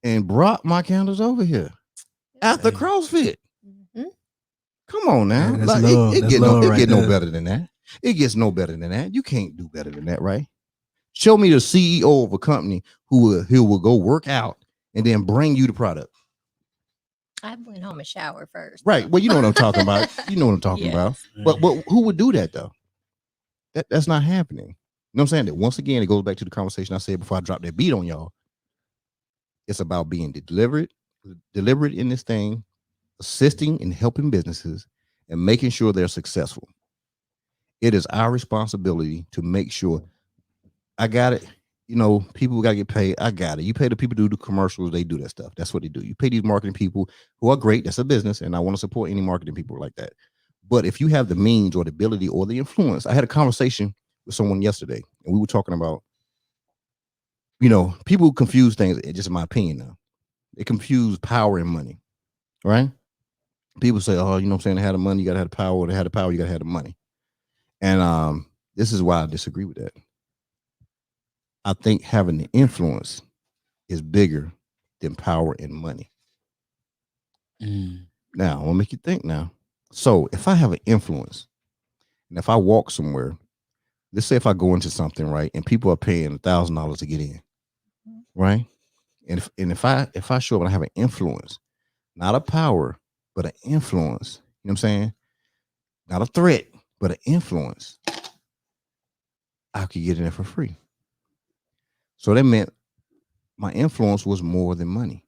and brought my candles over here after CrossFit. Mm-hmm. Come on now. Yeah, like, love. it get right no better than that. It gets no better than that. You can't do better than that, right? Show me the CEO of a company who will go work out and then bring you the product. I went home and showered first. Right. Well, you know what I'm talking about. You know what I'm talking about. But who would do that though? That's not happening. You know what I'm saying? That once again, it goes back to the conversation I said before I dropped that beat on y'all. It's about being deliberate in this thing, assisting and helping businesses and making sure they're successful. It is our responsibility to make sure I got it. You know, people got to get paid. I got it. You pay the people to do the commercials. They do that stuff. That's what they do. You pay these marketing people who are great. That's a business. And I want to support any marketing people like that. But if you have the means or the ability or the influence, I had a conversation with someone yesterday and we were talking about, you know, people confuse things. Just in my opinion now, they confuse power and money, right? People say, oh, you know what I'm saying? They had the money, you got to have the power. They had the power, you got to have the money. And this is why I disagree with that. I think having the influence is bigger than power and money. Now, I'm gonna make you think now. So if I have an influence and if I walk somewhere, let's say if I go into something, right, and people are paying $1,000 to get in, right? And if I show up and I have an influence, not a power, but an influence, you know what I'm saying? Not a threat, but an influence, I could get in there for free. So that meant my influence was more than money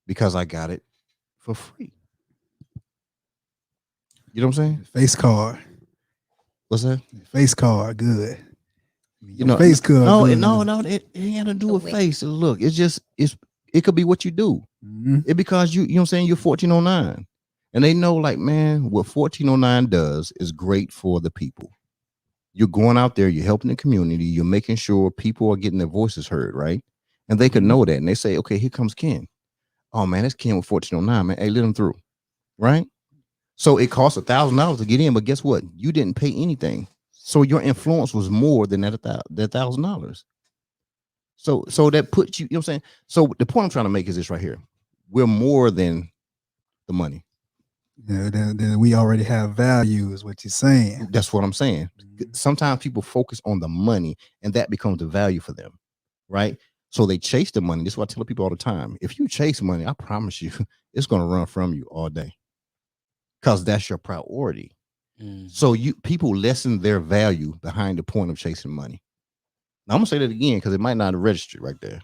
because I got it for free. You know what I'm saying? Face card. What's that? Face card, good. You know, face card. No, good. no, it ain't to do with face. Look, it could be what you do. Mm-hmm. It because you know what I'm saying, you're 1409. And they know, like, man, what 1409 does is great for the people. You're going out there, you're helping the community, you're making sure people are getting their voices heard, right? And they can know that. And they say, okay, here comes Ken. Oh man, that's Ken with 1409, man. Hey, let him through. Right? So it costs $1,000 to get in, but guess what? You didn't pay anything. So your influence was more than that $1,000. So that puts you, you know what I'm saying? So the point I'm trying to make is this right here. We're more than the money. Yeah, then we already have value, is what you're saying. That's what I'm saying. Sometimes people focus on the money and that becomes the value for them, right? So they chase the money. This is what I tell people all the time. If you chase money, I promise you, it's going to run from you all day because that's your priority. So people lessen their value behind the point of chasing money. Now, I'm going to say that again because it might not have registered right there.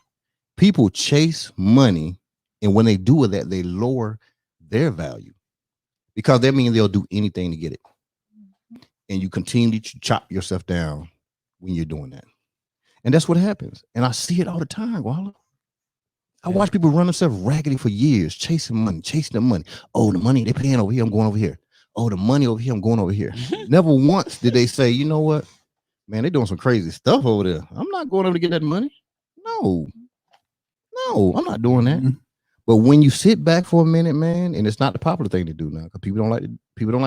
People chase money, and when they do that, they lower their value because that means they'll do anything to get it. And you continue to chop yourself down when you're doing that. And that's what happens. And I see it all the time, Walla. I watch people run themselves raggedy for years, chasing the money. Oh, the money they're paying over here, I'm going over here. Oh, the money over here, I'm going over here. Never once did they say, you know what? Man, they're doing some crazy stuff over there. I'm not going over to get that money. No, I'm not doing that. But when you sit back for a minute, man, and it's not the popular thing to do now, because people don't like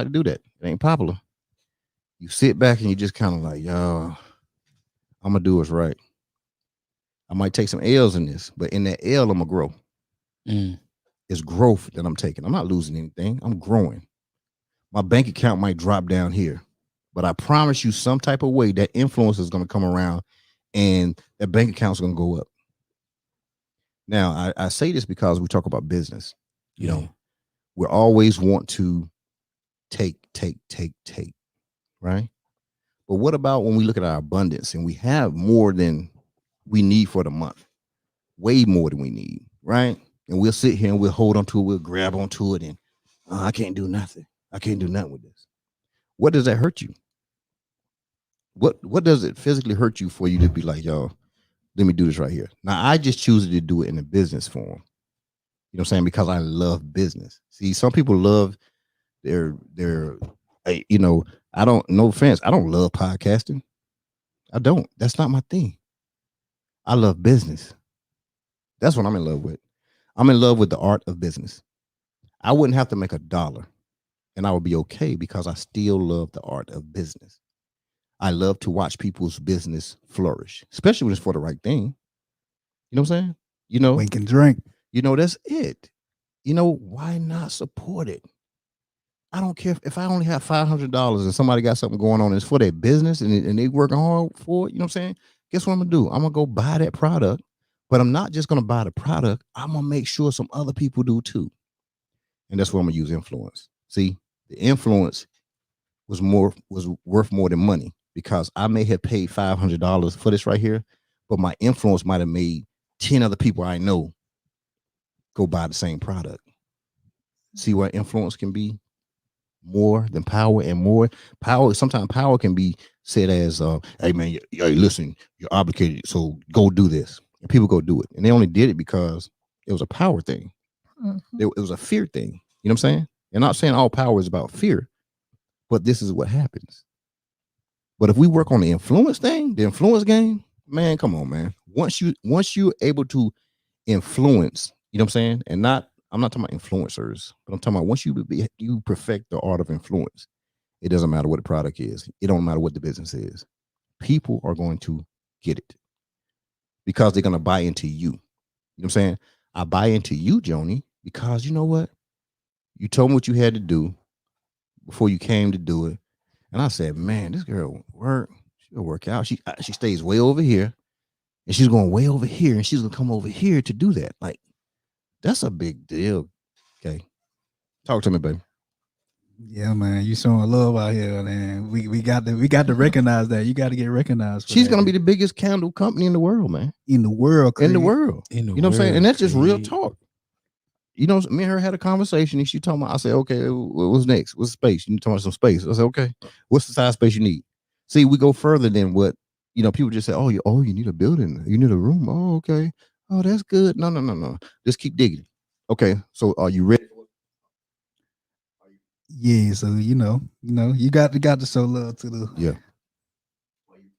to do that. It ain't popular. You sit back and you just kind of like, yo, I'm gonna do what's right. I might take some L's in this, but in that L, I'm gonna grow. It's growth that I'm taking. I'm not losing anything. I'm growing. My bank account might drop down here, but I promise you some type of way that influence is going to come around and that bank account's going to go up. Now, I say this because we talk about business. You know, we always want to take, right? But what about when we look at our abundance and we have more than we need for the month? Way more than we need, right? And we'll sit here and we'll hold on to it, we'll grab onto it, and I can't do nothing. I can't do nothing with this. What does that hurt you? What does it physically hurt you for you to be like, yo, let me do this right here? Now, I just choose to do it in a business form. You know what I'm saying? Because I love business. See, some people love their you know, no offense, I don't love podcasting. I don't. That's not my thing. I love business. That's what I'm in love with. I'm in love with the art of business. I wouldn't have to make $1 and I would be okay because I still love the art of business. I love to watch people's business flourish, especially when it's for the right thing. You know what I'm saying? You know, we can drink. You know, that's it. You know, why not support it? I don't care if I only have $500 and somebody got something going on. It's for their business and they working hard for it. You know what I'm saying? Guess what I'm going to do? I'm going to go buy that product, but I'm not just going to buy the product. I'm going to make sure some other people do too. And that's where I'm going to use influence. See, the influence was worth more than money because I may have paid $500 for this right here, but my influence might have made 10 other people I know go buy the same product. See where influence can be more than power, and more power. Sometimes power can be said as, hey man, hey, listen, you're obligated, so go do this. And people go do it. And they only did it because it was a power thing. It was a fear thing. You know what I'm saying? And not saying all power is about fear, but this is what happens. But if we work on the influence thing, the influence game, man, come on, man. Once you're able to influence, you know what I'm saying? And I'm not talking about influencers, but I'm talking about once you perfect the art of influence, it doesn't matter what the product is. It don't matter what the business is. People are going to get it because they're going to buy into you. You know what I'm saying? I buy into you, Joni, because you know what? You told me what you had to do before you came to do it. And I said, man, this girl will work. She'll work out. She stays way over here and she's going way over here and she's going to come over here to do that. Like, that's a big deal. Okay. Talk to me, baby. Yeah, man. You showing love out here, man. We got to recognize that. You got to get recognized. She's going to be the biggest candle company in the world, man. In the world. You know what I'm saying? And that's just real talk. You know, me and her had a conversation and she told me, I said, okay, what's next? What's space? You need to talk about some space. I said, okay, what's the size space you need? See, we go further than what, you know, people just say, oh, you need a building. You need a room. Oh, okay. Oh, that's good. No. Just keep digging. Okay. So are you ready? Yeah. So, you know, you got to show love to the. Yeah. Are you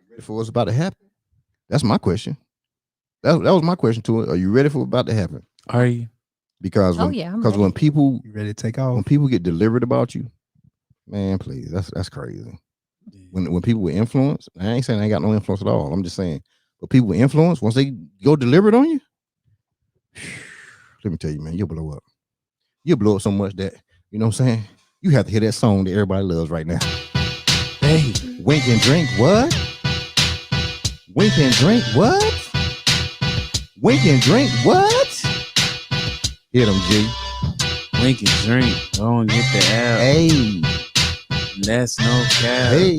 ready for what's about to happen? That's my question. That was my question to it. Are you ready for what's about to happen? Are you? Because when people you ready to take off, when people get delivered about you, man, please, that's crazy. When people with influence, I ain't saying I ain't got no influence at all. I'm just saying, but people with influence, once they go deliberate on you, let me tell you, man, you'll blow up. You'll blow up so much that, you know what I'm saying? You have to hear that song that everybody loves right now. Hey, wink and drink, what? Wink and drink, what? Wink and drink, what? Hit them, G. Wink and drink. Go and get the L. Hey. That's no cap. Hey.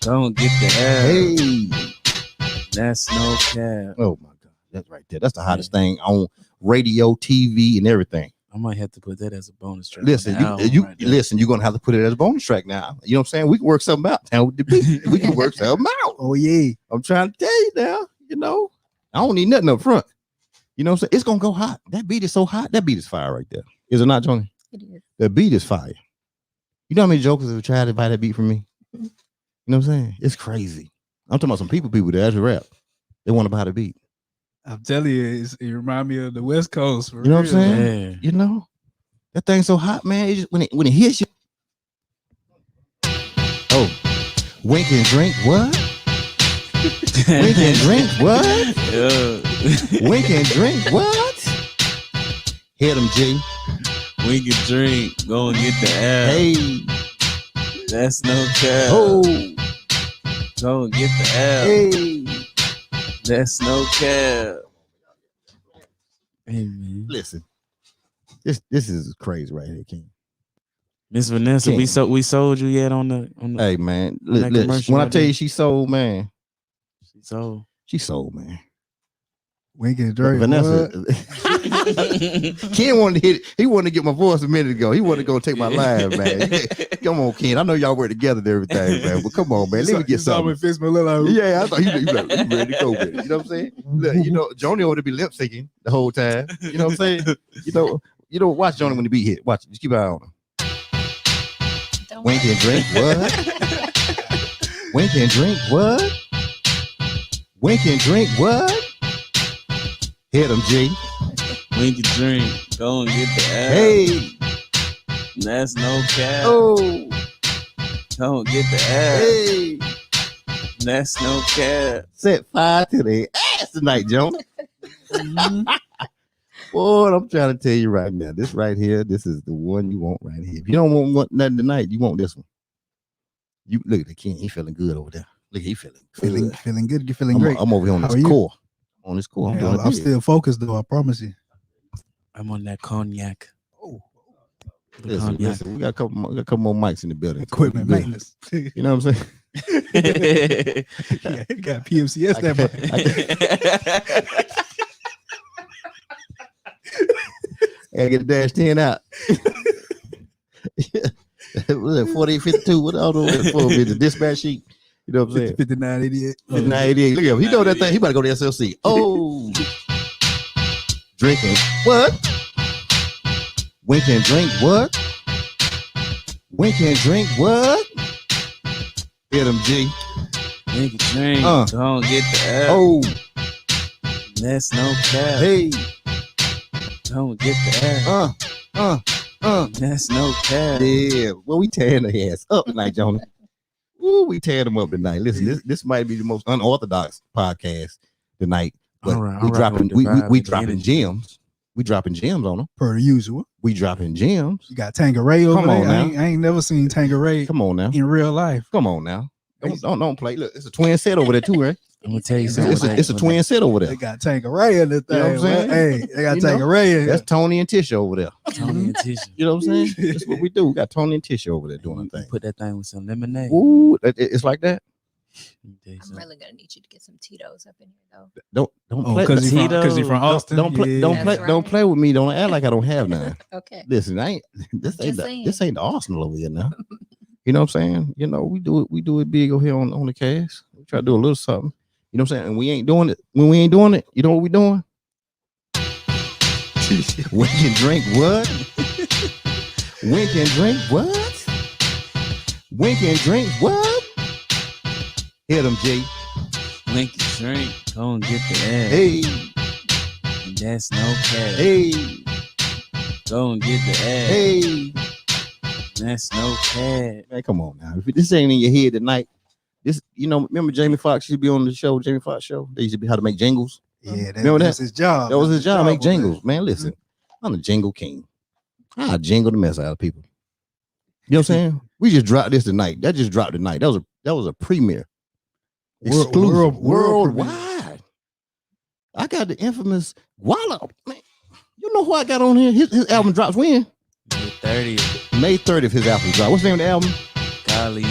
Go and get the L. Hey. That's no cap. Oh my God. That's right there. That's the hottest thing on radio, TV, and everything. I might have to put that as a bonus track. Listen, listen, you're gonna have to put it as a bonus track now. You know what I'm saying? We can work something out now with the beat. We can work something out. Oh yeah. I'm trying to tell you now, you know. I don't need nothing up front. You know what I'm saying? It's gonna go hot. That beat is so hot. That beat is fire right there. Is it not, Johnny? It is. The beat is fire. You know how many jokers have tried to buy that beat from me? You know what I'm saying? It's crazy. I'm talking about some people that actually rap. They want to buy the beat. I'm telling you, it reminds me of the West Coast. You know what I'm saying? Yeah. You know, that thing's so hot, man. It just, when it hits you. Oh, wink and drink, what? Wink and drink, what? Yeah. Wink and drink, what? Hit him, G. Wink and drink. Go and get the L. Hey. That's no cap. Oh. Go and get the L. Hey. That's no cap. Hey man. Listen. This is crazy right here, King. Miss Vanessa, King. we sold you yet on the Hey man, that commercial when I I tell did? you she sold, man. She sold. She sold, man. Wink and drink. Vanessa. Ken wanted to hit it. He wanted to get my voice a minute ago. He wanted to go take my live, man. Come on, Ken. I know y'all work together and everything, man. But come on, man. Let me get something. Yeah, I thought he ready to go with it. You know what I'm saying? Look, you know, Joni ought to be lip syncing the whole time. You know what I'm saying? You know, watch Joni when the beat hit. Watch it. Just keep an eye on him. Don't Wink worry. and drink, what? Wink and drink, what? Wink and drink, what? Hit him, G. Wink and drink. Go and get the L. Hey. That's no cap. Oh. Go and get the L. Hey. That's no cap. Set fire to the ass tonight, Jonah. Boy, I'm trying to tell you right now. This right here, this is the one you want right here. If you don't want nothing tonight, you want this one. You look at the king. He feeling good over there. Look, he feeling good. You're feeling great. I'm over here on How this are you? core. On this core. I'm still focused though. I promise you. I'm on that cognac. Oh, The cognac. Listen, we got a couple more mics in the building. equipment Good. maintenance. You know what I'm saying? Yeah, it got PMCS that I gotta get the dash 10 out. 4852. What all those for? The dispatch sheet. You know what I'm saying? 5988. 5988. Look at him. He know that thing. He about to go to SLC. Oh, drinking. What? Wink and drink. What? Wink and drink. What? Hit him, G. Wink and drink. Go and get the L. Oh, That's no cap. hey. Go and get the L. That's no cap. Yeah. Well, we tearing the ass up tonight, Jonah. Ooh, we tearing them up tonight. Listen, this might be the most unorthodox podcast tonight. But we dropping gems. We dropping gems on them. Per usual. We dropping gems. You got Tangeray over Come there. on now. I ain't never seen Tangeray Come on now. in real life. Come on now. Don't play. Look, it's a twin set over there too, right? I'm gonna tell you something. It's a twin set over They there. got Tangeray in the thing. You know what I'm saying? Hey, they got You know, Tangeray in That's here. Tony and Tisha over there. Tony and Tisha. You know what I'm saying? That's what we do. We got Tony and Tisha over there doing You the thing. put that thing with some lemonade. Ooh, it's like that. Let me tell you I'm something. really gonna need you to get some Tito's up in here though. Don't Oh, play. because he's Tito's. from Austin. Don't play. Yeah. Don't That's play. right. Don't play with me. Don't act like I don't have none. Okay. Listen, this ain't Just saying. this ain't the Arsenal over here now. You know what I'm saying? You know, we do it big over here on the cast. We try to do a little something. You know what I'm saying? And we ain't doing it. When we ain't doing it, you know what we doing? Wink and drink what? Wink and drink what? Wink and drink what? Hit him, G. Wink and drink. Go and get the L. Hey, And that's no cap. hey, Go and get the L. hey. That's no cap. Man, come on now. If this ain't in your head tonight, this, remember Jamie Foxx used to be on the show, Jamie Foxx show? They used to be how to make jingles. Yeah, remember that's his job. That was his job, make jingles. That. Man, listen, I'm the jingle king. I jingle the mess out of people. You know what I'm saying? We just dropped this tonight. That just dropped tonight. That was a premiere. Exclusive. Worldwide. I got the infamous Walla. Man, you know who I got on here? His album drops when? May 30th, his album drops. What's the name of the album? Godly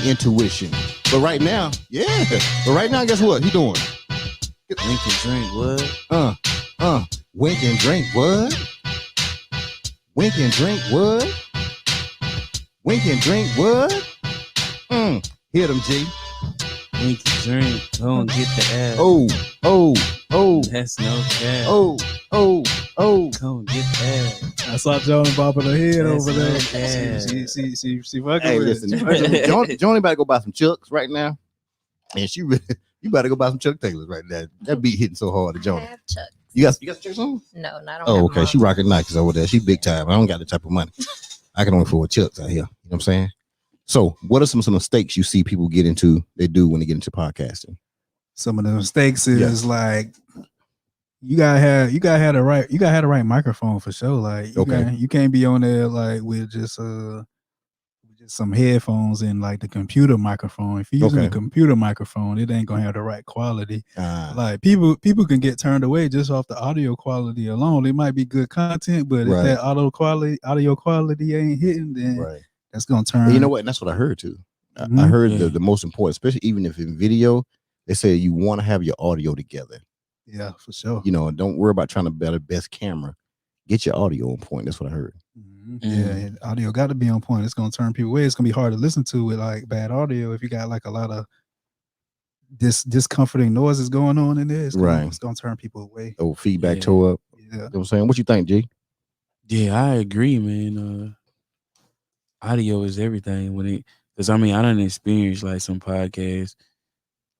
Intuition. But right now, guess what? He doing? Wink and drink what? Wink and drink what? Wink and drink what? Wink and drink what? Hit him, G. Wink and drink. Go and get the ass. Oh. That's no cap. Oh. Come get the ass. I saw Johnny bopping her head That's over there. no cap. She fucking Hey, with listen, it. Johnny about to go buy some Chucks right now. And you better go buy some Chuck Taylors right now. That beat hitting so hard to I Johnny. have Chucks. You got Chucks on? No, not on. Oh, okay. She rocking Nikes over there. She big time. I don't got the type of money. I can only afford Chucks out here. You know what I'm saying? So, what are some mistakes you see people they do when they get into podcasting? Some of the mistakes is like you gotta have the right microphone for sure. Like you can't be on there like with just some headphones and like the computer microphone. If you're using a computer microphone, it ain't gonna have the right quality. Like people can get turned away just off the audio quality alone. It might be good content, but if that audio quality ain't hitting, then that's gonna turn. You know what? And that's what I heard too. I heard the most important, especially even if in video, they say you want to have your audio together. Yeah, for sure. Don't worry about trying to better best camera. Get your audio on point. That's what I heard. Yeah, audio got to be on point. It's gonna turn people away. It's gonna be hard to listen to with like bad audio if you got like a lot of discomforting noises going on in there. It's gonna turn people away. Oh, feedback tore up. Yeah. You know what I'm saying? What you think, G? Yeah, I agree, man. Audio is everything because I done experienced like some podcasts,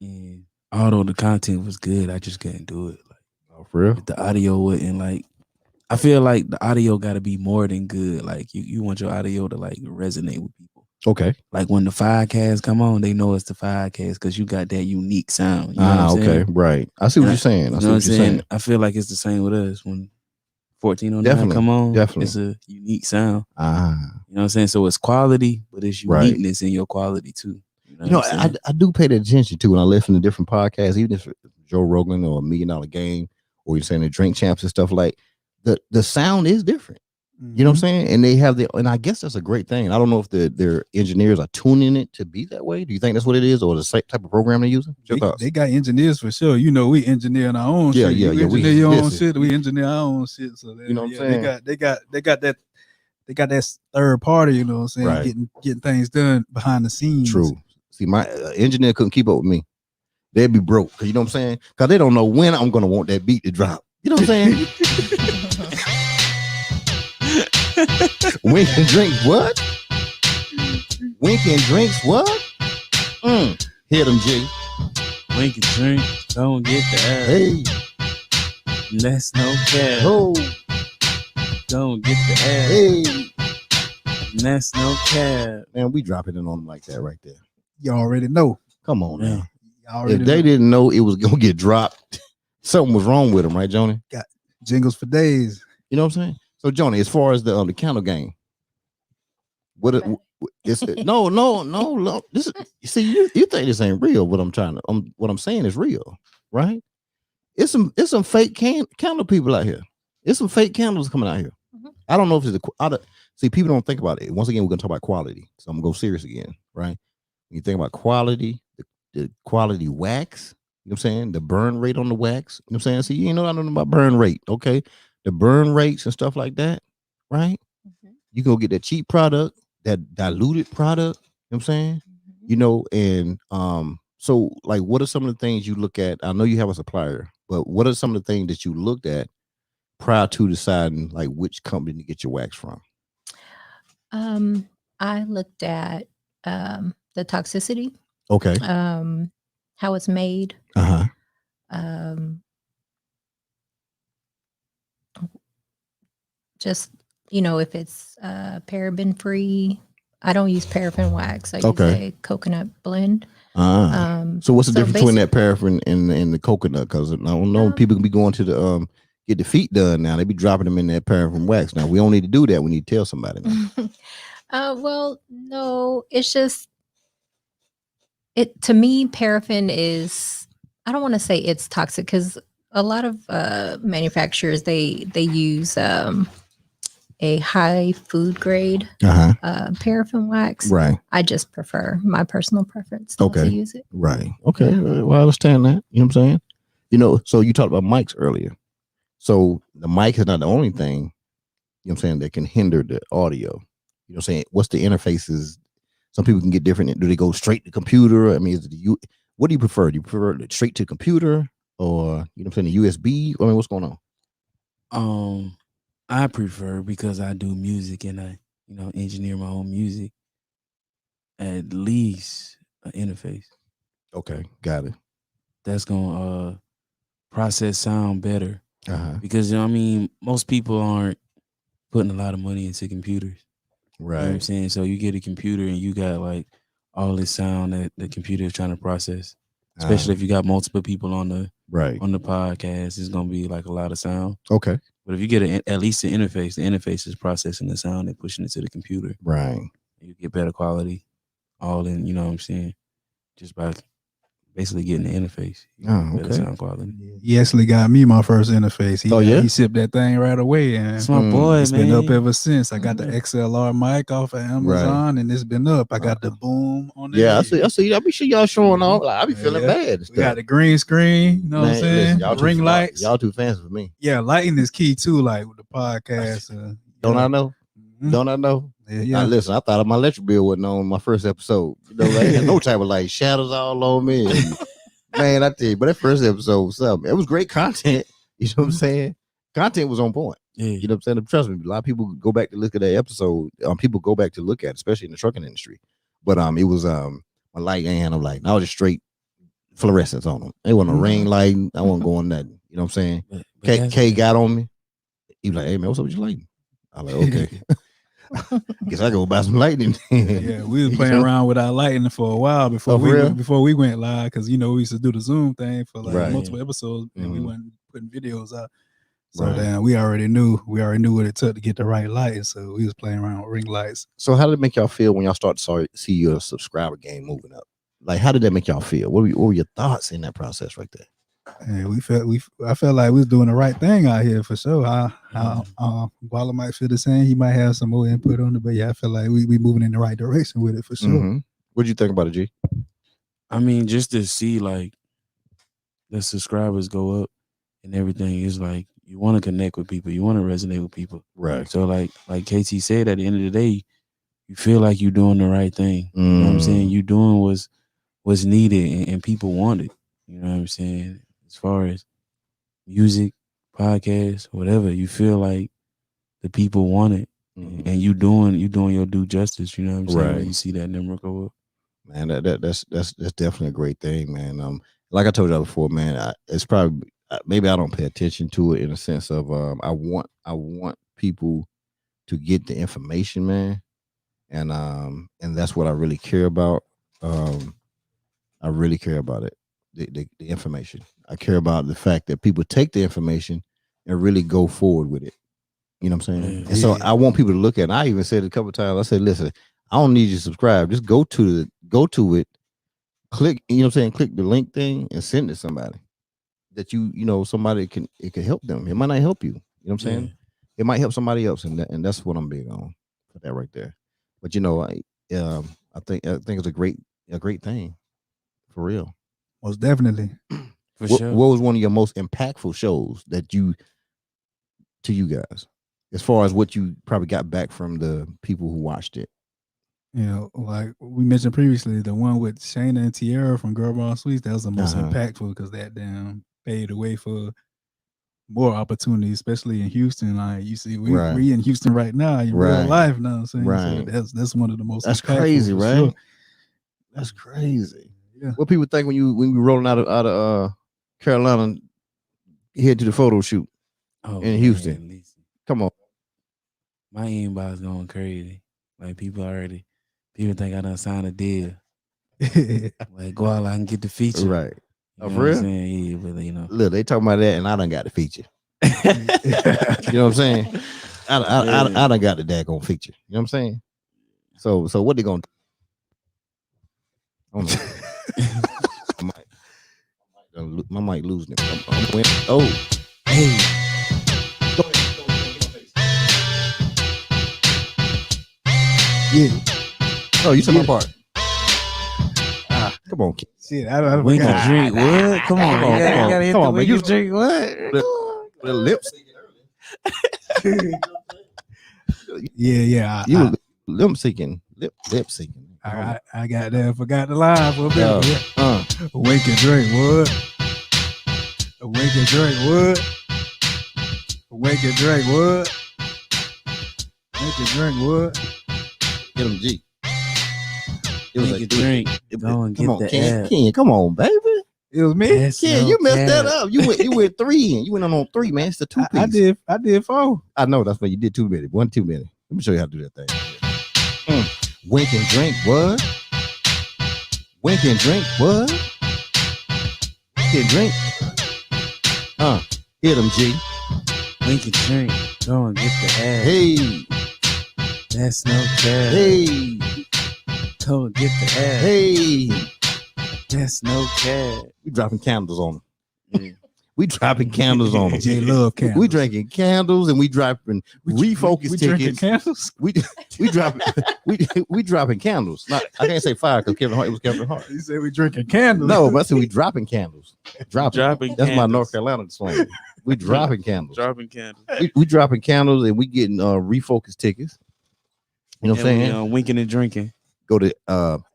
and although the content was good, I just couldn't do it. Like, for real? The audio wasn't like. I feel like the audio got to be more than good. Like you want your audio to like resonate with people. Okay. Like when the 5iveCast come on, they know it's the 5iveCast because you got that unique sound. You know what I'm saying? Right. I see what you're saying. I see what you're saying. I feel like it's the same with us when 1409 come on. Definitely. It's a unique sound. You know what I'm saying? So it's quality, but it's uniqueness in your quality too. I do pay that attention to when I listen to different podcasts, even if it's Joe Rogan or $1 Million Game, or you're saying the Drink Champs and stuff like. The sound is different. You know what I'm saying? And they have and I guess that's a great thing. I don't know if their engineers are tuning it to be that way. Do you think that's what it is, or the same type of program they're using? They got engineers for sure. We engineer our own shit. You engineer your own shit. We engineer our own shit. So you know what I'm saying? They got that third party, you know what I'm saying? Getting things done behind the scenes. True. See, my engineer couldn't keep up with me. They'd be broke. You know what I'm saying? Because they don't know when I'm gonna want that beat to drop. You know what I'm saying? Wink and drink what? Wink and drinks what? Hit him, G. Wink and drink. Don't get the ass. Hey. That's no cap. Oh. Don't get the ass. Hey. That's no cap. Man, we dropping it on them like that right there. You already know. Come on, man. If they didn't know it was gonna get dropped, something was wrong with them, right, Johnny? Got jingles for days. You know what I'm saying? So, Johnny, as far as the candle game, what no. This is, you see, you think this ain't real. What I'm saying is real, right? It's some fake candle people out here. It's some fake candles coming out here. I don't know if it's see, people don't think about it. Once again, we're gonna talk about quality. So I'm gonna go serious again, right? When you think about quality, the quality wax, you know what I'm saying? The burn rate on the wax, you know what I'm saying? See, you know, I don't know about burn rate, okay? The burn rates and stuff like that, right? You go get that cheap product, that diluted product, you know what I'm saying? You know, and so like, what are some of the things you look at? I know you have a supplier, but what are some of the things that you looked at prior to deciding like which company to get your wax from? I looked at the toxicity. Okay. How it's made. Just if it's paraben free. I don't use paraffin wax. I use a coconut blend. So what's the difference between that paraffin and the coconut? Because I don't know, people can be going to the get the feet done now. They be dropping them in that paraffin wax. Now we don't need to do that. We need to tell somebody. Well, no, it's just to me, paraffin is, I don't want to say it's toxic because a lot of manufacturers they use a high food grade paraffin wax. Right. I just prefer my personal preference to use it. Right. Okay. Well, I understand that. You know what I'm saying? So you talked about mics earlier. So the mic is not the only thing, you know what I'm saying, that can hinder the audio. You know what I'm saying? What's the interfaces? Some people can get different. Do they go straight to computer? I mean, what do you prefer? Do you prefer straight to computer or, you know what I'm saying, the USB? I mean, what's going on? I prefer, because I do music and I, engineer my own music, at least an interface. Okay, got it. That's gonna process sound better. Because most people aren't putting a lot of money into computers. Right. You know what I'm saying? So you get a computer and you got like all this sound that the computer is trying to process. Especially if you got multiple people on the podcast, it's gonna be like a lot of sound. Okay. But if you get at least the interface is processing the sound and pushing it to the computer. Right. You get better quality, all in, you know what I'm saying? Just by basically getting the interface. Better sound quality. He actually got me my first interface. He shipped that thing right away, and it's my boy, it's been up ever since. I got the XLR mic off of Amazon, and it's been up. I got the boom on it. Yeah, I see. I be sure y'all showing off. Like, I be feeling bad. We got the green screen. You know what I'm saying? Listen, ring lights. Y'all too fancy for me. Yeah, lighting is key too. Like with the podcast. Don't I know? Don't I know? Yeah. Now, listen, I thought my electric bill wasn't on my first episode. Like, no type of like shadows all on me. Man, I tell you, but that first episode was something. It was great content. You know what I'm saying? Content was on point. Yeah. You know what I'm saying? Trust me, a lot of people go back to look at that episode. People go back to look at it, especially in the trucking industry. But it was my light and I'm like, I was just straight fluorescence on them. They wasn't a ring light. I wasn't going nothing. You know what I'm saying? K got on me. He was like, hey man, what's up with your lighting? I was like, okay. Guess I go buy some lightning. Yeah, we was playing around with our lighting for a while before we went live, because we used to do the Zoom thing for like multiple episodes, and we weren't putting videos out. So then we already knew what it took to get the right lighting. So we was playing around with ring lights. So how did it make y'all feel when y'all start to see your subscriber game moving up? Like, how did that make y'all feel? What were your thoughts in that process right there? And I felt like we was doing the right thing out here for sure. Guala might feel the same. He might have some more input on it, but yeah, I feel like we moving in the right direction with it for sure. What'd you think about it, G? I mean, just to see like the subscribers go up and everything is like, you want to connect with people, you want to resonate with people, right? So like KT said, at the end of the day, you feel like you're doing the right thing. You know what I'm saying? You doing what's needed and people want it. You know what I'm saying? As far as music, podcasts, whatever, you feel like the people want it, and you doing your due justice. You know what I'm saying? When you see that number go up, man, that's definitely a great thing, man. Like I told you before, man, it's probably maybe I don't pay attention to it in a sense of I want people to get the information, man, and that's what I really care about. I really care about it. The information. I care about the fact that people take the information and really go forward with it. You know what I'm saying? And so I want people to look at it. I even said it a couple of times. I said, listen, I don't need you to subscribe. Just go to it, click, you know what I'm saying? Click the link thing and send it to somebody that somebody it can help them. It might not help you. You know what I'm saying? It might help somebody else, and that's what I'm big on for that right there. But I think it's a great thing for real. Most definitely. What was one of your most impactful shows to you guys, as far as what you probably got back from the people who watched it? Like we mentioned previously, the one with Shayna and Tierra from Girl Boss Sweets, that was the most impactful, because that damn paved the way for more opportunities, especially in Houston. Like you see, we in Houston right now in real life now. So that's one of the most. That's crazy, right? Sure. That's crazy. Yeah. What people think when you rolling out of Carolina, head to the photo shoot in Houston? Man, come on. my inbox going crazy. Like people think I done signed a deal. Like Guala, I can get the feature. Right. You know For what I'm real? saying? Yeah, but you know. Look, they talking about that, and I done got the feature. You know what I'm saying? I done got the daggone feature. You know what I'm saying? So what they gonna do? I don't know. I might losing it. I'm winning. Oh, Hey. Yeah. oh, you said my part. Come on, kid. Shit, I don't We know. can drink what? Come on, Come on, you gotta hit come the on, we man. can You drink what? The lips. Yeah. You lip syncing. Lip syncing. I got there, forgot the line for a minute. Yeah. Wake and drink what? Wake and drink what? Wake and drink what? Wake and drink what? Get him G. We can drink. Go and Come get on, the Ken. app. Ken, come on, baby. It was me. That's Ken, no you messed cap. that up. You went 3 in. You went on 3, man. It's the 2 piece. I did 4. I know that's what you did 2 minutes. 1 2 minutes. Let me show you how to do that thing. Wink and drink what? Wink and drink what? Wink and drink. Hit him, G. We can drink. Go and get the app. Hey, That's no cap. hey, Go and get the app. hey. That's no cap. We dropping candles on them. Yeah. We dropping candles on them. J Love candles. We drinking candles and we dropping refocus we drinking tickets. candles. We dropping we dropping candles. Not, I can't say fire because Kevin Hart, it was Kevin Hart. You said we drinking candles. No, but I said we dropping candles. Dropping. Dropping That's my candles. North Carolina slang. We dropping candles. Dropping candles. We dropping candles and we getting refocus tickets. You know what I'm saying? And we, winking and drinking. Go to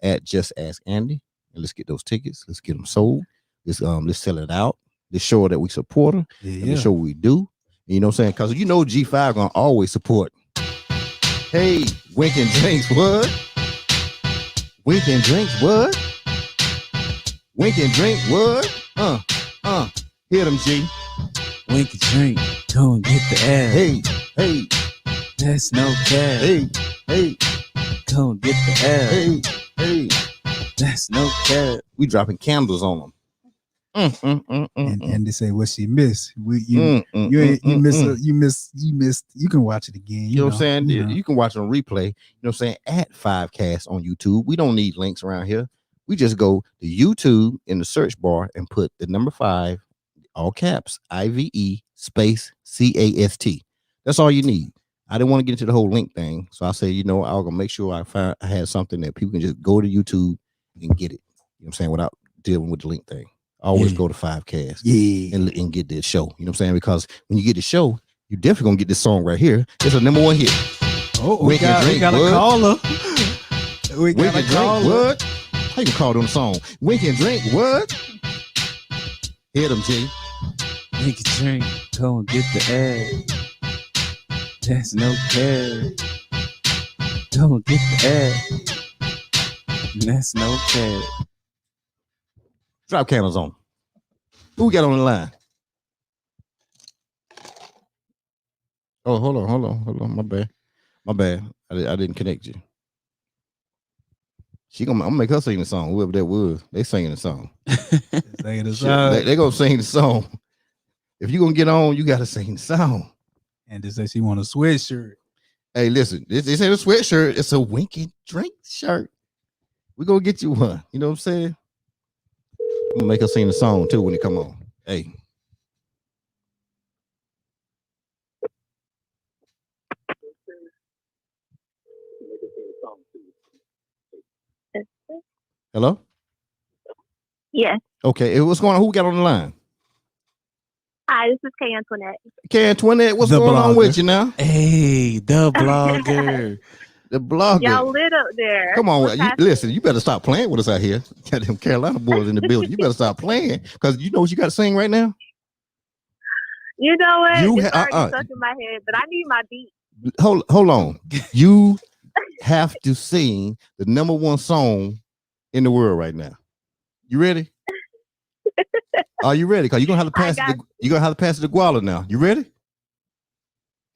at Just Ask Andy and let's get those tickets. Let's get them sold. Let's sell it out. Let's show her that we support her. And let's show what we do. And you know what I'm saying? Because you know G5 gonna always support. Hey, wink and drinks what? Wink and drinks what? Wink and drink what? Hit them, G. Wink and drink. Go and get the app. Hey, That's no cap. hey, Go and get the app. hey. That's no cap. We dropping candles on them. And they say what she missed. You missed. You can watch it again. You know what I'm saying? you know. You can watch it on replay. You know what I'm saying? At 5iveCast on YouTube. We don't need links around here. We just go to YouTube in the search bar and put the number 5, all caps, IVE space CAST. That's all you need. I didn't want to get into the whole link thing. So I say, you know, I was gonna make sure I had something that people can just go to YouTube and get it. You know what I'm saying? Without dealing with the link thing. Always go to 5iveCast. Yeah. And get this show. You know what I'm saying? Because when you get the show, you definitely gonna get this song right here. It's a #1 hit. Oh, we got a caller. We got a caller. What? How you can call them song? Wink and drink what? Hit them, G. Wink and drink. Go and get the app. That's no cap. Go and get the app. That's no cap. Drop cameras on. Who we got on the line? Oh, hold on. My bad. I didn't connect you. I'm gonna make her sing the song. Whoever that was, they singing the song. Singing the song. They gonna sing the song. If you gonna get on, you gotta sing the song. And they say she want a sweatshirt. Hey, listen, this ain't a sweatshirt. It's a wink and drink shirt. We gonna get you one. You know what I'm saying? I'm gonna make her sing the song too when it come on. Hey. Hello? Yes. Okay. What's going on? Who we got on the line? Hi, this is Kay Antoinette. Kay Antoinette, what's The going on blogger. with you now? Hey, the blogger. The blogger. Y'all lit up there. Come on, What's listen, you better stop playing with us out here. Got them Carolina boys in the building. You better stop playing because you know what you got to sing right now? You know what? You It's ha- already stuck in my head, but I need my beat. Hold on. You have to sing the #1 song in the world right now. You ready? Are you ready? Because you're gonna have to pass it. You're gonna have to pass it to Guala now. You ready?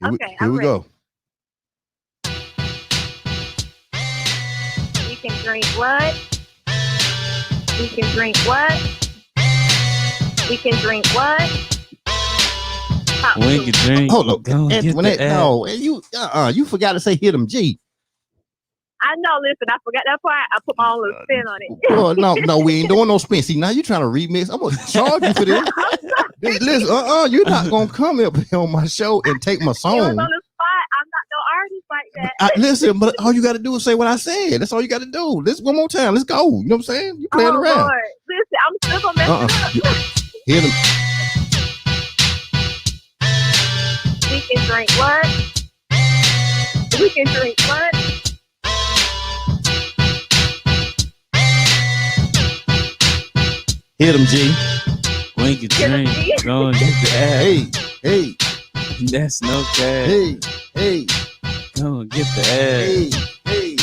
Okay, Here we I'm go. drink what? We can drink what? We can drink what? We can drink. Hold up. Antoinette, No, you forgot to say hit him G. I know, listen, I forgot that part. I put my own little spin on it. Well, no, we ain't doing no spin. See, now you're trying to remix. I'm gonna charge you for this. Listen, you're not gonna come up here on my show and take my It was song. on the spot. I'm not no artist like that. Listen, but all you got to do is say what I said. That's all you got to do. Let's one more time. Let's go. You know what I'm saying? You playing around. Lord. Listen, I'm still gonna mess it up. Hit him. We can drink what? We can drink what? Hit him, G. We can drink. Go and get the ass. Hey. That's no cap. Hey. Go and get the ass. Hey.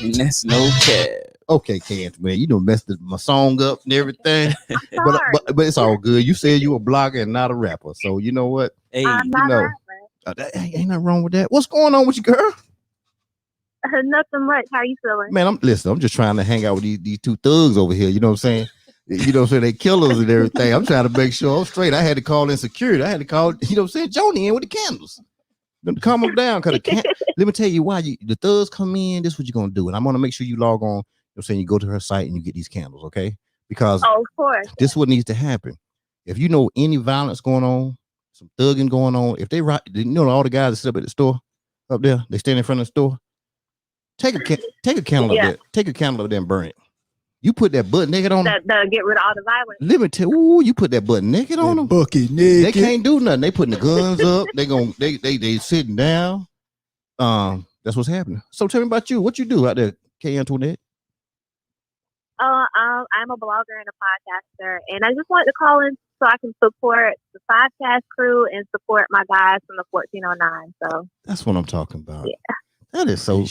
And that's no cap. Okay, Can't, man. You done messed my song up and everything. but it's all good. You said you a blogger and not a rapper. So you know what? Hey, I'm not a rapper. Ain't nothing wrong with that. What's going on with you, girl? Nothing much. How you feeling? Man, I'm just trying to hang out with these two thugs over here. You know what I'm saying? You know what I'm saying? They killers and everything. I'm trying to make sure I'm straight. I had to call in security. I had to call, you know what I'm saying, Joni in with the candles. Calm them down. Let me tell you why the thugs come in. This is what you're gonna do. And I'm gonna make sure you log on. You know what I'm saying, you go to her site and you get these candles, okay? Because of course. This is what needs to happen. If you know any violence going on, some thugging going on, if they all the guys that sit up at the store up there, they stand in front of the store. Take a candle up there. Take a candle up there and burn it. You put that butt naked on them. Get rid of all the violence. Let me tell you, you put that butt naked on them. Bucket naked. They can't do nothing. They putting the guns up. They sitting down. That's what's happening. So tell me about you. What you do out there, K. Antoinette? I'm a blogger and a podcaster, and I just wanted to call in so I can support the 5iveCast crew and support my guys from the 1409. So that's what I'm talking about. Yeah. That is so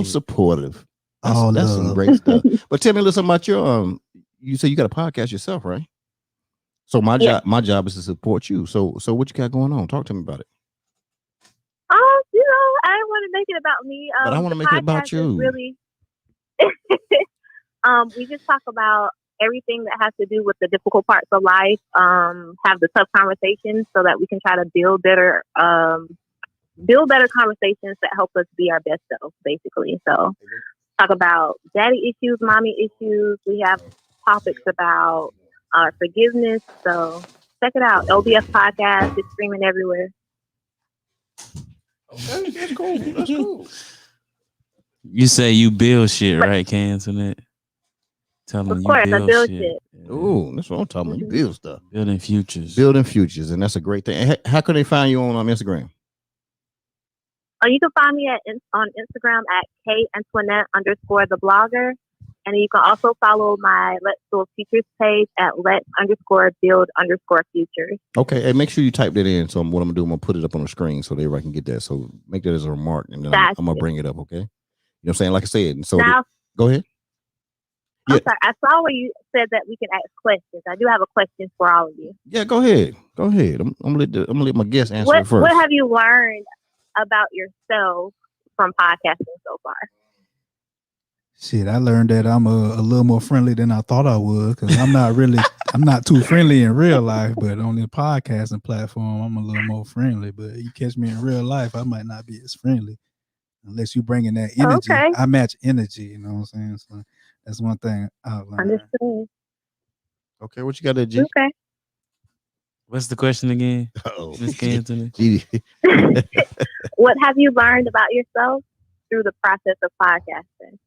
supportive. That's some great stuff. But tell me a little something about your you say you got a podcast yourself, right? So my job is to support you. So what you got going on? Talk to me about it. You know, I didn't want to make it about me. But I want to make it about you. Really, we just talk about everything that has to do with the difficult parts of life. Have the tough conversations so that we can try to build better conversations that help us be our best selves, basically. So talk about daddy issues, mommy issues. We have topics about forgiveness. So check it out. LBF Podcast. It's streaming everywhere. Okay, that's cool. That's cool. You say you build shit, right, Antoinette? Tell them of course, I build shit. Oh, that's what I'm talking about. You build stuff. Building futures. And that's a great thing. How can they find you on Instagram? You can find me on Instagram at @KAntoinette_the_blogger. And you can also follow my Let's Build Futures page at Let's_build_futures. Okay, and make sure you type that in. So what I'm gonna do, I'm gonna put it up on the screen so everybody can get that. So make that as a remark, and then I'm gonna bring it up. Okay, you know what I'm saying? Like I said, and so now, go ahead. I'm sorry. I saw where you said that we can ask questions. I do have a question for all of you. Yeah, go ahead. I'm gonna let my guest answer it first. What have you learned about yourself from podcasting so far? Shit, I learned that I'm a little more friendly than I thought I would, because I'm not too friendly in real life, but on the podcasting platform, I'm a little more friendly. But you catch me in real life, I might not be as friendly unless you bring in that energy. Okay. I match energy, you know what I'm saying? So that's one thing I've learned. Understood. Okay, what you got there, G? Okay. What's the question again, Miss Anthony? What have you learned about yourself through the process of podcasting?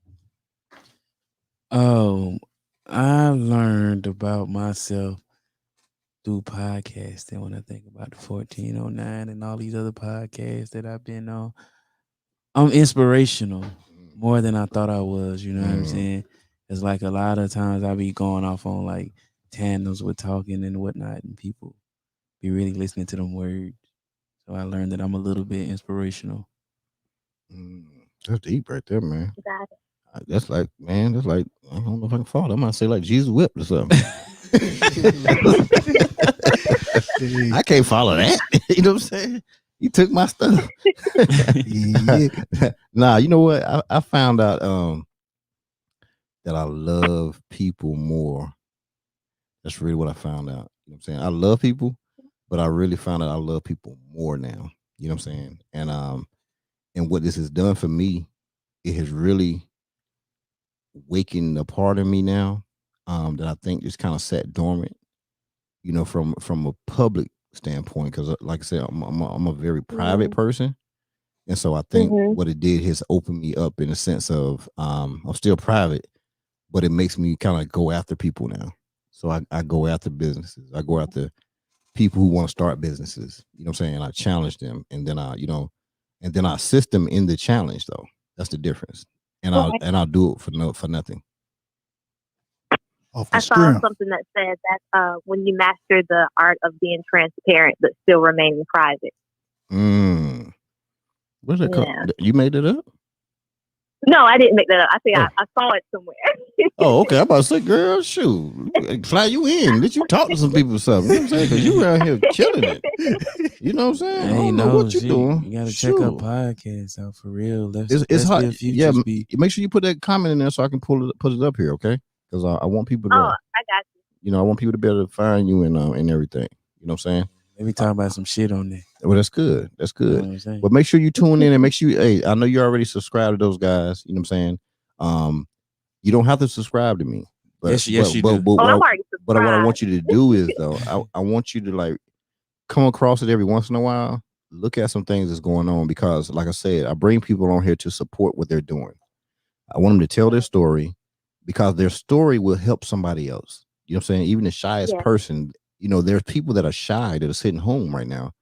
Oh, I learned about myself through podcasting when I think about the 1409 and all these other podcasts that I've been on. I'm inspirational more than I thought I was, you know what I'm saying? It's like a lot of times I be going off on like tandems with talking and whatnot, and people be really listening to them words. So I learned that I'm a little bit inspirational. That's deep right there, man. Got it. That's like, I don't know if I can follow. I might say like Jesus whipped or something. I can't follow that. You know what I'm saying? You took my stuff. Yeah. Nah, you know what? I found out that I love people more. That's really what I found out. You know what I'm saying? I love people, but I really found out I love people more now. You know what I'm saying? And what this has done for me, it has really waking a part of me now that I think just kind of sat dormant, you know, from a public standpoint. Because, like I said, I'm a very private person, and so I think what it did has opened me up in the sense of I'm still private, but it makes me kind of go after people now. So I go after businesses. I go after people who want to start businesses. You know what I'm saying? I challenge them, and then I assist them in the challenge. Though that's the difference. And I'll do it for nothing. I saw something that said that when you master the art of being transparent but still remaining private. What's that called? You made it up? No, I didn't make that up. I think I saw it somewhere. Oh, okay. I'm about to say, girl, shoot, fly you in. Did you talk to some people or something? You know what I'm saying? Because you around here killing it. You know what I'm saying? I don't know what you're doing. You gotta check our podcast out for real. It's hot. Yeah, make sure you put that comment in there so I can put it up here, okay? Because I want people to. I got you. You know, I want people to be able to find you and everything. You know what I'm saying? Let me talk about some shit on there. Well, that's good. That's good. You know but make sure you tune in and make sure hey, I know you already subscribed to those guys. You know what I'm saying? You don't have to subscribe to me. But, yes, you do. But what I want you to do is though, I want you to like come across it every once in a while. Look at some things that's going on because, like I said, I bring people on here to support what they're doing. I want them to tell their story because their story will help somebody else. You know what I'm saying? Even the shyest person, you know, there's people that are shy that are sitting home right now,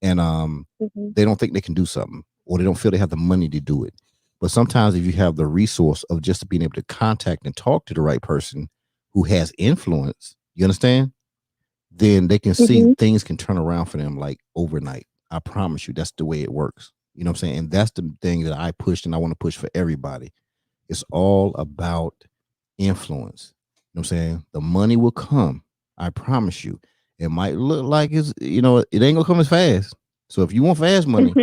and they don't think they can do something, or they don't feel they have the money to do it. But sometimes if you have the resource of just being able to contact and talk to the right person who has influence, you understand? Then they can see things can turn around for them like overnight. I promise you, that's the way it works. You know what I'm saying? And that's the thing that I pushed and I want to push for everybody. It's all about influence. You know what I'm saying? The money will come. I promise you. It might look like it ain't gonna come as fast. So if you want fast money,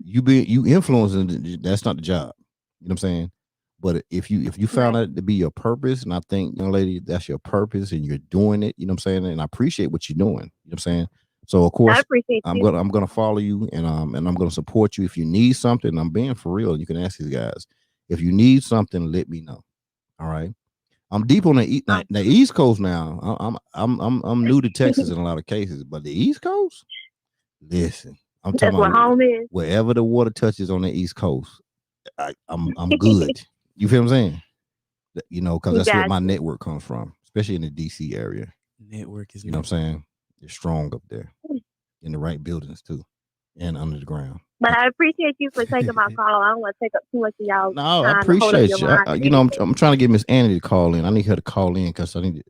you influencing, that's not the job. You know what I'm saying? But if you found that to be your purpose, and I think, young lady, that's your purpose and you're doing it, you know what I'm saying? And I appreciate what you're doing. You know what I'm saying? So of course I'm gonna follow you and I'm gonna support you. If you need something, I'm being for real. You can ask these guys. If you need something, let me know. All right. I'm deep on the East Coast now. I'm new to Texas in a lot of cases, but the East Coast, listen, I'm talking about home is. Wherever the water touches on the East Coast, I'm good. You feel what I'm saying? You know, because that's where my network comes from, especially in the DC area. Network is, you know what I'm saying? They're strong up there in the right buildings too, and under the ground. But I appreciate you for taking my call. I don't want to take up too much of y'all. No, I appreciate you. I'm trying to get Miss Annie to call in. I need her to call in because I need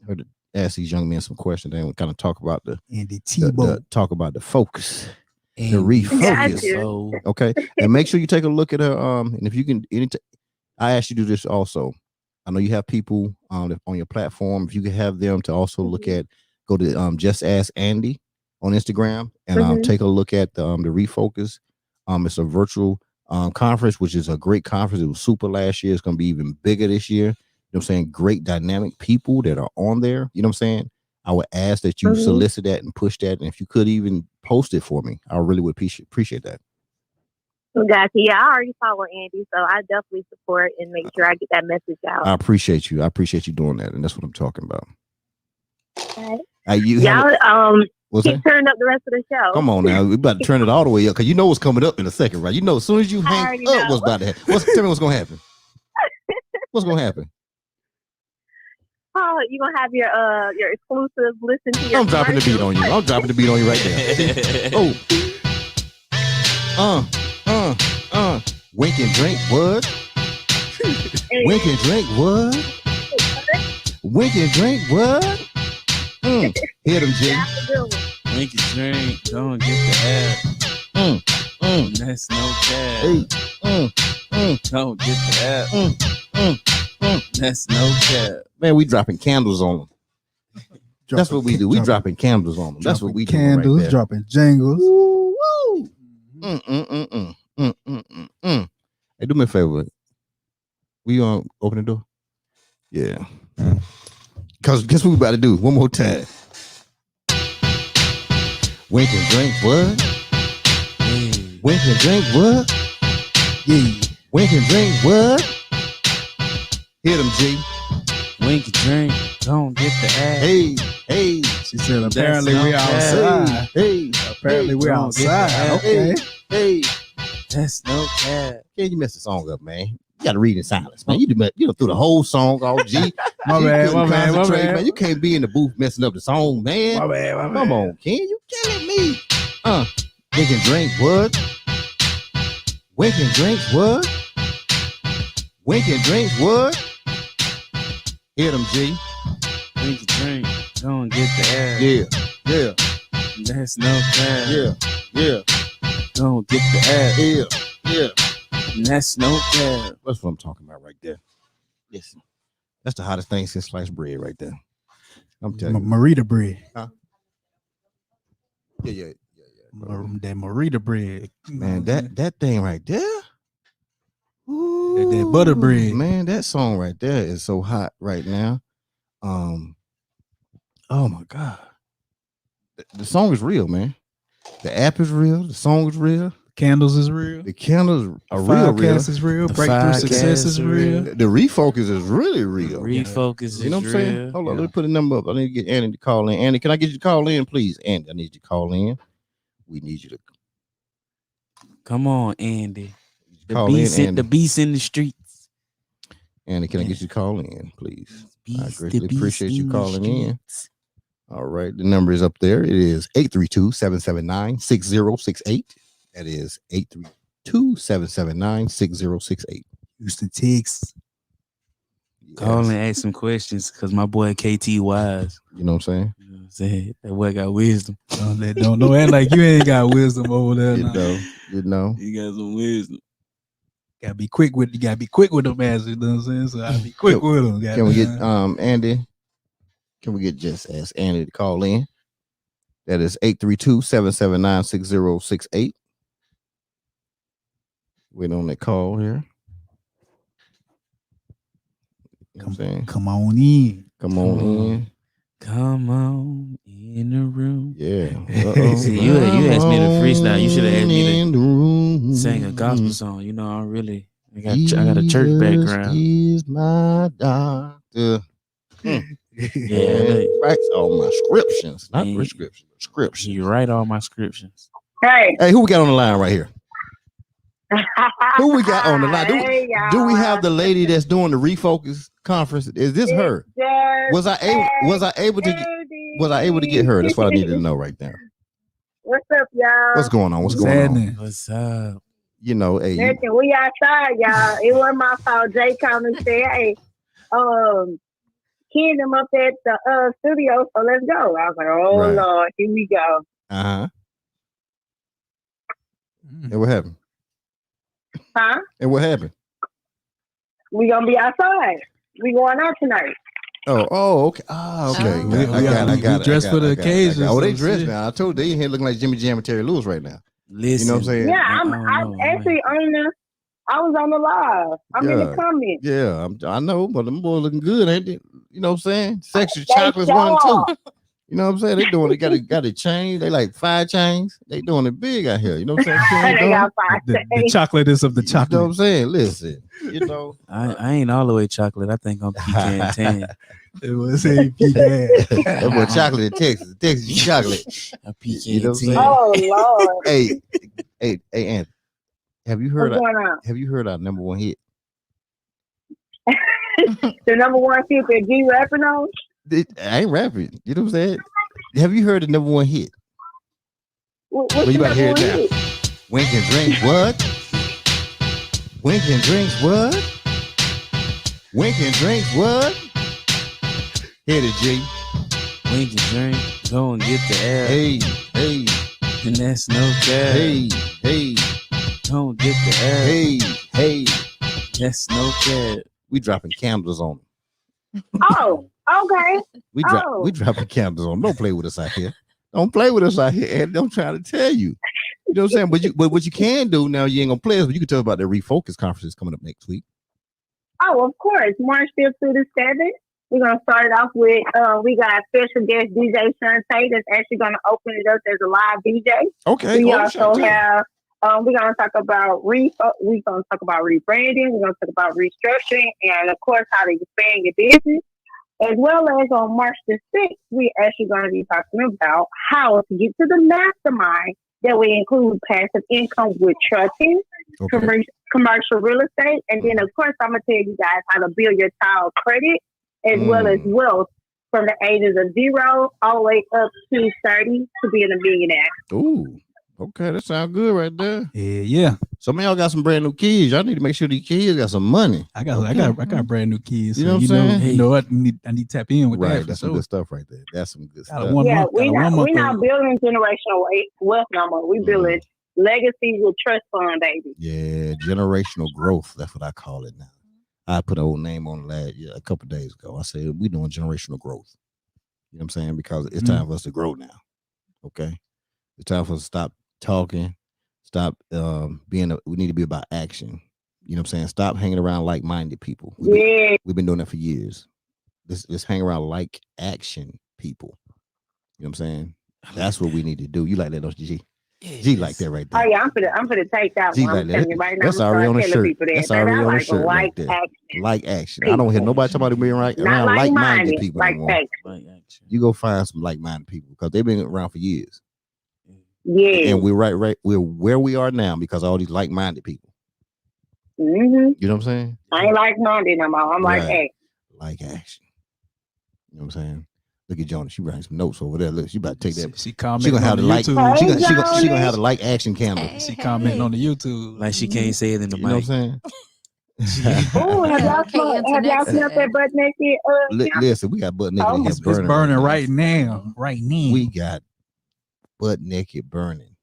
her to ask these young men some questions and we kind of talk about the focus, the refocus. Okay, and make sure you take a look at her. And if you can, I ask you to do this also. I know you have people on your platform. If you can have them to also look at, go to Just Ask Andy on Instagram and take a look at the refocus. It's a virtual conference, which is a great conference. It was super last year. It's going to be even bigger this year. You know what I'm saying? Great dynamic people that are on there. You know what I'm saying? I would ask that you solicit that and push that. And if you could even post it for me, I really would appreciate that. Gotcha. Yeah, I already follow Andy, so I definitely support and make sure I get that message out. I appreciate you. I appreciate you doing that. And that's what I'm talking about. Okay. Keep turning up the rest of the show. Come on now, we about to turn it all the way up because you know what's coming up in a second, right? You know, as soon as you hang up, what's about to happen? Tell me what's gonna happen. What's gonna happen? Oh, you gonna have your exclusive listen to your. I'm dropping the beat on you. I'm dropping the beat on you right there. Wink and drink what? Wink and drink what? Wink and drink what? Hit him, Jim. Wink and drink. Don't get the app. That's no cap. Don't get the app. That's no cap. Man, we dropping candles on them. That's what we do. We dropping candles on them. That's what we do. Candles, right, dropping jingles. Woo. Hey, do me a favor. We open the door. Yeah. Because guess what we about to do? One more time. Wink and drink what? Wink and drink what? Yeah. Wink and drink what? Hit him, G. Wink and drink, don't get the ass. Hey. She said apparently we outside. Hey. Apparently we're outside. Okay. Hey. That's no cap. Yeah, you messed the song up, man. You gotta read in silence, man. You through the whole song, all G. My bad. You can't be in the booth messing up the song, man. My bad. Come on, Ken. You killing me. Wink and drink what? Wink and drink what? Wink and drink what? Hit him, G. Wink and drink, don't get the ass. Yeah. That's no cap. Yeah. Don't get the ass. Yeah. That's no cap. That's what I'm talking about right there. Listen, that's the hottest thing since sliced bread right there. I'm telling you. Marita bread. Huh? Yeah. That Marita bread. Man, that thing right there. Ooh, that butter bread. Man, that song right there is so hot right now. Oh my God. The song is real, man. The app is real. The song is real. Candles is real. The candles are real. 5iveCast is real. Breakthrough success is real. The refocus is really real. Refocus is real. You know what I'm saying? Hold on, let me put a number up. I need to get Andy to call in. Andy, can I get you to call in, please? Andy, I need you to call in. We need you to come on, Andy. Call in, Andy. The beast in the streets. Andy, can I get you to call in, please? I greatly appreciate you calling in. All right, the number is up there. It is 832-779-6068. That is 832-779-6068. Houston Texas. Yes. Call and ask some questions because my boy KT wise. You know what I'm saying? You know what I'm saying? That boy got wisdom. Don't act like you ain't got wisdom over there. You know. You got some wisdom. Gotta be quick with them ass, you know what I'm saying? So I'll be quick with them. Can we get Andy? Can we get just ask Andy to call in? That is 832-779-6068. Waiting on that call here. You know what I'm saying? Come on in. Come on in. Come on in the room. Yeah. See, you asked me to freestyle. You should have asked me to sing a gospel song. You know, I got a church background. He's my doctor. Yeah, writes all my scriptions, not prescriptions, scriptions. You write all my scriptions. Hey, who we got on the line right here? Who we got on the line? Do we have the lady that's doing the refocus conference? Is this her? Was I able to get her? That's what I needed to know right now. What's up, y'all? What's going on? What's going on? What's up? You know, hey, listen, we outside, y'all. It wasn't my fault. Jay come and said, "Hey, Ken them up at the studio, so let's go." I was like, "Oh right. Lord, here we go." And what happened? Huh? And what happened? We gonna be outside. We going out tonight. Oh, okay. Okay. I got it. Dressed for the occasion. Oh, they dressed now. I told you they in here looking like Jimmy Jam and Terry Lewis right now. Listen, you know what I'm saying? Yeah, I'm actually on the. I was on the live. I'm in the comments. Yeah, I know, but them boys looking good, ain't they? You know what I'm saying? Sexy Chocolate's 1 and 2. You know what I'm saying? They doing it. Got a chain. They like 5 chains. They doing it big out here. You know what I'm saying? They got 5 the chocolate is of the chocolate. You know what I'm saying? Listen, you know. I ain't all the way chocolate. I think I'm pecan tan. It was a pecan. That boy chocolate in Texas. Texas chocolate. A pecan you know what I'm saying? Oh Lord. Hey, Ann. Have you heard our number 1 hit? The number 1 hit that G rapping on? I ain't rapping. You know what I'm saying? Have you heard the number 1 hit? What's well, you about to hear it now. Hit? Wink and drink what? Wink and drinks what? Wink and drinks what? Hit it, G. Wink and drink, go and get the air. Hey. And that's no cap. Hey. Don't get the air. Hey. That's no cap. We dropping candles on them. Oh, okay. We dropping candles on them. Don't play with us out here. Don't play with us out here, and I'm trying to tell you. You know what I'm saying? But what you can do now, you ain't gonna play us, but you can tell us about the refocus conferences coming up next week. Oh, of course. March 5th through the 7th. We're going to start it off with, we got special guest DJ Shantae that's actually going to open it up as a live DJ. Okay. We also have, we're going to talk about we're going to talk about rebranding. We're going to talk about restructuring and, of course, how to expand your business. As well as on March the 6th, we're actually going to be talking about how to get to the mastermind that will include passive income with trucking, commercial real estate, and then, of course, I'm going to tell you guys how to build your child credit as well as wealth from the ages of 0 all the way up to 30 to being a millionaire. Ooh, okay, that sounds good right there. Yeah. Some of y'all got some brand new kids. Y'all need to make sure these kids got some money. I got brand new kids. You know what I'm saying? You know what? I need to tap in with that. Right, that's some good stuff right there. That's some good stuff. We're not building generational wealth no more. We're building legacy with trust fund, baby. Yeah, generational growth. That's what I call it now. I put an old name on it a couple of days ago. I said we're doing generational growth. You know what I'm saying? Because it's time for us to grow now. Okay, it's time for us to stop talking. Stop we need to be about action. You know what I'm saying? Stop hanging around like-minded people. We've been doing that for years. Let's hang around like action people. You know what I'm saying? That's what we need to do. You like that, don't you, G? Yes. G like that right there. Oh yeah, I'm gonna take that G one. Like I'm that. telling you right now. That's already on the shirt. That's already on the shirt like right there. action. Like action. I don't hear nobody talking about being around like-minded people anymore. Action. You go find some like-minded people because they've been around for years. Yeah. And we're where we are now because of all these like-minded people. Mm-hmm. You know what I'm saying? I ain't like-minded no more. I'm like action. Like action. You know what I'm saying? Look at Jonah. She writing some notes over there. Look, she about to take that. She commenting. She gonna have on the the like. YouTube. She gonna have the like action candle. Hey, She commenting on the YouTube. Like she can't say it in the You know what mic. I'm saying? Oh, have y'all smelled that butt naked? Listen, we got butt naked. It's burning right now. Right now. We got butt naked burning.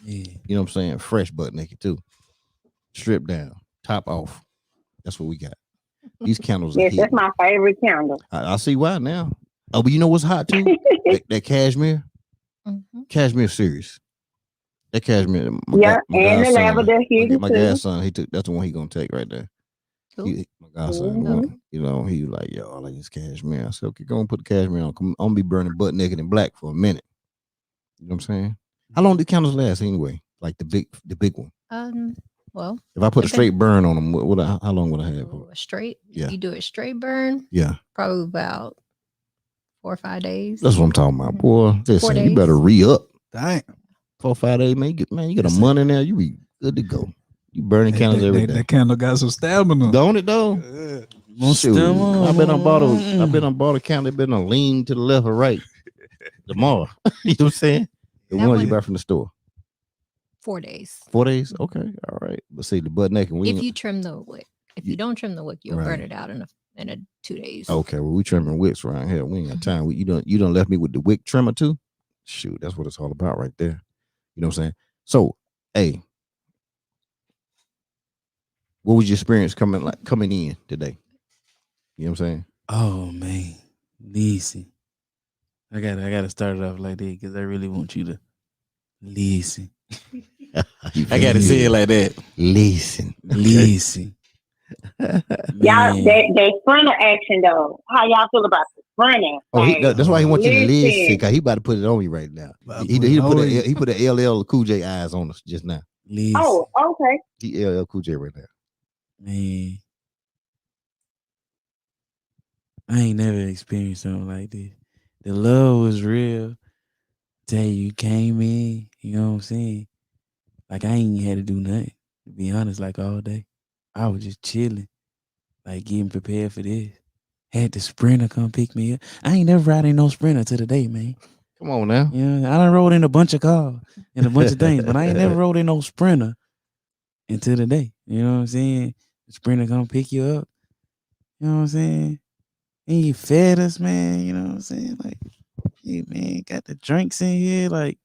Yeah. You know what I'm saying? Fresh butt naked too. Strip down, top off. That's what we got. These candles are yes, heat. that's my favorite candle. I see why now. Oh, but you know what's hot too? that cashmere. Cashmere series. That cashmere. And the lavender hue. My godson, that's the one he gonna take right there. Cool. My godson, you know, he was like, yo, I like this cashmere. I said, okay, go and put the cashmere on. I'm gonna be burning butt naked and black for a minute. You know what I'm saying? How long do candles last anyway? Like the big one. Well, if I put a straight burn on them, how long would I have? Straight? Yeah. You do a straight burn? Yeah. Probably about 4 or 5 days. That's what I'm talking about, boy. Listen, you better re-up. Dang. 4 or 5 days, man. You get a month in there, you be good to go. You burning candles every day. That candle got some stamina. Don't it though? Shoot. I've been on bought a candle. Been on lean to the left or right. Tomorrow. You know what I'm saying? The one you buy from the store. 4 days. 4 days? Okay. All right. But see, the butt naked. If you trim the wick. If you don't trim the wick, you'll burn it out in a 2 days. Okay. Well, we trimming wicks around here. We ain't got time. You done left me with the wick trimmer too? Shoot, that's what it's all about right there. You know what I'm saying? So, hey, what was your experience coming in today? You know what I'm saying? Oh man, listen. I gotta start it off like that because I really want you to listen. I gotta say it like that. Listen. Y'all, that sprinter action though. How y'all feel about the sprinter? Oh, that's why he wants you to listen because he about to put it on you right now. He put a LL Cool J eyes on us just now. Listen. Oh, okay. He LL Cool J right now. Man, I ain't never experienced something like this. The love was real. Tell you came in, you know what I'm saying? Like I ain't had to do nothing, to be honest, like all day. I was just chilling, like getting prepared for this. Had the Sprinter come pick me up. I ain't never riding no Sprinter to the day, man. Come on now. Yeah, I done rode in a bunch of cars and a bunch of things, but I ain't never rode in no Sprinter until the day. You know what I'm saying? The Sprinter come pick you up. You know what I'm saying? And he fed us, man. You know what I'm saying? Like, hey, man, got the drinks in here. Like,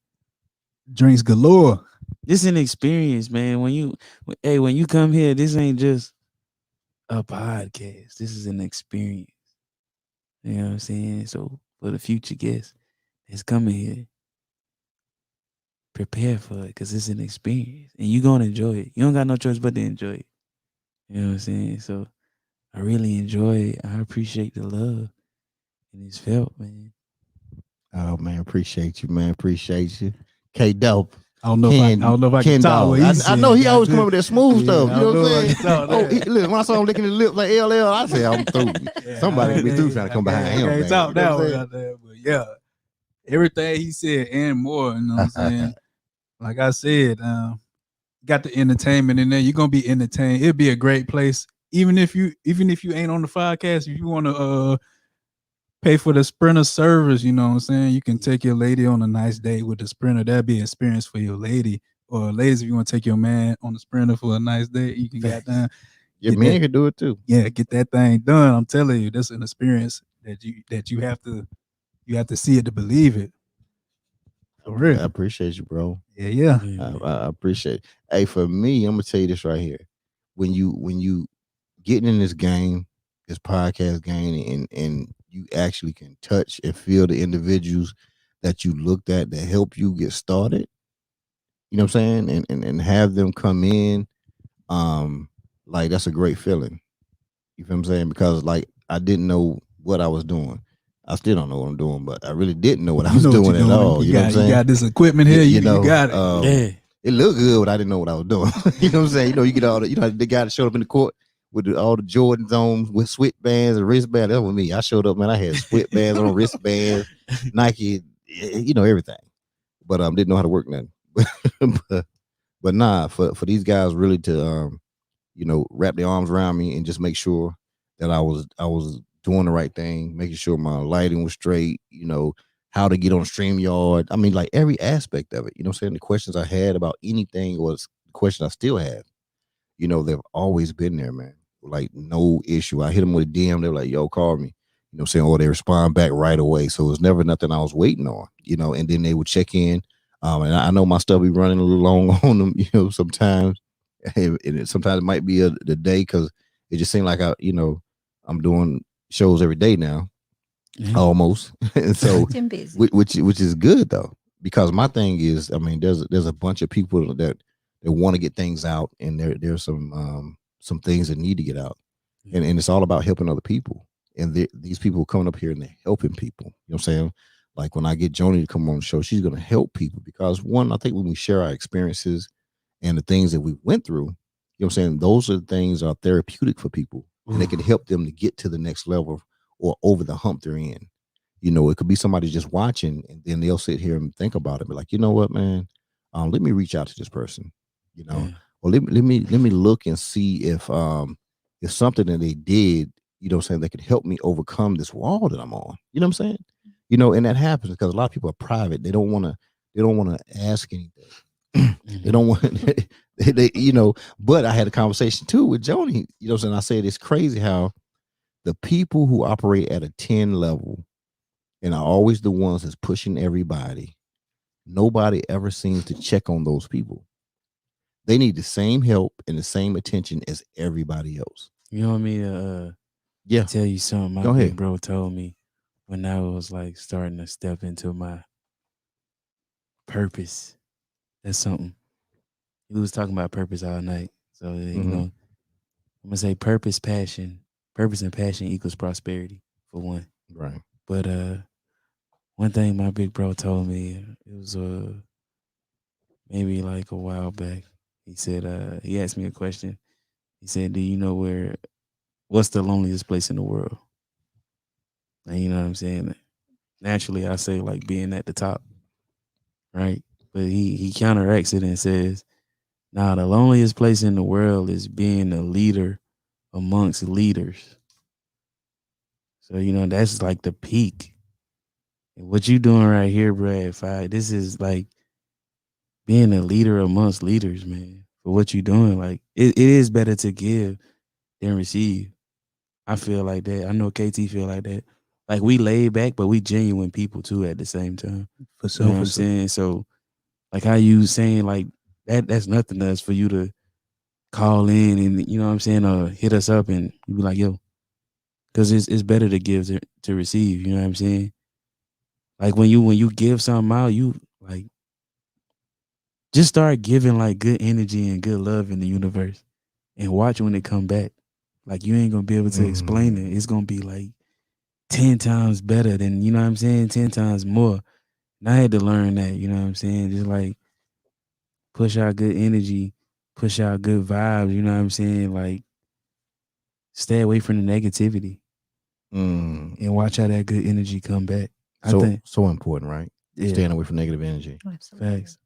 drinks galore. This is an experience, man. When you come here, this ain't just a podcast. This is an experience. You know what I'm saying? So for the future guests that's coming here, prepare for it because it's an experience. And you're going to enjoy it. You don't got no choice but to enjoy it. You know what I'm saying? So I really enjoy it. I appreciate the love, and it's felt, man. Oh man, appreciate you, man. Appreciate you. K Dope. I don't know if I don't know if I can talk what he I know said, he always come goddamn. up with that smooth Yeah, stuff. I You know don't what know I'm if I saying? can talk that. Look, when I saw him licking his lips like LL, I said, I'm through. Yeah, Somebody can be through trying to come behind him. I can't man. talk You know that what I'm one saying? out there, but yeah, everything he said and more. You know what I'm saying? Like I said, got the entertainment in there. You're gonna be entertained. It'll be a great place. Even if you ain't on the podcast, if you want to pay for the Sprinter service, you know what I'm saying? You can take your lady on a nice date with the Sprinter. That'd be an experience for your lady. Or ladies, if you want to take your man on the Sprinter for a nice date, you can get done. Your man can do it too. Yeah, get that thing done. I'm telling you, that's an experience that you have to see it to believe it. For real. I appreciate you, bro. Yeah. I appreciate it. Hey, for me, I'm gonna tell you this right here. When you getting in this game, this podcast game, and you actually can touch and feel the individuals that you looked at that help you get started, you know what I'm saying? And have them come in, like that's a great feeling. You feel what I'm saying? Because like I didn't know what I was doing. I still don't know what I'm doing, but I really didn't know what I was doing at all. You know what I'm saying? You got this equipment here. You got it. Yeah. It looked good, but I didn't know what I was doing. You know what I'm saying? You know, you get all the guy that showed up in the court with all the Jordans on with sweatbands and wristbands. That was me. I showed up, man. I had sweatbands on, wristbands, Nike, you know, everything. But didn't know how to work nothing. but nah, for these guys really to you know, wrap their arms around me and just make sure that I was doing the right thing, making sure my lighting was straight, you know, how to get on StreamYard. I mean, like every aspect of it, you know what I'm saying? The questions I had about anything was the questions I still have. You know, they've always been there, man. Like no issue. I hit them with a DM. They were like, yo, call me. You know what I'm saying? Or they respond back right away. So it was never nothing I was waiting on, you know, and then they would check in. And I know my stuff be running a little long on them, you know, sometimes. And sometimes it might be the day because it just seemed like I'm doing shows every day now. Almost. And so which is good though, because my thing is, I mean, there's a bunch of people that want to get things out, and there's some things that need to get out, and it's all about helping other people, and these people coming up here and they're helping people. You know what I'm saying? Like when I get Joni to come on the show, she's going to help people because one, I think when we share our experiences and the things that we went through, you know what I'm saying, those are the things that are therapeutic for people, and they can help them to get to the next level or over the hump they're in. You know, it could be somebody just watching, and then they'll sit here and think about it, be like, you know what, man, let me reach out to this person, you know, or let me look and see if something that they did, you know what I'm saying, that could help me overcome this wall that I'm on. You know what I'm saying? You know, and that happens because a lot of people are private. They don't want to ask anything. They don't want they you know, but I had a conversation too with Joni, you know what I'm saying? I said it's crazy how the people who operate at a 10 level and are always the ones that's pushing everybody, nobody ever seems to check on those people. They need the same help and the same attention as everybody else. You want me to tell you something my big bro told me when I was like starting to step into my purpose. That's something. He was talking about purpose all night. So, you know, I'm going to say purpose and passion equals prosperity for one. Right. But one thing my big bro told me, it was maybe like a while back. He said, he asked me a question. He said, do you know what's the loneliest place in the world? And you know what I'm saying? Naturally, I say like being at the top, right? But he counteracts it and says, nah, the loneliest place in the world is being a leader amongst leaders. So, you know, that's like the peak. And what you doing right here, Brad, this is like being a leader amongst leaders, man. For what you doing, like it is better to give than receive. I feel like that. I know KT feel like that. Like we laid back, but we genuine people too at the same time. For sure. You know what I'm saying? So like how you saying like that's nothing to us for you to call in and, you know what I'm saying, hit us up and you be like, yo, because it's better to give to receive, you know what I'm saying? Like when you give something out, you like just start giving like good energy and good love in the universe and watch when it come back. Like you ain't gonna be able to explain it. It's gonna be like 10 times better than, you know what I'm saying, 10 times more. And I had to learn that, you know what I'm saying? Just like push out good energy, push out good vibes, you know what I'm saying? Like stay away from the negativity and watch how that good energy come back. I think so important, right? Yeah. Staying away from negative energy. Absolutely. Facts.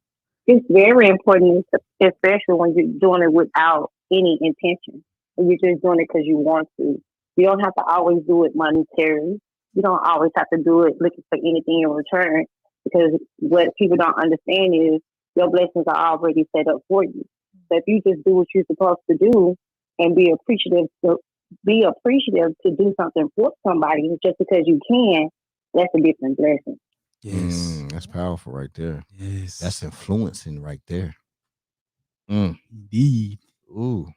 It's very important, especially when you're doing it without any intention. And you're just doing it because you want to. You don't have to always do it monetarily. You don't always have to do it looking for anything in return, because what people don't understand is your blessings are already set up for you. So if you just do what you're supposed to do and be appreciative to do something for somebody just because you can, that's a different blessing. Yes. That's powerful right there. Yes. That's influencing right there. Indeed. Ooh.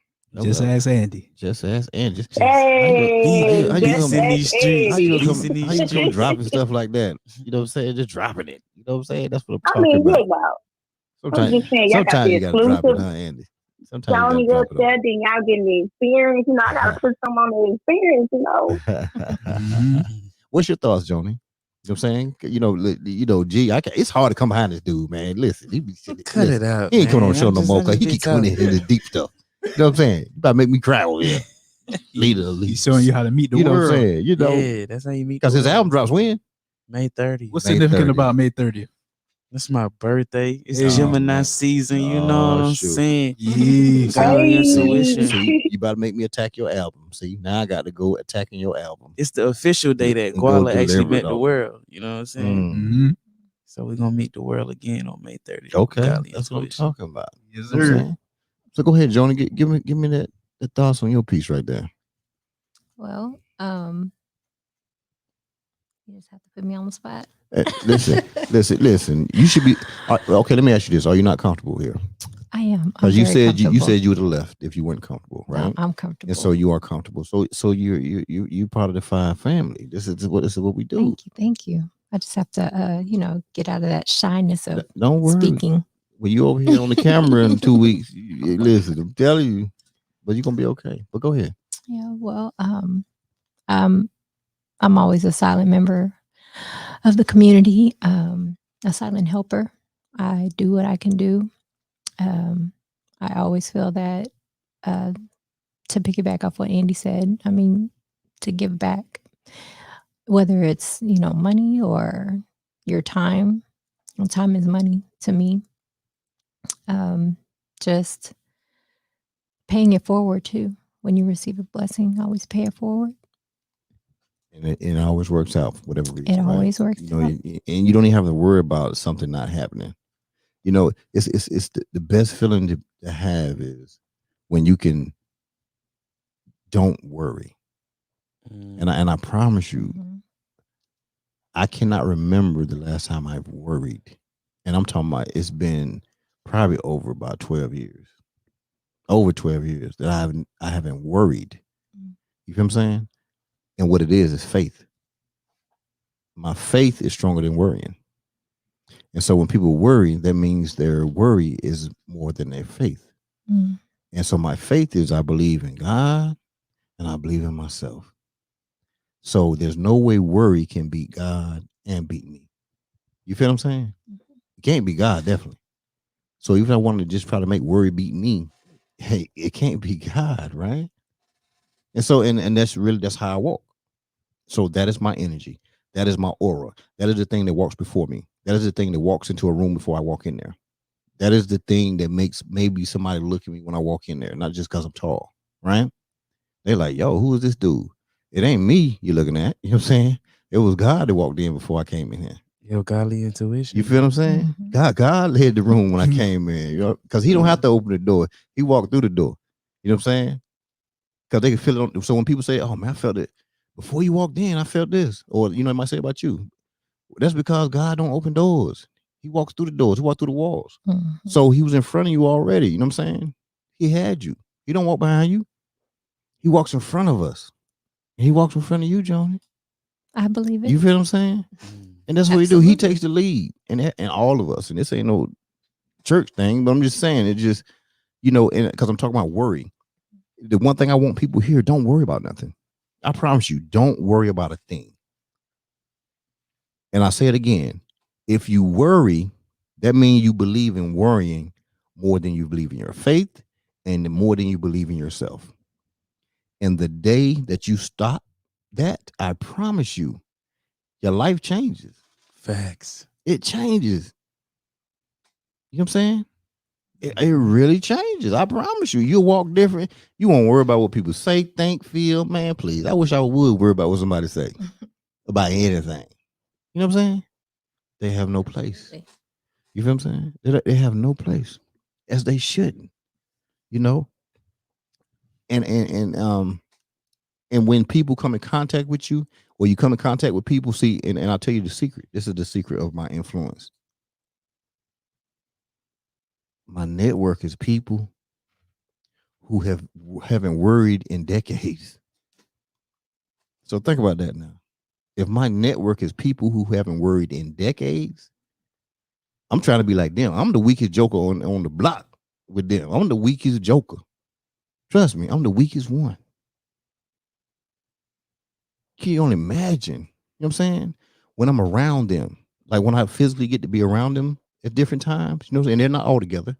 Just ask Andy. Just ask Andy. Hey, how you in these streets. How you come dropping stuff like that? You know what I'm saying? Just dropping it. You know what I'm saying? That's what I'm talking about. I'm just saying, y'all got the you gotta drop it, huh, exclusive. Andy? Sometimes Y'all you gotta up there, then y'all getting the experience. You know, I gotta put some on the experience. You know. What's your thoughts, Joni? You know what I'm saying? Gee, it's hard to come behind this dude, man. Listen, he be Cut it out. He ain't coming on man. the show no more because he keep coming in the deep stuff. You know what I'm saying? You about to make me cry over here. Leader. He's showing you how to meet the world. You know what I'm saying? You know, yeah, that's how you meet. Because his album drops when? May 30th. What's significant about May 30th? That's my birthday. It's Gemini season. You know what I'm saying? Yeah. So you about to make me attack your album. See, now I got to go attacking your album. It's the official day that Guala actually met the world. You know what I'm saying? So we're going to meet the world again on May 30th. Okay. That's what I'm talking about. Yes, sir. So go ahead, Joni. Give me the thoughts on your piece right there. Well, you just have to put me on the spot. Listen. You should be okay. Let me ask you this: are you not comfortable here? I am. Because you said you would have left if you weren't comfortable, right? No, I'm comfortable, and so you are comfortable. So you're part of the 5 family. This is what we do. Thank you. I just have to get out of that shyness of don't worry. speaking. When you over here on the camera in 2 weeks, listen, I'm telling you, but you're gonna be okay. But go ahead. Yeah. Well, I'm always a silent member of the community, a silent helper. I do what I can do. I always feel that to piggyback off what Andy said, I mean, to give back, whether it's, money or your time. Well, time is money to me. Just paying it forward too. When you receive a blessing, always pay it forward. And it always works out for whatever reason. It always works out. And you don't even have to worry about something not happening. It's the best feeling to have is when you can don't worry. And I promise you, I cannot remember the last time I've worried. And I'm talking about it's been probably over about 12 years. Over 12 years that I haven't worried. You feel what I'm saying? And what it is faith. My faith is stronger than worrying. And so when people worry, that means their worry is more than their faith. And so my faith is I believe in God and I believe in myself. So there's no way worry can beat God and beat me. You feel what I'm saying? It can't be God, definitely. So even if I wanted to just try to make worry beat me, hey, it can't be God, right? And so, and that's how I walk. So that is my energy. That is my aura. That is the thing that walks before me. That is the thing that walks into a room before I walk in there. That is the thing that makes maybe somebody look at me when I walk in there, not just because I'm tall, right? They're like, yo, who is this dude? It ain't me you're looking at. You know what I'm saying? It was God that walked in before I came in here. Your godly intuition. You feel what I'm saying? God led the room when I came in, because he don't have to open the door. He walked through the door. You know what I'm saying? Because they can feel it. So when people say, oh, man, I felt it. Before you walked in, I felt this. Or, it might say about you. That's because God don't open doors. He walks through the doors. He walks through the walls. So he was in front of you already. You know what I'm saying? He had you. He don't walk behind you. He walks in front of us. And he walks in front of you, Joni. I believe it. You feel what I'm saying? And that's what he do. He takes the lead. And all of us. And this ain't no church thing, but I'm just saying it just, and because I'm talking about worry. the one thing I want people here, don't worry about nothing. I promise you, don't worry about a thing. And I say it again, if you worry, that means you believe in worrying more than you believe in your faith and more than you believe in yourself. And the day that you stop that, I promise you, your life changes. Facts. It changes. You know what I'm saying? It really changes. I promise you. You'll walk different. You won't worry about what people say, think, feel. Man, please. I wish I would worry about what somebody say about anything. You know what I'm saying? They have no place. You feel what I'm saying? They have no place, as they shouldn't. You know? And when people come in contact with you, or you come in contact with people, see, and I'll tell you the secret. This is the secret of my influence. My network is people who haven't worried in decades. So think about that now. If my network is people who haven't worried in decades, I'm trying to be like them. I'm the weakest joker on the block with them. I'm the weakest joker. Trust me, I'm the weakest one. Can you only imagine? You know what I'm saying? When I'm around them, like when I physically get to be around them at different times, you know what I'm saying? They're not all together.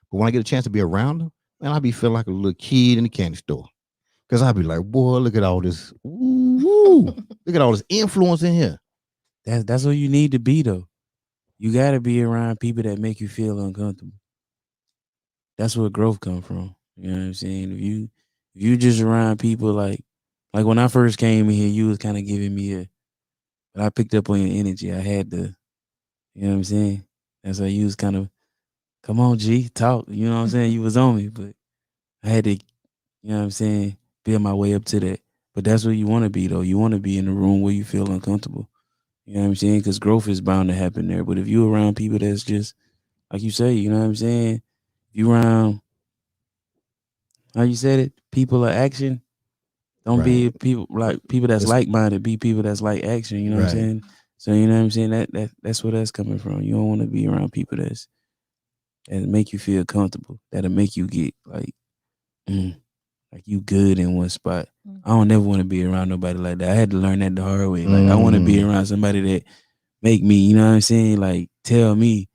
But when I get a chance to be around them, man, I be feeling like a little kid in the candy store. Because I be like, boy, look at all this. Ooh, look at all this influence in here. That's what you need to be, though. You got to be around people that make you feel uncomfortable. That's where growth comes from. You know what I'm saying? If you just around people like when I first came in here, you was kind of giving me but I picked up on your energy. I had to, you know what I'm saying? That's why you was kind of, come on, G, talk. You know what I'm saying? You was on me, but I had to, you know what I'm saying, build my way up to that. But that's what you want to be, though. You want to be in a room where you feel uncomfortable. You know what I'm saying? Because growth is bound to happen there. But if you around people that's just, like you say, you know what I'm saying? If you around, how you said it, people of action, don't be people that's like-minded, be people that's like action, you know what I'm saying? So, you know what I'm saying? That's where that's coming from. You don't want to be around people that make you feel comfortable, that'll make you get like you good in one spot. I don't ever want to be around nobody like that. I had to learn that the hard way. Like I want to be around somebody that make me, you know what I'm saying? Like tell me,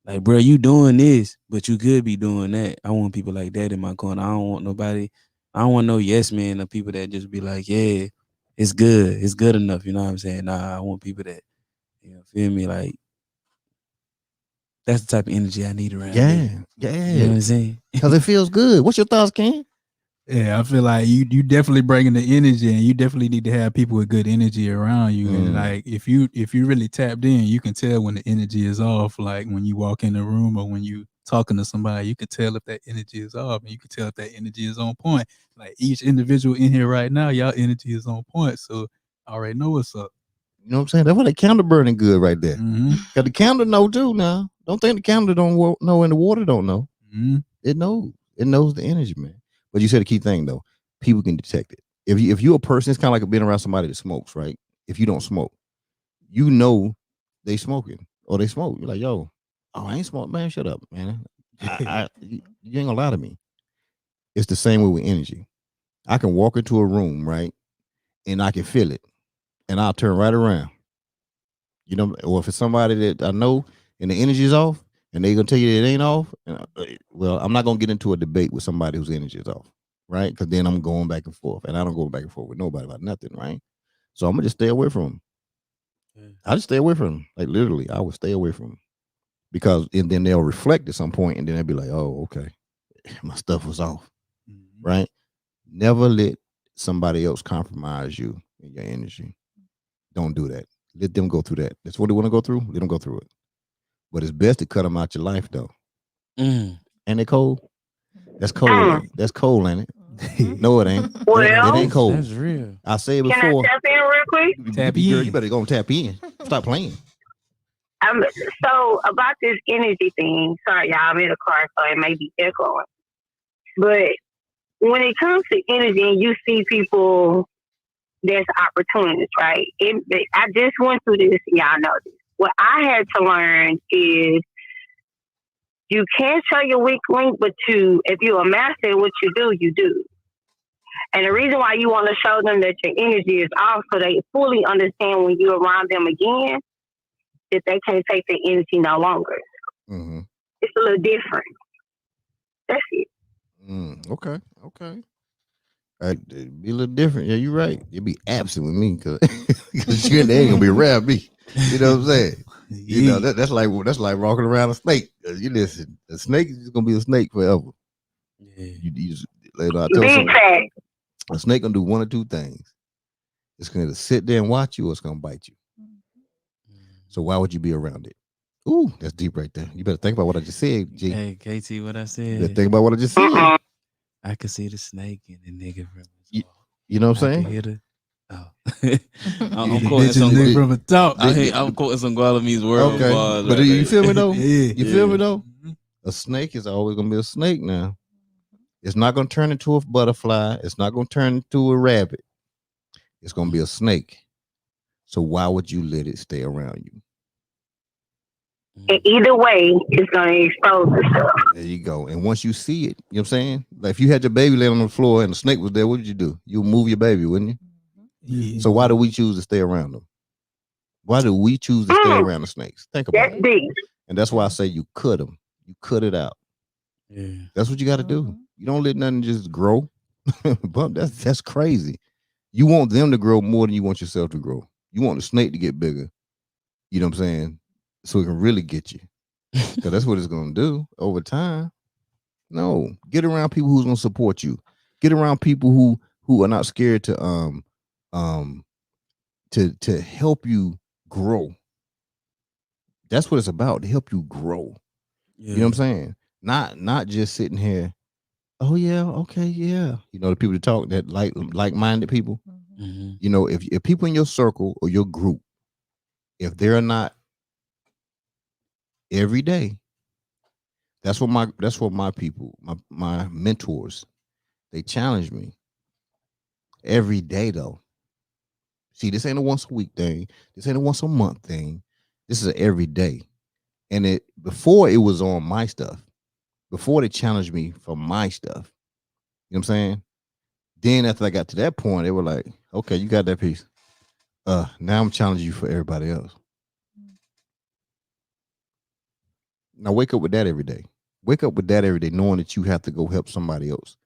like, bro, you doing this, but you could be doing that. I want people like that in my corner. I don't want no yes man or people that just be like, yeah, it's good. It's good enough. You know what I'm saying? Nah, I want people that, feel me? Like, that's the type of energy I need around me. Yeah. You know what I'm saying? Because it feels good. What's your thoughts, Ken? Yeah, I feel like you definitely bringing the energy, and you definitely need to have people with good energy around you. And like if you really tapped in, you can tell when the energy is off. Like when you walk in the room or when you talking to somebody, you can tell if that energy is off, and you can tell if that energy is on point. Like each individual in here right now, y'all energy is on point, so I already know what's up. You know what I'm saying? That's why the candle burning good right there. Because the candle know too now. Don't think the candle don't know and the water don't know. It knows. It knows the energy, man. But you said a key thing though. People can detect it. If you're a person, it's kind of like being around somebody that smokes, right? If you don't smoke, you know they smoking or they smoke. You're like, yo, I ain't smoking, man. Shut up, man. You ain't gonna lie to me. It's the same way with energy. I can walk into a room, right, and I can feel it, and I'll turn right around. You know, or if it's somebody that I know and the energy is off, and they gonna tell you it ain't off, well, I'm not gonna get into a debate with somebody whose energy is off, right? Because then I'm going back and forth, and I don't go back and forth with nobody about nothing, right? So I'm gonna just stay away from them. I just stay away from them, like literally. I would stay away from them because, and then they'll reflect at some point, and then they'll be like, "Oh, okay, my stuff was off," right? Never let somebody else compromise you in your energy. Don't do that. Let them go through that. That's what they want to go through. Let them go through it. But it's best to cut them out your life, though. Ain't it cold? That's cold. That's cold, ain't it? No, it ain't. Well, it ain't cold. That's real. I say it before. Can I tap in real quick? Tap in. Girl, you better go and tap in. Stop playing. So about this energy thing, sorry, y'all, I'm in a car, so it may be echoing. But when it comes to energy and you see people, there's opportunities, right? I just went through this, and y'all know this. What I had to learn is you can't show your weak link, but if you're a master at what you do, you do. And the reason why you want to show them that your energy is off, so they fully understand when you're around them again, that they can't take the energy no longer. Mm-hmm. It's a little different. That's it. Okay. It'd be a little different. Yeah, you're right. You'd be absent with me because you ain't gonna be around me. You know what I'm saying? You know that's like walking around a snake. You listen, a snake is just gonna be a snake forever. Yeah. You just, I told a snake gonna do one or two things. It's gonna sit there and watch you, or it's gonna bite you. So why would you be around it? Ooh, that's deep right there. You better think about what I just said, G. Hey, KT, what I said. You better think about what I just said. I could see the snake in the nigga from you know what I'm saying? I could I'm quoting quoting some from a talk. I'm quoting some Guadalumi's word. Okay, but you feel me though? Yeah. You feel me though? A snake is always gonna be a snake now. It's not gonna turn into a butterfly. It's not gonna turn into a rabbit. It's gonna be a snake. So why would you let it stay around you? And either way, it's going to expose itself. There you go. And once you see it, you know what I'm saying? Like if you had your baby laying on the floor and the snake was there, what would you do? You would move your baby, wouldn't you? Yeah. So why do we choose to stay around them? Why do we choose to stay around the snakes? Think about That's it. deep. And that's why I say you cut them. You cut it out. Yeah. That's what you got to do. You don't let nothing just grow. But that's crazy. You want them to grow more than you want yourself to grow. You want the snake to get bigger. You know what I'm saying? So it can really get you. Because that's what it's going to do over time. No. Get around people who's going to support you. Get around people who are not scared to help you grow. That's what it's about, to help you grow. Yeah. You know what I'm saying? Not just sitting here, oh yeah, okay, yeah. You know, the people that talk, that like-minded people. Mm-hmm. You know, if people in your circle or your group, if they're not every day, that's what my people, my mentors, they challenge me every day though. See, this ain't a once a week thing. This ain't a once a month thing. This is an every day. And before it was on my stuff, before they challenged me for my stuff, you know what I'm saying? Then after I got to that point, they were like, okay, you got that piece. Now I'm challenging you for everybody else. Now wake up with that every day. Wake up with that every day, knowing that you have to go help somebody else,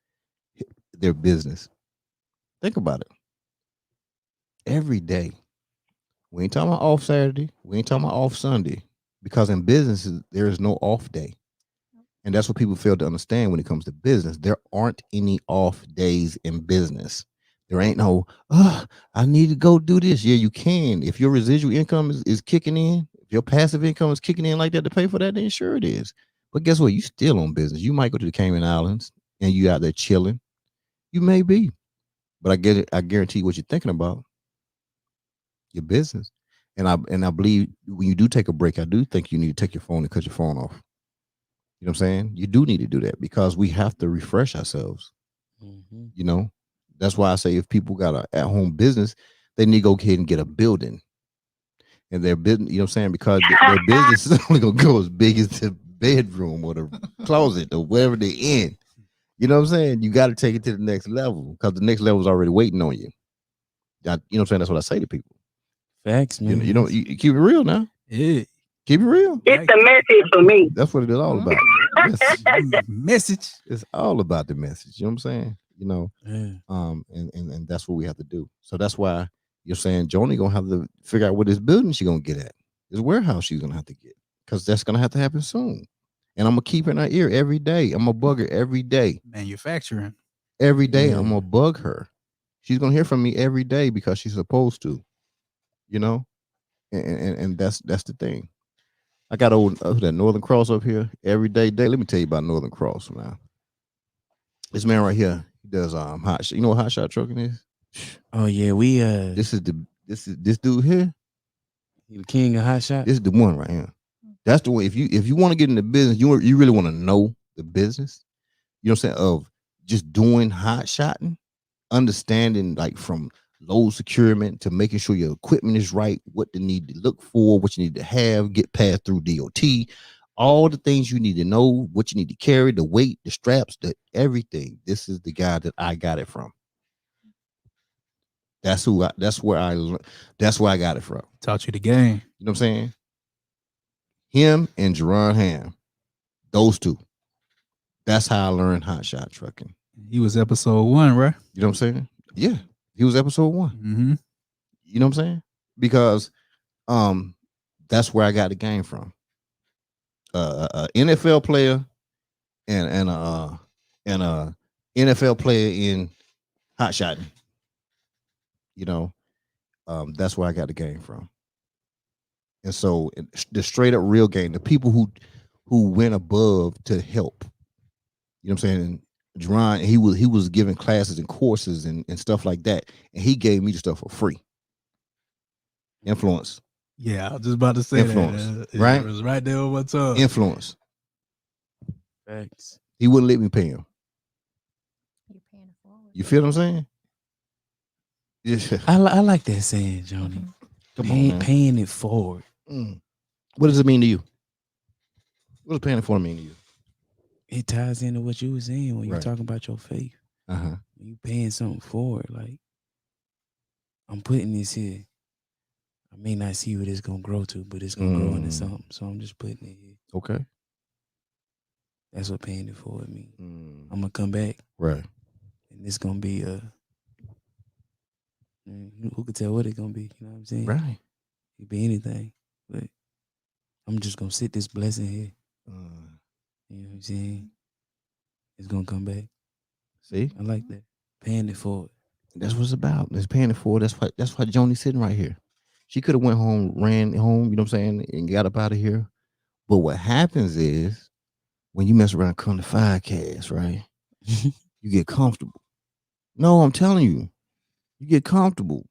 their business. Think about it. Every day. We ain't talking about off Saturday. We ain't talking about off Sunday. Because in businesses, there is no off day. And that's what people fail to understand when it comes to business. There aren't any off days in business. There ain't no, I need to go do this. Yeah, you can. If your residual income is kicking in, if your passive income is kicking in like that to pay for that, then sure it is. But guess what? You still on business. You might go to the Cayman Islands and you out there chilling. You may be. But I guarantee what you're thinking about, your business. And I believe when you do take a break, I do think you need to take your phone and cut your phone off. You know what I'm saying? You do need to do that because we have to refresh ourselves. Mm-hmm. You know, that's why I say if people got an at-home business, they need to go ahead and get a building. And their business, you know what I'm saying? Because their business is only going to go as big as the bedroom or the closet or wherever they're in. You know what I'm saying? You got to take it to the next level because the next level is already waiting on you. You know what I'm saying? That's what I say to people. Facts, man. You keep it real now. Yeah. Keep it real. It's the message for me. That's what it is all about. Message. It's all about the message. You know what I'm saying? You know, yeah. And that's what we have to do. So that's why you're saying Joni gonna have to figure out what this building she's gonna get at. This warehouse she's gonna have to get. Because that's gonna have to happen soon. And I'm gonna keep her in her ear every day. I'm gonna bug her every day. Manufacturing. Every day I'm gonna bug her. She's gonna hear from me every day because she's supposed to. You know? And that's the thing. I got that Northern Cross up here every day. Let me tell you about Northern Cross now. This man right here, he does hot shot. You know what hot shot trucking is? Oh yeah, we this dude here. He the king of hot shot. This is the one right here. That's the way. If you want to get into business, you really want to know the business. You know what I'm saying? Of just doing hot shotting, understanding like from load securement to making sure your equipment is right, what they need to look for, what you need to have, get passed through DOT, all the things you need to know, what you need to carry, the weight, the straps, the everything. This is the guy that I got it from. That's where I got it from. Taught you the game. You know what I'm saying? Him and Jerron Ham, those two. That's how I learned hot shot trucking. He was episode 1, right? You know what I'm saying? Yeah, he was episode 1. Mm-hmm. You know what I'm saying? Because that's where I got the game from. NFL player and a NFL player in hot shotting. You know, that's where I got the game from. And so the straight up real game, the people who went above to help. You know what I'm saying? Jerron, he was giving classes and courses and stuff like that, and he gave me the stuff for free. Influence. Yeah, I was just about to say influence, that. Right? It was right there on my tongue. Influence. Thanks. He wouldn't let me pay him. You're paying it forward. You feel what I'm saying? Yeah. I like that saying, Johnny. Come on, man. Paying it forward. What does it mean to you? What does paying it forward mean to you? It ties into what you were saying when you're talking about your faith. Uh-huh. When you paying something forward, like I'm putting this here. I may not see what it's gonna grow to, but it's gonna grow into something. So I'm just putting it here. Okay. That's what paying it forward means. I'm gonna come back. Right. And it's gonna be who could tell what it's gonna be? You know what I'm saying? Right. It could be anything. But I'm just gonna sit this blessing here. You know what I'm saying? It's gonna come back. See? I like that. Paying it forward. That's what it's about. It's paying it forward. That's why Joni's sitting right here. She could have went home, ran home, you know what I'm saying, and got up out of here. But what happens is when you mess around, come to 5iveCast, right? You get comfortable. No, I'm telling you, you get comfortable.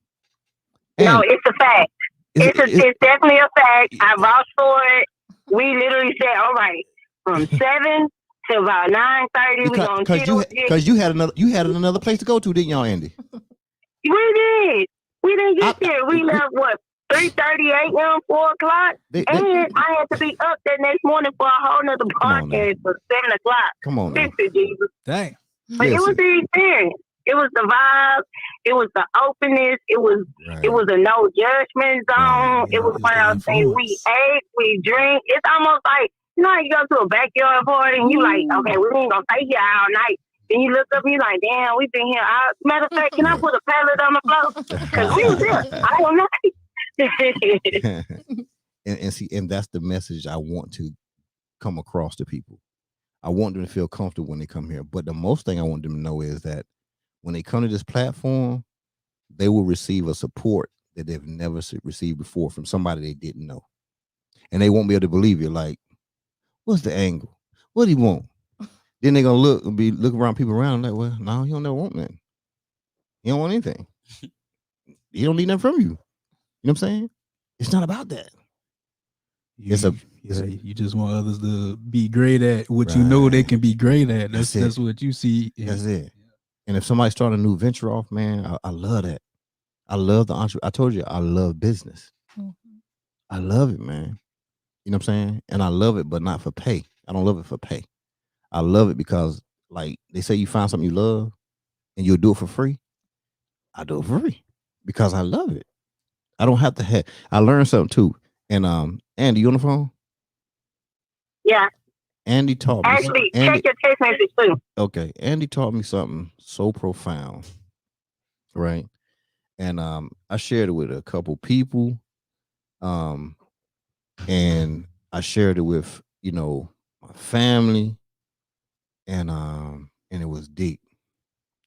No, it's a fact. It's definitely a fact. I vouch for it. We literally said, all right, from 7 to about 9:30, we're gonna because you had another place to go to, didn't y'all, Andy? We did. We didn't get there. We left 3:30 a.m., 4 o'clock, and I had to be up that next morning for a whole nother podcast for 7 o'clock. Come on, Jesus. Dang. But it was the experience. It was the vibe. It was the openness. It was a no judgment zone. It was one of those things. We ate, we drink. It's almost like, you know, you go to a backyard party and you like, okay, we ain't gonna stay here all night. Then you look up and you like, damn, we've been here. Matter of fact, can I put a pallet on the floor? Because we was there. I don't know. and that's the message I want to come across to people. I want them to feel comfortable when they come here. But the most thing I want them to know is that when they come to this platform, they will receive a support that they've never received before from somebody they didn't know. And they won't be able to believe you. Like, what's the angle? What do you want? Then they're going to look around people around like, well, no, he don't never want nothing. He don't want anything. He don't need nothing from you. You know what I'm saying? It's not about that. You just want others to be great at what you know they can be great at. That's what you see. That's it. And if somebody's starting a new venture off, man, I love that. I love the entrepreneur. I told you, I love business. Mm-hmm. I love it, man. You know what I'm saying? And I love it, but not for pay. I don't love it for pay. I love it because, like, they say you find something you love and you'll do it for free. I do it for free because I love it. I don't have to have. I learned something too. And Andy, you on the phone? Yeah. Andy taught me. Actually, check your text message too. Okay. Andy taught me something so profound. Right. And I shared it with a couple people. And I shared it with, my family. And it was deep.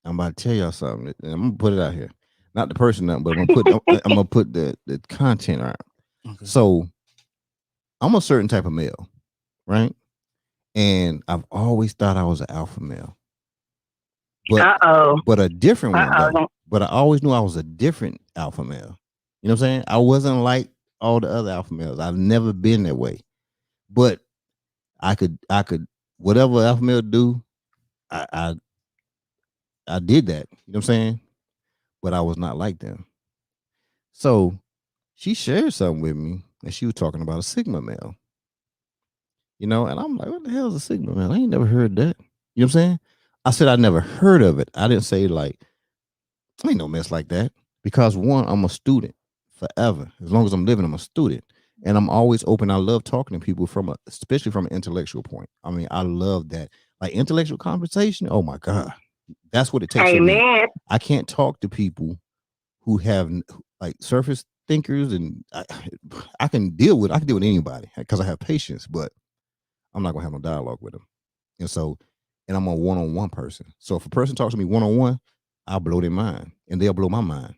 I'm about to tell y'all something. And I'm gonna put it out here. Not the person, but I'm gonna put the content out. Okay. So I'm a certain type of male, right? And I've always thought I was an alpha male. But a different one. Though. But I always knew I was a different alpha male. You know what I'm saying? I wasn't like all the other alpha males. I've never been that way. But I could whatever alpha male do, I did that. You know what I'm saying? But I was not like them. So she shared something with me, and she was talking about a Sigma male. And I'm like, what the hell is a Sigma male? I ain't never heard that. You know what I'm saying? I said I never heard of it. I didn't say like, ain't no mess like that. Because one, I'm a student forever. As long as I'm living, I'm a student. And I'm always open. I love talking to people especially from an intellectual point. I mean, I love that. Like intellectual conversation. Oh my God. That's what it takes. Amen. I can't talk to people who have like surface thinkers, and I can deal with anybody because I have patience, but I'm not gonna have no dialogue with them. And I'm a one-on-one person. So if a person talks to me one-on-one, I'll blow their mind and they'll blow my mind.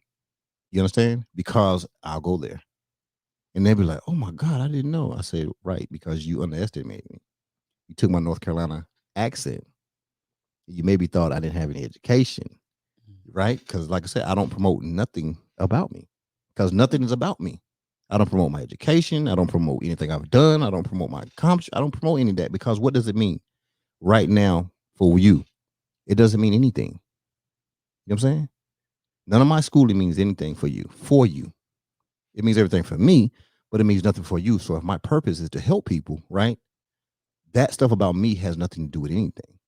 You understand? Because I'll go there. And they'll be like, oh my God, I didn't know. I said, right, because you underestimated me. You took my North Carolina accent. You maybe thought I didn't have any education, right? Because like I said, I don't promote nothing about me because nothing is about me. I don't promote my education. I don't promote anything I've done. I don't promote my accomplishments. I don't promote any of that because what does it mean right now for you? It doesn't mean anything. You know what I'm saying? None of my schooling means anything for you. It means everything for me, but it means nothing for you. So if my purpose is to help people, right? That stuff about me has nothing to do with anything.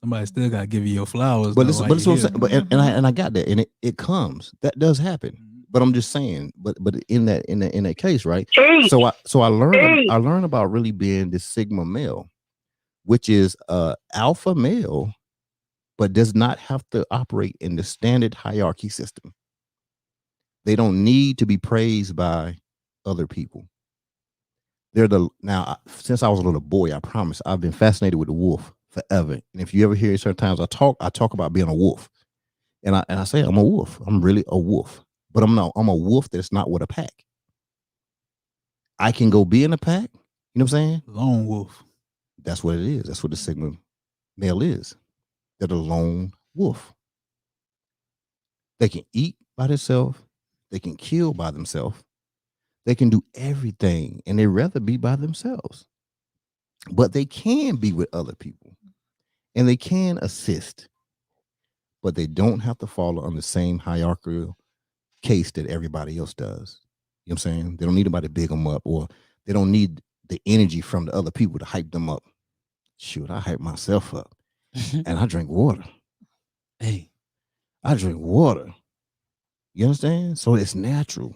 Somebody still got to give you your flowers. But listen, what I'm saying. But and I got that, and it comes. That does happen. But I'm just saying. But in that case, right? So I learned about really being this Sigma male, which is alpha male, but does not have to operate in the standard hierarchy system. They don't need to be praised by other people. Now, since I was a little boy, I promise I've been fascinated with the wolf forever. And if you ever hear certain times I talk about being a wolf. And I say I'm a wolf. I'm really a wolf. But I'm a wolf that's not with a pack. I can go be in a pack. You know what I'm saying? Lone wolf. That's what it is. That's what the Sigma male is. They're the lone wolf. They can eat by themselves. They can kill by themselves. They can do everything, and they'd rather be by themselves. But they can be with other people, and they can assist. But they don't have to follow on the same hierarchical case that everybody else does. You know what I'm saying? They don't need anybody to big them up, or they don't need the energy from the other people to hype them up. Shoot, I hype myself up, and I drink water. Hey, I drink water. You understand? So it's natural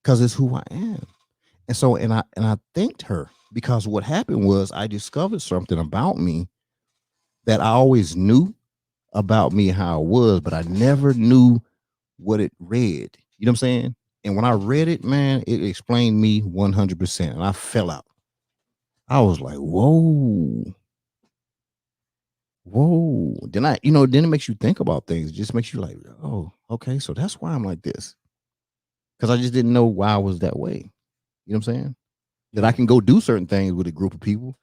because it's who I am. And so, and I thanked her because what happened was I discovered something about me that I always knew about me, how I was, but I never knew what it read. You know what I'm saying? And when I read it, man, it explained me 100%. And I fell out. I was like, whoa. Then then it makes you think about things. It just makes you like, oh, okay. So that's why I'm like this. Because I just didn't know why I was that way. You know what I'm saying? That I can go do certain things with a group of people,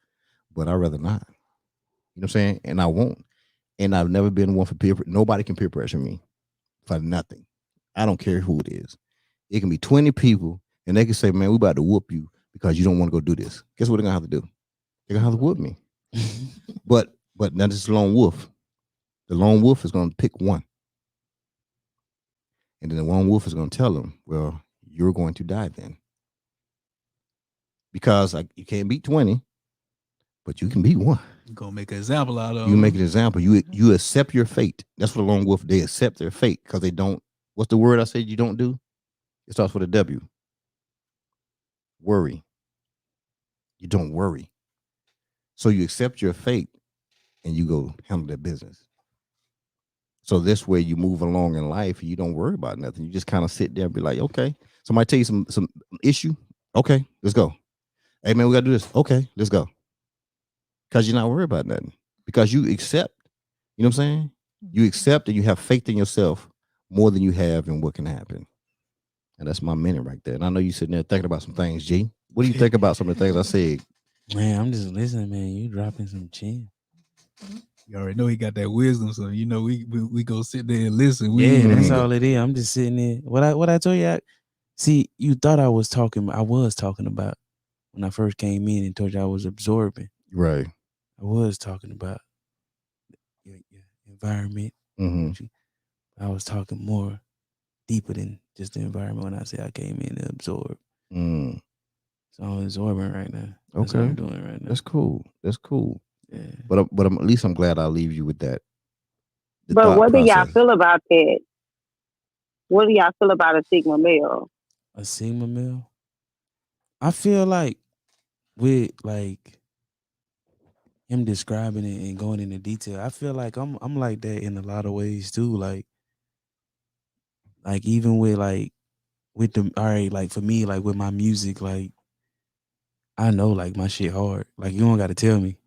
but I'd rather not. You know what I'm saying? And I won't. And I've never been one for peer. Nobody can peer pressure me for nothing. I don't care who it is. It can be 20 people, and they can say, man, we about to whoop you because you don't want to go do this. Guess what they're going to have to do? They're going to have to whoop me. But now this is a lone wolf. The lone wolf is going to pick one. And then the lone wolf is going to tell them, well, you're going to die then. Because you can't beat 20, but you can beat one. You're going to make an example out of them. You make an example. You accept your fate. That's what a lone wolf, they accept their fate because they don't. What's the word I said you don't do? It starts with a W. Worry. You don't worry. So you accept your fate and you go handle that business. So this way you move along in life and you don't worry about nothing. You just kind of sit there and be like, okay, somebody tell you some issue. Okay, let's go. Hey man, we gotta do this. Okay, let's go. Because you're not worried about nothing. Because you accept. You know what I'm saying? You accept and you have faith in yourself more than you have in what can happen. And that's my minute right there. And I know you sitting there thinking about some things, G. What do you think about some of the things I said? Man, I'm just listening, man. You dropping some chin. You already know he got that wisdom, so we go sit there and listen. That's all it is. I'm just sitting there. What I told you, see, you thought I was talking about when I first came in and told you I was absorbing. Right. I was talking about your environment. Mm-hmm. I was talking more deeper than just the environment when I say I came in to absorb. Mm. So I'm absorbing right now. That's what I'm doing right now. That's cool. Yeah. But at least I'm glad I'll leave you with that. But what do y'all feel about that? What do y'all feel about a Sigma male? A Sigma male? I feel like with like him describing it and going into detail, I feel like I'm like that in a lot of ways too. Like even with the all right, like for me, like with my music, like I know like my shit hard. Like you don't gotta tell me.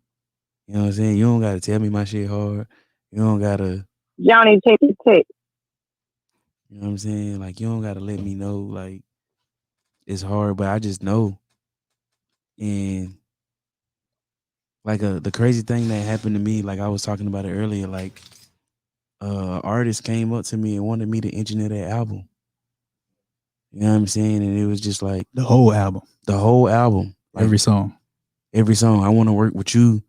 You know what I'm saying? You don't gotta tell me my shit hard. You don't gotta Johnny, take the text. You know what I'm saying? Like you don't gotta let me know like it's hard, but I just know. And like the crazy thing that happened to me, like I was talking about it earlier, like artist came up to me and wanted me to engineer that album. You know what I'm saying? And it was just like The whole album. Like, every song. I want to work with you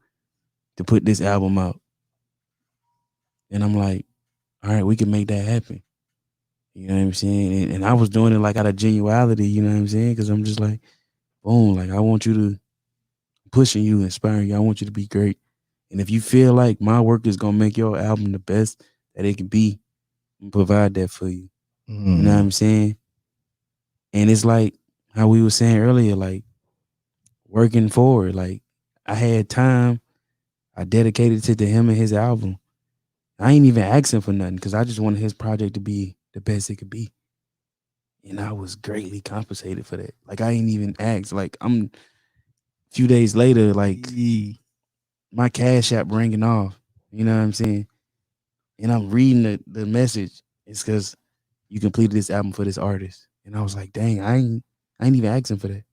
to put this album out. And I'm like, all right, we can make that happen. You know what I'm saying? And I was doing it like out of genuality, you know what I'm saying? Because I'm just like, boom, like I want you to pushing you, inspiring you. I want you to be great. And if you feel like my work is gonna make your album the best that it can be, provide that for you. You know what I'm saying? And it's like how we were saying earlier, like working forward. Like I had time, I dedicated to him and his album. I ain't even asking for nothing because I just wanted his project to be the best it could be. And I was greatly compensated for that. Like I ain't even asked. Like I'm a few days later, like my Cash App ringing off. You know what I'm saying? And I'm reading the message. It's because you completed this album for this artist. And I was like, dang, I ain't even asking for that.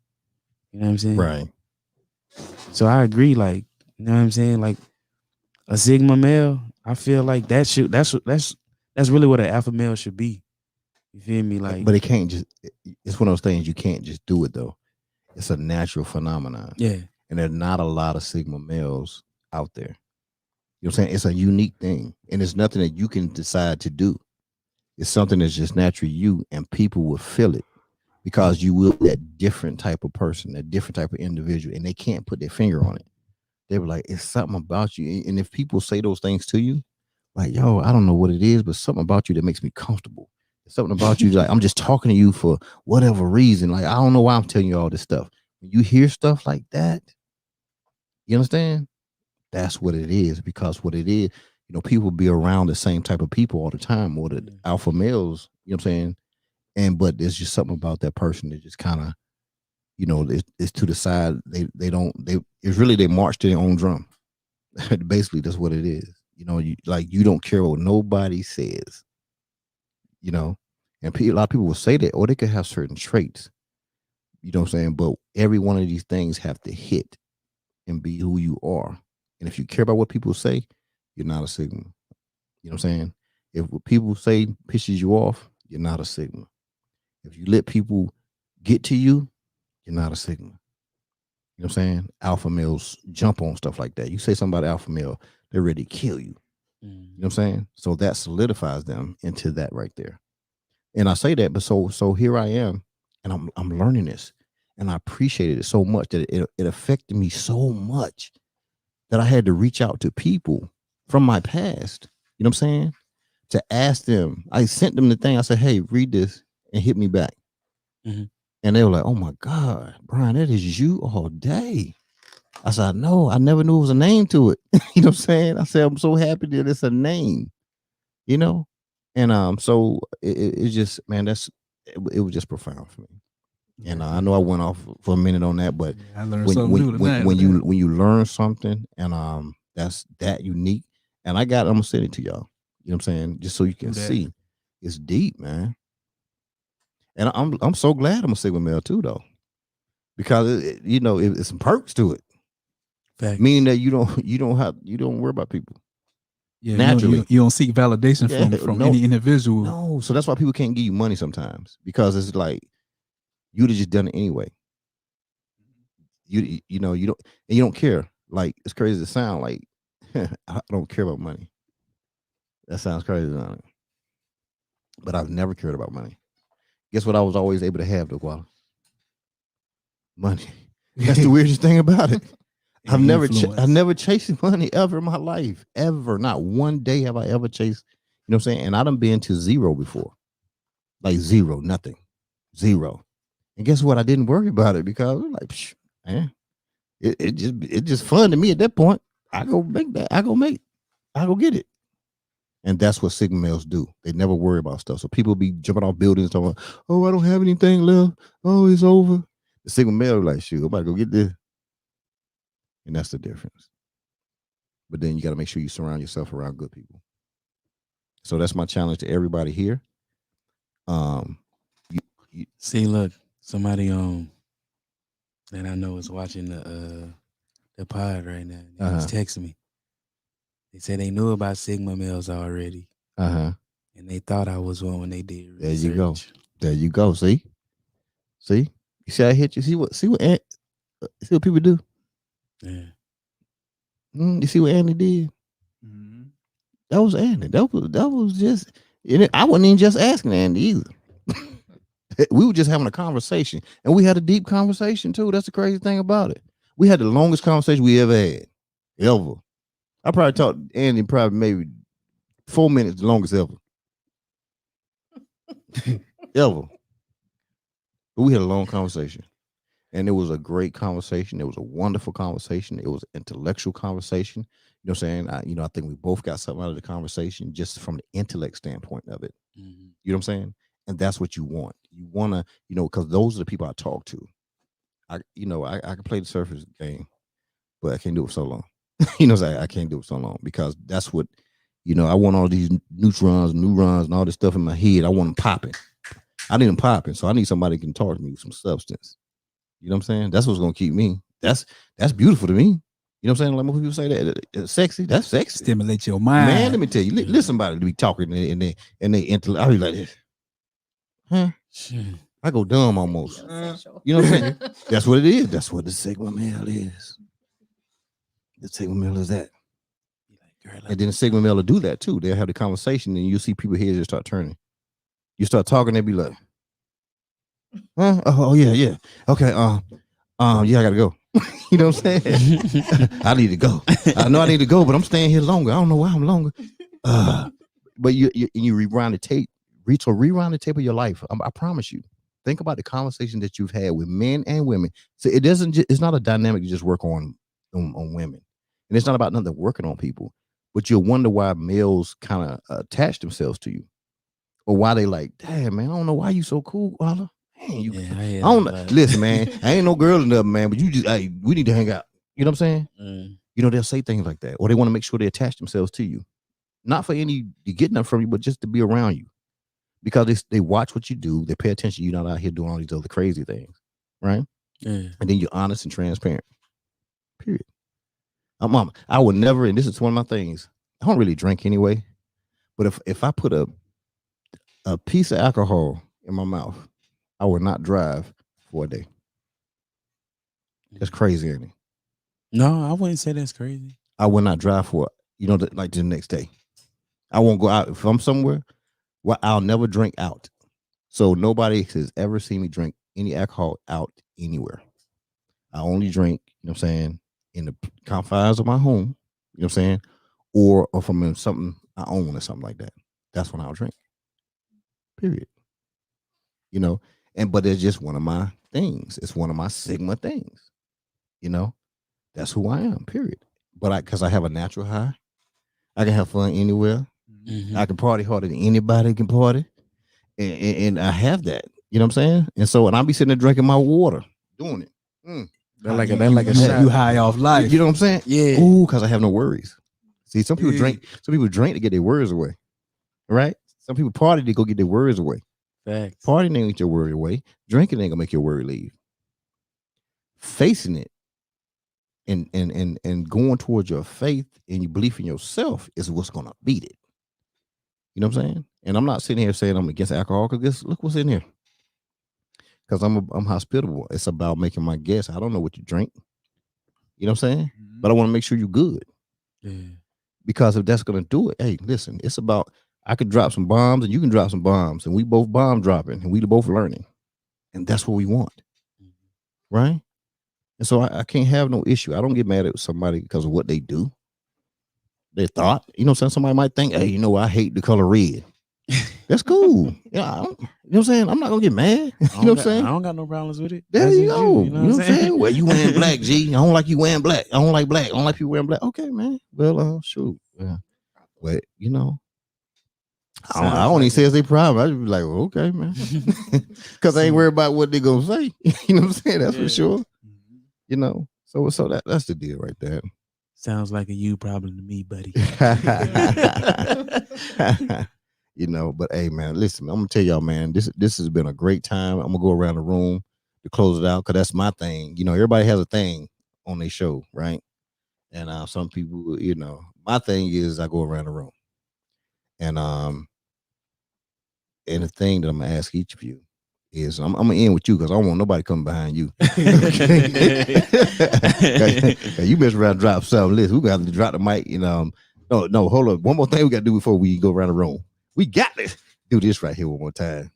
You know what I'm saying? Right. So I agree, like, you know what I'm saying? Like a Sigma male, I feel like that's really what an alpha male should be. You feel me? Like, but it can't just, it's one of those things you can't just do it though. It's a natural phenomenon. Yeah. And there are not a lot of Sigma males out there. You know what I'm saying? It's a unique thing. And it's nothing that you can decide to do. It's something that's just naturally you, and people will feel it because you will be that different type of person, that different type of individual, and they can't put their finger on it. They were like, it's something about you. And if people say those things to you, like, yo, I don't know what it is, but something about you that makes me comfortable. Something about you, like I'm just talking to you for whatever reason. Like, I don't know why I'm telling you all this stuff. When you hear stuff like that, you understand? That's what it is, because what it is, you know, people be around the same type of people all the time, or the alpha males, you know what I'm saying? And but there's just something about that person that just kind of, you know, it's to the side. It's really they march to their own drum. Basically, that's what it is. You know, you don't care what nobody says. You know, and a lot of people will say that, or they could have certain traits. You know what I'm saying? But every one of these things have to hit and be who you are. And if you care about what people say, you're not a Sigma. You know what I'm saying? If what people say pisses you off, you're not a Sigma. If you let people get to you, you're not a Sigma. You know what I'm saying? Alpha males jump on stuff like that. You say something about alpha male, they're ready to kill you. You know what I'm saying? So that solidifies them into that right there. And I say that, but so here I am, and I'm learning this, and I appreciated it so much that it affected me so much that I had to reach out to people from my past. You know what I'm saying? To ask them. I sent them the thing. I said, hey, read this and hit me back. Mm-hmm. And they were like, oh my God, Brian, that is you all day. I said, no, I never knew it was a name to it. You know what I'm saying? I said, I'm so happy that it's a name, you know? And so it's just, man, it was just profound for me. And I know I went off for a minute on that, but I learned something new tonight. When you learn something, and that's that unique, and I'm gonna send it to y'all. You know what I'm saying? Just so you can see, it's deep, man. And I'm so glad I'm a Sigma male too, though, because it's some perks to it. Fact. Meaning that you don't worry about people. Yeah, naturally, you don't seek validation from any individual. No, so that's why people can't give you money sometimes, because it's like you'd have just done it anyway. You don't care. Like, it's crazy to sound like I don't care about money. That sounds crazy, but I've never cared about money. Guess what? I was always able to have the quality money. That's the weirdest thing about it. I've never chased money ever in my life, ever. Not one day have I ever chased. You know what I'm saying? And I done been to zero before. Like zero, nothing, zero. And guess what? I didn't worry about it because I'm like, man, it just fun to me at that point. I go make that. I go get it. And that's what Sigma males do. They never worry about stuff. So people be jumping off buildings talking, oh, I don't have anything left. Oh, it's over. The Sigma male like, shoot, I'm about to go get this. And that's the difference. But then you got to make sure you surround yourself around good people. So that's my challenge to everybody here. See, look, somebody that I know is watching the pod right now. They was texting me. They said they knew about Sigma males already. And they thought I was one when they did research. There you go. See? You see I hit you? See what people do? Yeah. You see what Andy did? Mm-hmm. That was Andy. That was just. I wasn't even just asking Andy either. We were just having a conversation, and we had a deep conversation too. That's the crazy thing about it. We had the longest conversation we ever had, ever. I probably talked to Andy probably maybe 4 minutes, the longest ever, ever. But we had a long conversation. And it was a great conversation. It was a wonderful conversation. It was an intellectual conversation. You know what I'm saying? I think we both got something out of the conversation just from the intellect standpoint of it. Mm-hmm. You know what I'm saying? And that's what you want. You want to, because those are the people I talk to. I can play the surface game, but I can't do it so long. I can't do it so long because that's what, I want all these neutrons, neurons, and all this stuff in my head. I want them popping. I need them popping. So I need somebody who can talk to me with some substance. You know what I'm saying? That's what's gonna keep me. That's beautiful to me. You know what I'm saying? Like most people say that sexy. That's sexy. Stimulate your mind. Man, let me tell you. Listen, somebody to be talking and they intellect. I be like this. Huh? I go dumb almost. You know what I'm saying? That's what it is. That's what the Sigma male is. The Sigma male is that. And then the Sigma male will do that too. They'll have the conversation and you see people here just start turning. You start talking, they be like, huh? Oh yeah. Okay. Yeah, I gotta go. You know what I'm saying? I need to go. I know I need to go, but I'm staying here longer. I don't know why I'm longer. But you rewind the tape. Rewind the tape of your life. I promise you. Think about the conversation that you've had with men and women. So it's not a dynamic you just work on women, and it's not about nothing working on people. But you'll wonder why males kind of attach themselves to you, or why they like, damn man, I don't know why you so cool, Walla. Man, I don't know. Listen, man, I ain't no girl or nothing, man, but we need to hang out. You know what I'm saying? They'll say things like that, or they want to make sure they attach themselves to you, not for any to get nothing from you, but just to be around you, because they watch what you do, they pay attention. You're not out here doing all these other crazy things, right? And then you're honest and transparent. Period. Mama, I would never, and this is one of my things. I don't really drink anyway, but if I put a piece of alcohol in my mouth, I would not drive for a day. That's crazy, ain't it? No, I wouldn't say that's crazy. I would not drive for like the next day. I won't go out if I'm somewhere. Well, I'll never drink out. So nobody has ever seen me drink any alcohol out anywhere. I only drink, you know what I'm saying, in the confines of my home, you know what I'm saying, or if I'm in something I own or something like that. That's when I'll drink. Period. But it's just one of my things. It's one of my Sigma things. That's who I am, period. But because I have a natural high, I can have fun anywhere. Mm-hmm. I can party harder than anybody can party. And I have that. You know what I'm saying? And so, and I'll be sitting there drinking my water, doing it. They're like a shot. You high off life. You know what I'm saying? Yeah. Ooh, because I have no worries. See, some people drink to get their worries away. Right? Some people party to go get their worries away. Facts. Partying ain't get your worry away. Drinking ain't gonna make your worry leave. Facing it and going towards your faith and your belief in yourself is what's gonna beat it. You know what I'm saying? And I'm not sitting here saying I'm against alcohol, because look what's in here. Because I'm hospitable. It's about making my guess. I don't know what you drink. You know what I'm saying? Mm-hmm. But I want to make sure you're good. Yeah. Because if that's gonna do it, hey, listen, it's about, I could drop some bombs and you can drop some bombs, and we both bomb dropping and we both learning. And that's what we want. Mm-hmm. Right? And so I can't have no issue. I don't get mad at somebody because of what they do. Their thought. You know what I'm saying? Somebody might think, hey, I hate the color red. That's cool. Yeah, you know what I'm saying? I'm not gonna get mad. You know what I'm saying? I don't got no problems with it. There That's you just go. You know what I'm saying? Well, you wearing black, G. I don't like you wearing black. I don't like black. I don't like people wearing black. Okay, man. Well, shoot. Yeah. But you know, I don't even say it's a problem. I just be like, well, okay, man. Because I ain't worried about what they gonna say. You know what I'm saying? That's for sure. You know, so that's the deal right there. Sounds like a you problem to me, buddy. You know, but hey, man, listen, I'm gonna tell y'all, man, this has been a great time. I'm gonna go around the room to close it out because that's my thing. You know, everybody has a thing on their show, right? And some people, you know, my thing is I go around the room, and the thing that I'm gonna ask each of you is I'm gonna end with you because I don't want nobody coming behind you. You mess around, drop something. Listen, we got to drop the mic. You know, no, hold up. One more thing we got to do before we go around the room. We got to do this right here one more time.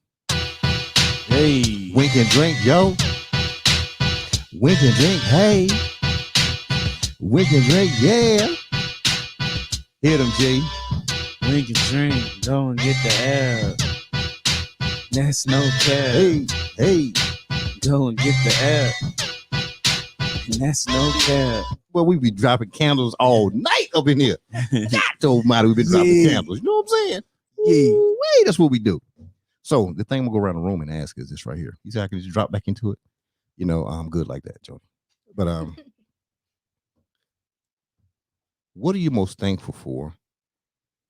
Hey, wink and drink, yo. Wink and drink, hey. Wink and drink, yeah. Hit him, G. Wink and drink, go and get the air. That's no cap. Hey. Go and get the air. And that's no cap. Well, we be dropping candles all night up in here. God almighty, we been dropping candles. You know what I'm saying? Yeah. Wait, that's what we do. So the thing we'll go around the room and ask is this right here. You say I can just drop back into it? You know, I'm good like that, Jody. But what are you most thankful for?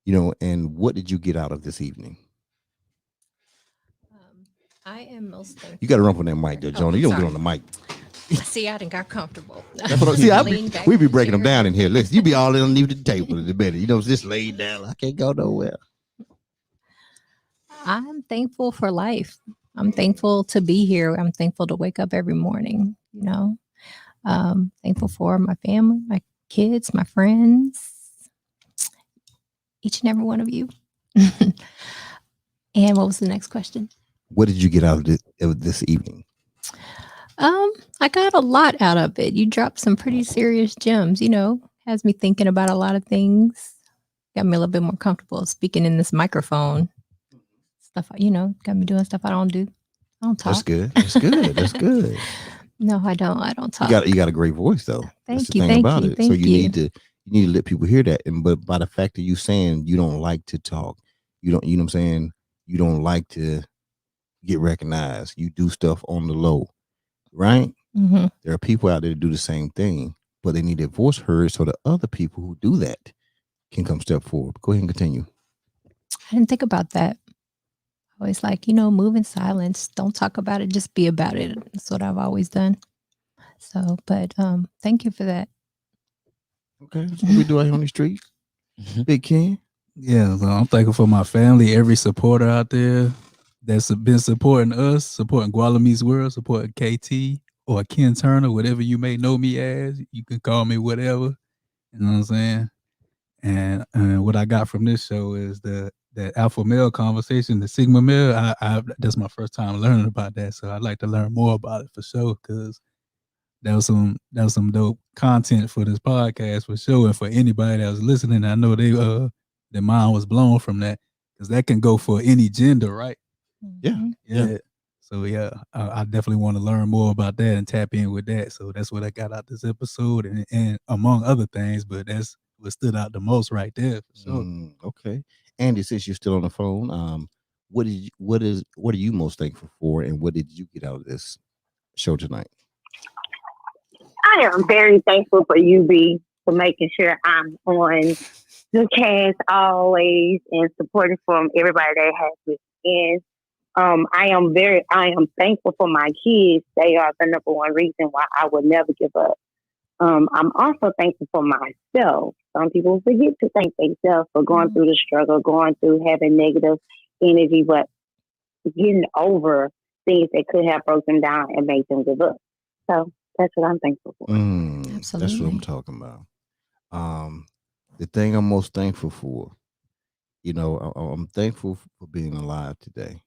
You know, and what did you get out of this evening? I am most thankful. You got to run from that mic there, Jody. You don't get on the mic. See, I didn't got comfortable. We be breaking them down in here. Listen, you be all underneath the table in the bed. You know, just laid down. I can't go nowhere. I'm thankful for life. I'm thankful to be here. I'm thankful to wake up every morning, you know. Thankful for my family, my kids, my friends, each and every one of you. And what was the next question? What did you get out of this evening? I got a lot out of it. You dropped some pretty serious gems, you know, has me thinking about a lot of things. Got me a little bit more comfortable speaking in this microphone. Stuff, you know, got me doing stuff I don't do. I don't talk. That's good. That's good. That's good. No, I don't talk. You got a great voice though. Thank you. So you need to let people hear that. And but by the fact that you saying you don't like to talk, you know what I'm saying? You don't like to get recognized. You do stuff on the low, right? Mm-hmm. There are people out there that do the same thing, but they need their voice heard so the other people who do that can come step forward. Go ahead and continue. I didn't think about that. Always like, you know, move in silence. Don't talk about it. Just be about it. That's what I've always done. So, but thank you for that. Okay, that's what we do out here on the street. Big Ken. Yeah, so I'm thankful for my family, every supporter out there that's been supporting us, supporting Gualame's World, supporting KT or Ken Turner, whatever you may know me as. You can call me whatever. You know what I'm saying? And what I got from this show is the alpha male conversation, the sigma male. I that's my first time learning about that, so I'd like to learn more about it for sure, because that was some dope content for this podcast for sure, and for anybody that was listening. I know their mind was blown from that, because that can go for any gender, right? Yeah. So yeah, I definitely want to learn more about that and tap in with that. So that's what I got out this episode, and among other things, but that's what stood out the most right there for sure. Okay, Andy, since you're still on the phone, what are you most thankful for, and what did you get out of this show tonight? I am very thankful for you, B, for making sure I'm on the cast always and supporting from everybody that has this in. I am thankful for my kids. They are the number one reason why I would never give up. I'm also thankful for myself. Some people forget to thank themselves for going through the struggle, going through having negative energy, but getting over things that could have broken them down and made them give up. So that's what I'm thankful for. Absolutely. That's what I'm talking about. The thing I'm most thankful for, you know, I'm thankful for being alive today.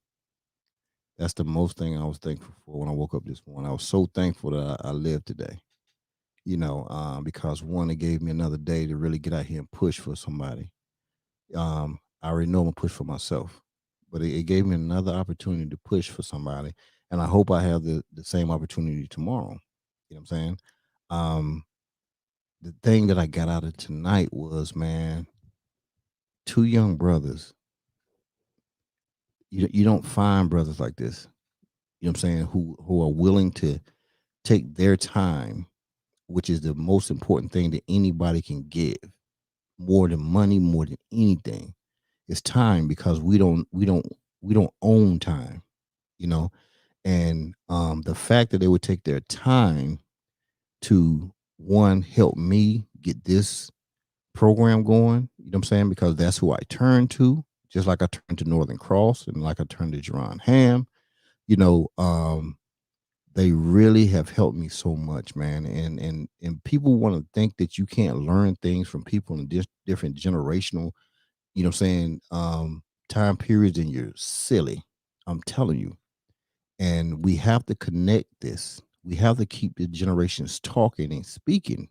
That's the most thing I was thankful for when I woke up this morning. I was so thankful that I lived today. You know, because one, it gave me another day to really get out here and push for somebody. I already know I'm gonna push for myself. but it gave me another opportunity to push for somebody. And I hope I have the same opportunity tomorrow. You know what I'm saying? The thing that I got out of tonight was, man, two young brothers. You don't find brothers like this. You know what I'm saying? Who are willing to take their time, which is the most important thing that anybody can give, more than money, more than anything. It's time, because we don't own time, you know. And the fact that they would take their time to, one, help me get this program going, you know what I'm saying? Because that's who I turn to, just like I turned to Northern Cross and like I turned to Jerron Ham, you know. They really have helped me so much, man. And people want to think that you can't learn things from people in different generational, you know what I'm saying, time periods, and you're silly. I'm telling you. And we have to connect this. We have to keep the generations talking and speaking,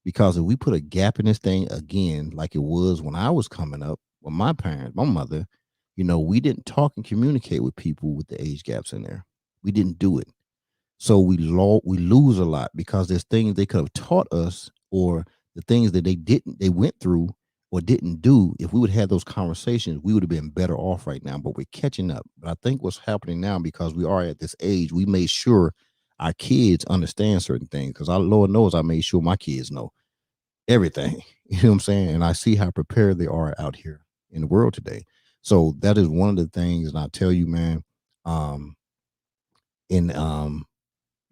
because if we put a gap in this thing again, like it was when I was coming up with my parents, my mother, you know, we didn't talk and communicate with people with the age gaps in there. We didn't do it. So we lose a lot, because there's things they could have taught us, or the things that they went through or didn't do. If we would have had those conversations, we would have been better off right now. But we're catching up. But I think what's happening now, because we are at this age, we made sure our kids understand certain things, because our Lord knows I made sure my kids know everything. You know what I'm saying? And I see how prepared they are out here in the world today. So that is one of the things, and I tell you, man,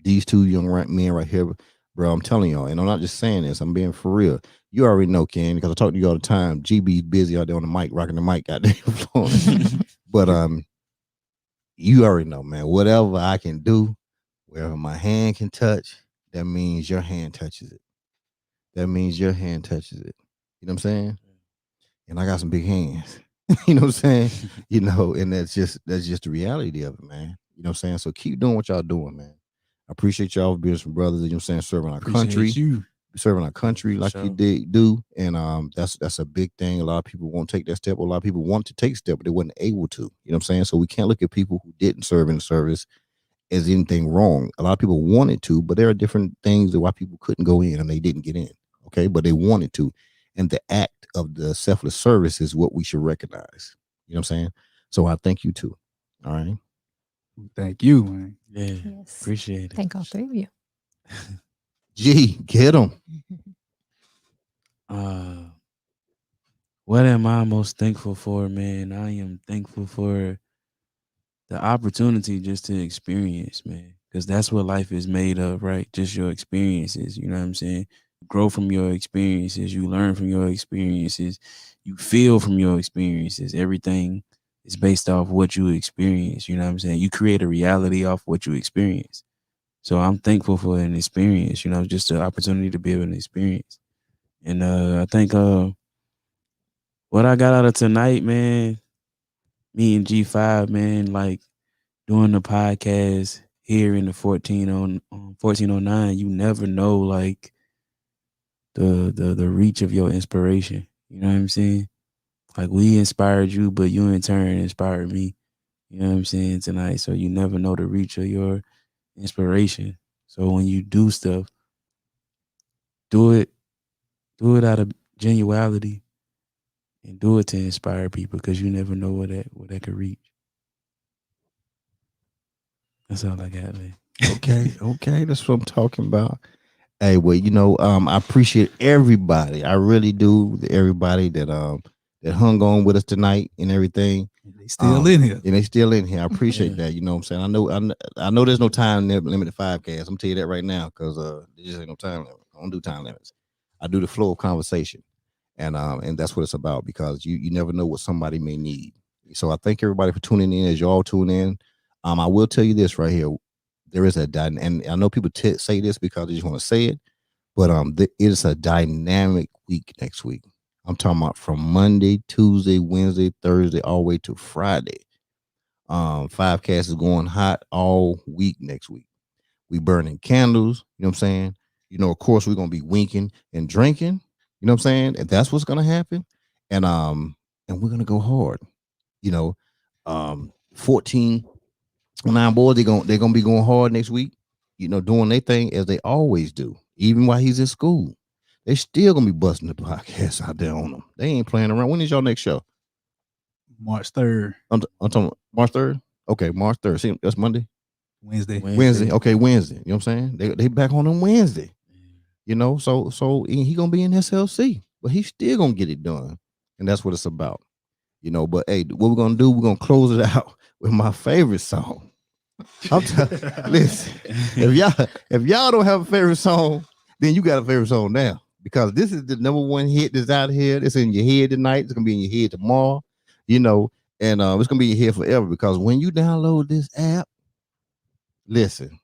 these two young men right here, bro, I'm telling y'all, and I'm not just saying this, I'm being for real. You already know, Ken, because I talk to you all the time. GB's busy out there on the mic, rocking the mic out there. But you already know, man, whatever I can do, wherever my hand can touch, that means your hand touches it. That means your hand touches it. You know what I'm saying? And I got some big hands. You know what I'm saying? You know, and that's just the reality of it, man. You know what I'm saying? So keep doing what y'all doing, man. I appreciate y'all being some brothers, you know what I'm saying, serving our country. Serving our country like you do. And that's a big thing. A lot of people won't take that step. A lot of people want to take a step, but they weren't able to. You know what I'm saying? So we can't look at people who didn't serve in the service as anything wrong. A lot of people wanted to, but there are different things that why people couldn't go in and they didn't get in. Okay, but they wanted to. And the act of the selfless service is what we should recognize. You know what I'm saying? So I thank you too. All right. Thank you, man. Yeah. Yes. Appreciate it. Thank all three of you. G, get them. What am I most thankful for, man? I am thankful for the opportunity just to experience, man. Because that's what life is made of, right? Just your experiences. You know what I'm saying? Grow from your experiences. You learn from your experiences. You feel from your experiences. Everything is based off what you experience. You know what I'm saying? You create a reality off what you experience. So I'm thankful for an experience, you know, just the opportunity to be able to experience. And I think what I got out of tonight, man, me and G5, man, like doing the podcast here in the 1409, you never know like the reach of your inspiration. You know what I'm saying? Like we inspired you, but you in turn inspired me. You know what I'm saying, tonight. So you never know the reach of your inspiration. So when you do stuff, do it out of genuality and do it to inspire people, because you never know what that could reach. That's all I got, man. Okay, that's what I'm talking about. Hey, well, you know, I appreciate everybody. I really do. Everybody that hung on with us tonight and everything. They still in here. And they still in here. I appreciate that. You know what I'm saying? I know there's no time limit to 5Cast. I'm tell you that right now, because there just ain't no time limit. I don't do time limits. I do the flow of conversation. And that's what it's about, because you never know what somebody may need. So I thank everybody for tuning in as y'all tune in. I will tell you this right here. There is and I know people say this because they just want to say it, but it is a dynamic week next week. I'm talking about from Monday, Tuesday, Wednesday, Thursday, all the way to Friday. 5Cast is going hot all week next week. We burning candles, you know what I'm saying? You know, of course, we're gonna be winking and drinking, you know what I'm saying? And that's what's gonna happen. And we're gonna go hard, you know. 1409 boys, they're gonna be going hard next week, doing their thing as they always do. Even while he's in school, they still gonna be busting the podcast out there on them. They ain't playing around. When is your next show? March 3rd. I'm talking March 3rd. Okay, March 3rd. See, that's Monday. Wednesday. Okay, Wednesday. You know what I'm saying? They back on them Wednesday. So he gonna be in SLC, but he's still gonna get it done, and that's what it's about. But hey, what we're gonna do? We're gonna close it out with my favorite song. Listen, if y'all don't have a favorite song, then you got a favorite song now, because this is the number one hit that's out here. It's in your head tonight. It's gonna be in your head tomorrow. And it's gonna be in your head forever, because when you download this app, listen,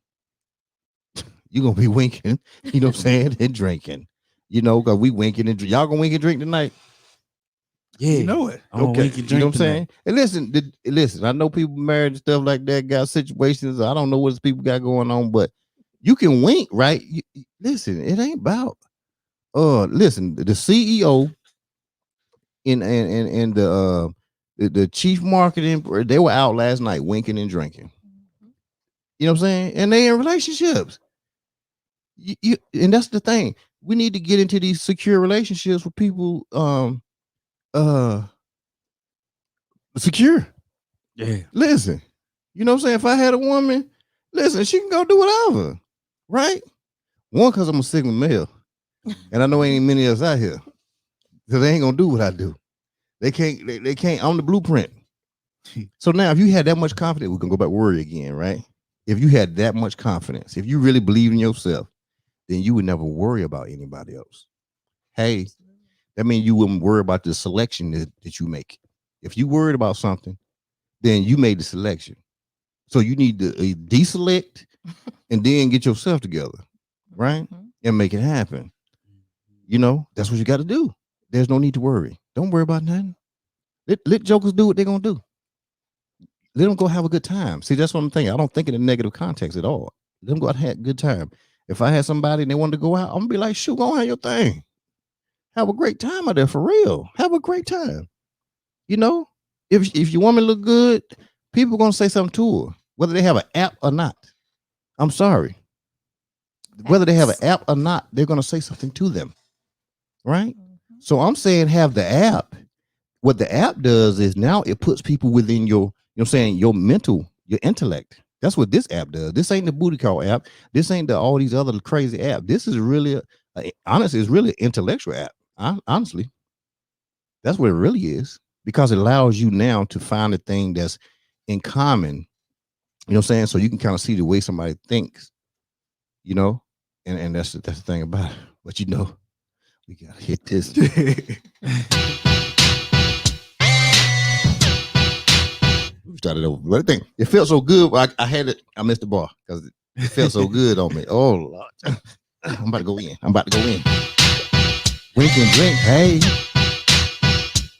you're gonna be winking, you know what I'm saying, and drinking, because we winking and y'all gonna wink and drink tonight. Yeah, you know it. Okay, you know what I'm saying? And listen, I know people married and stuff like that, got situations. I don't know what people got going on, but you can wink, right? Listen, it ain't about listen, the CEO and the chief marketing, they were out last night winking and drinking. You know what I'm saying? And they in relationships. And that's the thing. We need to get into these secure relationships with people secure. Yeah. Listen, you know what I'm saying? If I had a woman, listen, she can go do whatever. Right? One, because I'm a Sigma male. And I know ain't many of us out here. So they ain't gonna do what I do. They can't. I'm the blueprint. So now, if you had that much confidence, we can go back to worry again, right? If you had that much confidence, if you really believe in yourself, then you would never worry about anybody else. Hey, that means you wouldn't worry about the selection that you make. If you worried about something, then you made the selection. So you need to deselect and then get yourself together, right? And make it happen. That's what you got to do. There's no need to worry. Don't worry about nothing. Let jokers do what they're going to do. Let them go have a good time. See, that's what I'm thinking. I don't think in a negative context at all. Let them go out and have a good time. If I had somebody and they wanted to go out, I'm going to be like, shoot, go have your thing. Have a great time out there, for real. Have a great time. If your woman look good, people are going to say something to her, whether they have an app or not. I'm sorry. Whether they have an app or not, they're going to say something to them. Right? So I'm saying have the app. What the app does is now it puts people within your, your mental, your intellect. That's what this app does. This ain't the booty call app. This ain't all these other crazy apps. This is really, honestly, it's really an intellectual app. Honestly, that's what it really is, because it allows you now to find a thing that's in common. You know what I'm saying? So you can kind of see the way somebody thinks, and that's the thing about it. But we gotta hit this. We started over. But I think it felt so good. I had it. I missed the bar because it felt so good on me. Oh Lord. I'm about to go in. Wink and drink, hey.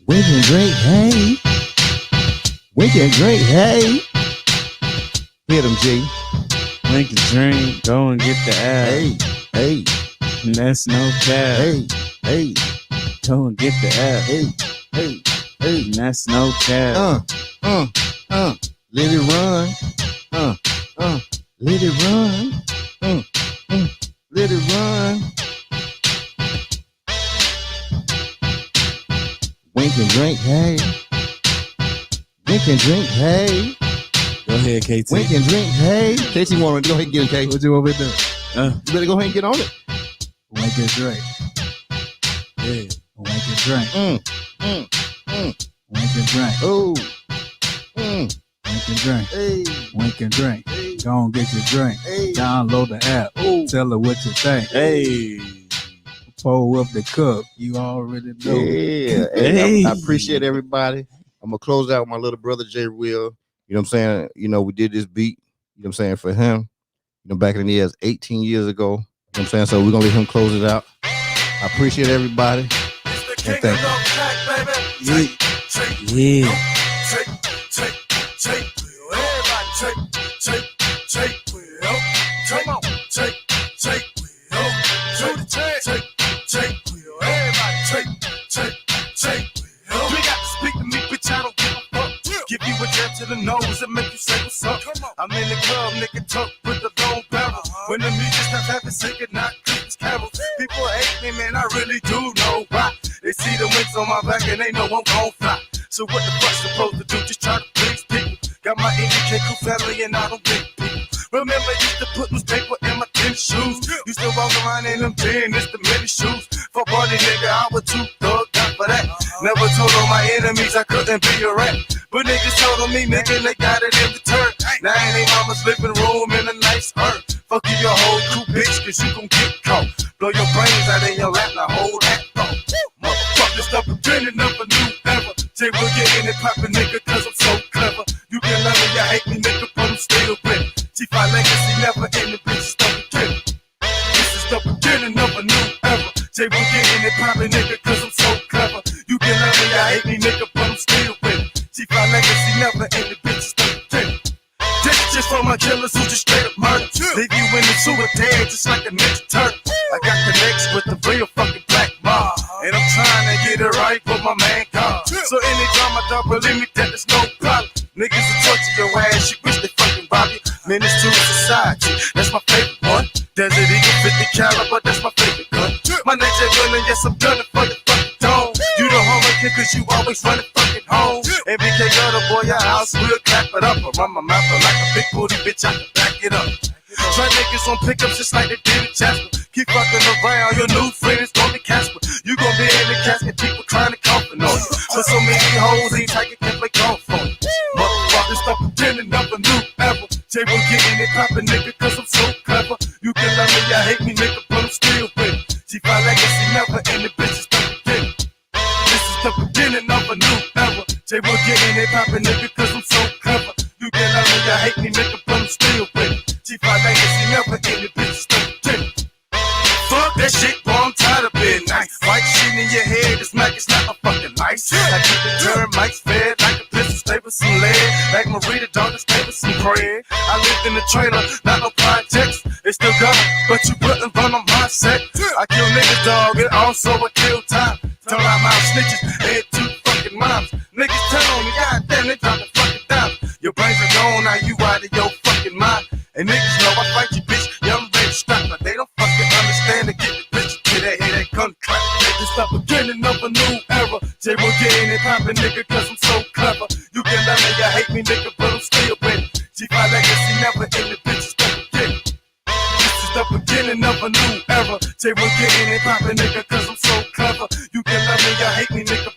Wink and drink, hey. Wink and drink, hey. Hit him, G. Wink and drink, go and get the app. Hey. And that's no cap. Hey. Go and get the app. Hey. And that's no cap. Let it run. Let it run. Let it run. Wink and drink, hey. Wink and drink, hey. Go ahead, KT. Wink and drink, hey. KT, want to go ahead and get it, KT. What you want me to do? You better go ahead and get on it. Wink and drink. Yeah. Wink and drink. Wink and drink. Oh. Wink and drink. Hey. Wink and drink. Hey. Go and get your drink. Hey. Download the app. Oh. Tell her what you think. Hey. Pull up the cup. You already know. Yeah. Hey. I appreciate everybody. I'm gonna close out with my little brother Jay Will. You know what I'm saying? We did this beat, you know what I'm saying, for him, back in the years, 18 years ago. You know what I'm saying? So we're gonna let him close it out. I appreciate everybody. And thank you. Yeah. You got to speak to me, bitch. I don't give a fuck. Give you a chance to the nose and make you say what's up. I'm in the club, nigga, talk with the long barrel. When the music stops having singing, not Christmas carols. People hate me, man, I really do know why. They see the wings on my back and they know I'm gon' fly. So what the fuck supposed to do? Just try to please people. Got my NDK crew family and I don't think people. Remember, used to put newspaper in my tennis shoes. Used to walk around in them tennis, the mini shoes. For party nigga, I was too thugged out for that. Never told all my enemies I couldn't be a rat. But niggas told on me, nigga, they got it in return. Now in they mama's living room in a nice earth. Fuck you, your whole crew, bitch, cause you gon' get caught. Blow your brains out in your lap, now hold that thought. Motherfuckers stop pretending of a new ever. Say we'll get in it poppin', nigga, cause I'm so clever. You can love me, you hate me, nigga, but I'm still with it. G5 legacy never in the bitch, stop beginning. This is the beginning of a new era. Say we'll get in it poppin', nigga, cause I'm so clever. You can love me, you hate me, nigga, but I'm still with it. G5 legacy never in the bitch, stop beginning. This is just for my killers who just straight up murder. Leave you in the sewer dead just like a ninja turtle. I got connects with the real fucking black mob. And I'm trying to get it right for my man God. So anytime I don't believe me, that there's no problem. Niggas will torture your ass, you wish they fucking rob you. Menace to society, that's my favorite one. Desert Eagle 50 caliber, that's my favorite gun. My nature gunning, yes I'm gunning for your fucking dome. You the home kid cause you always running fucking home. MBK got a boy, your house will clap it up. I run my mouth like a big booty bitch, I can back it up. Try niggas on pickups just like they did in Jasper. Keep fucking around, your new friend is gonna be Casper. You gon' be in the casket, people trying to coffin on you. But so many hoes, ain't taking can't play golf for you. Motherfuckers stop pretending of a new era. Jay will get in it poppin', nigga, cause I'm so clever. You can love me, you hate me, nigga, but I'm still with it. G5 legacy never in the bitches the beginning. This is the beginning of a new era. Jay will get in it poppin', nigga, cause I'm so clever. You can love me, you hate me, nigga, but I'm still with it. G5 legacy never in the bitches the beginning. Fuck that shit, boy, I'm tired of being nice. White shit in your head, this Mac is not a fucking lice. I keep the termites fed like a pistol, stay with some lead. Like Marita, dog, stay with some bread. I lived in the trailer, not no projects. They still got it, but you wouldn't run on my set. I kill niggas, dog, and also I kill time. Turn out my snitches, they had 2 fucking moms. Niggas tell on me, goddamn, they drop the fucking down. Your brains are gone, now you out of your fucking mind. And niggas know I fight you, bitch, yeah, I'm ready to strap, but they don't fucking understand to get the bitch to that head, that gun clap. It's the beginning of a new era. Jay will get in it poppin', nigga, cause I'm so clever. You can love me, you hate me, nigga, but I'm still with it. G5 legacy never in the bitches the beginning. This is the beginning of a new era. Jay will get in it poppin', nigga, cause I'm so clever. You can love me, you hate me, nigga,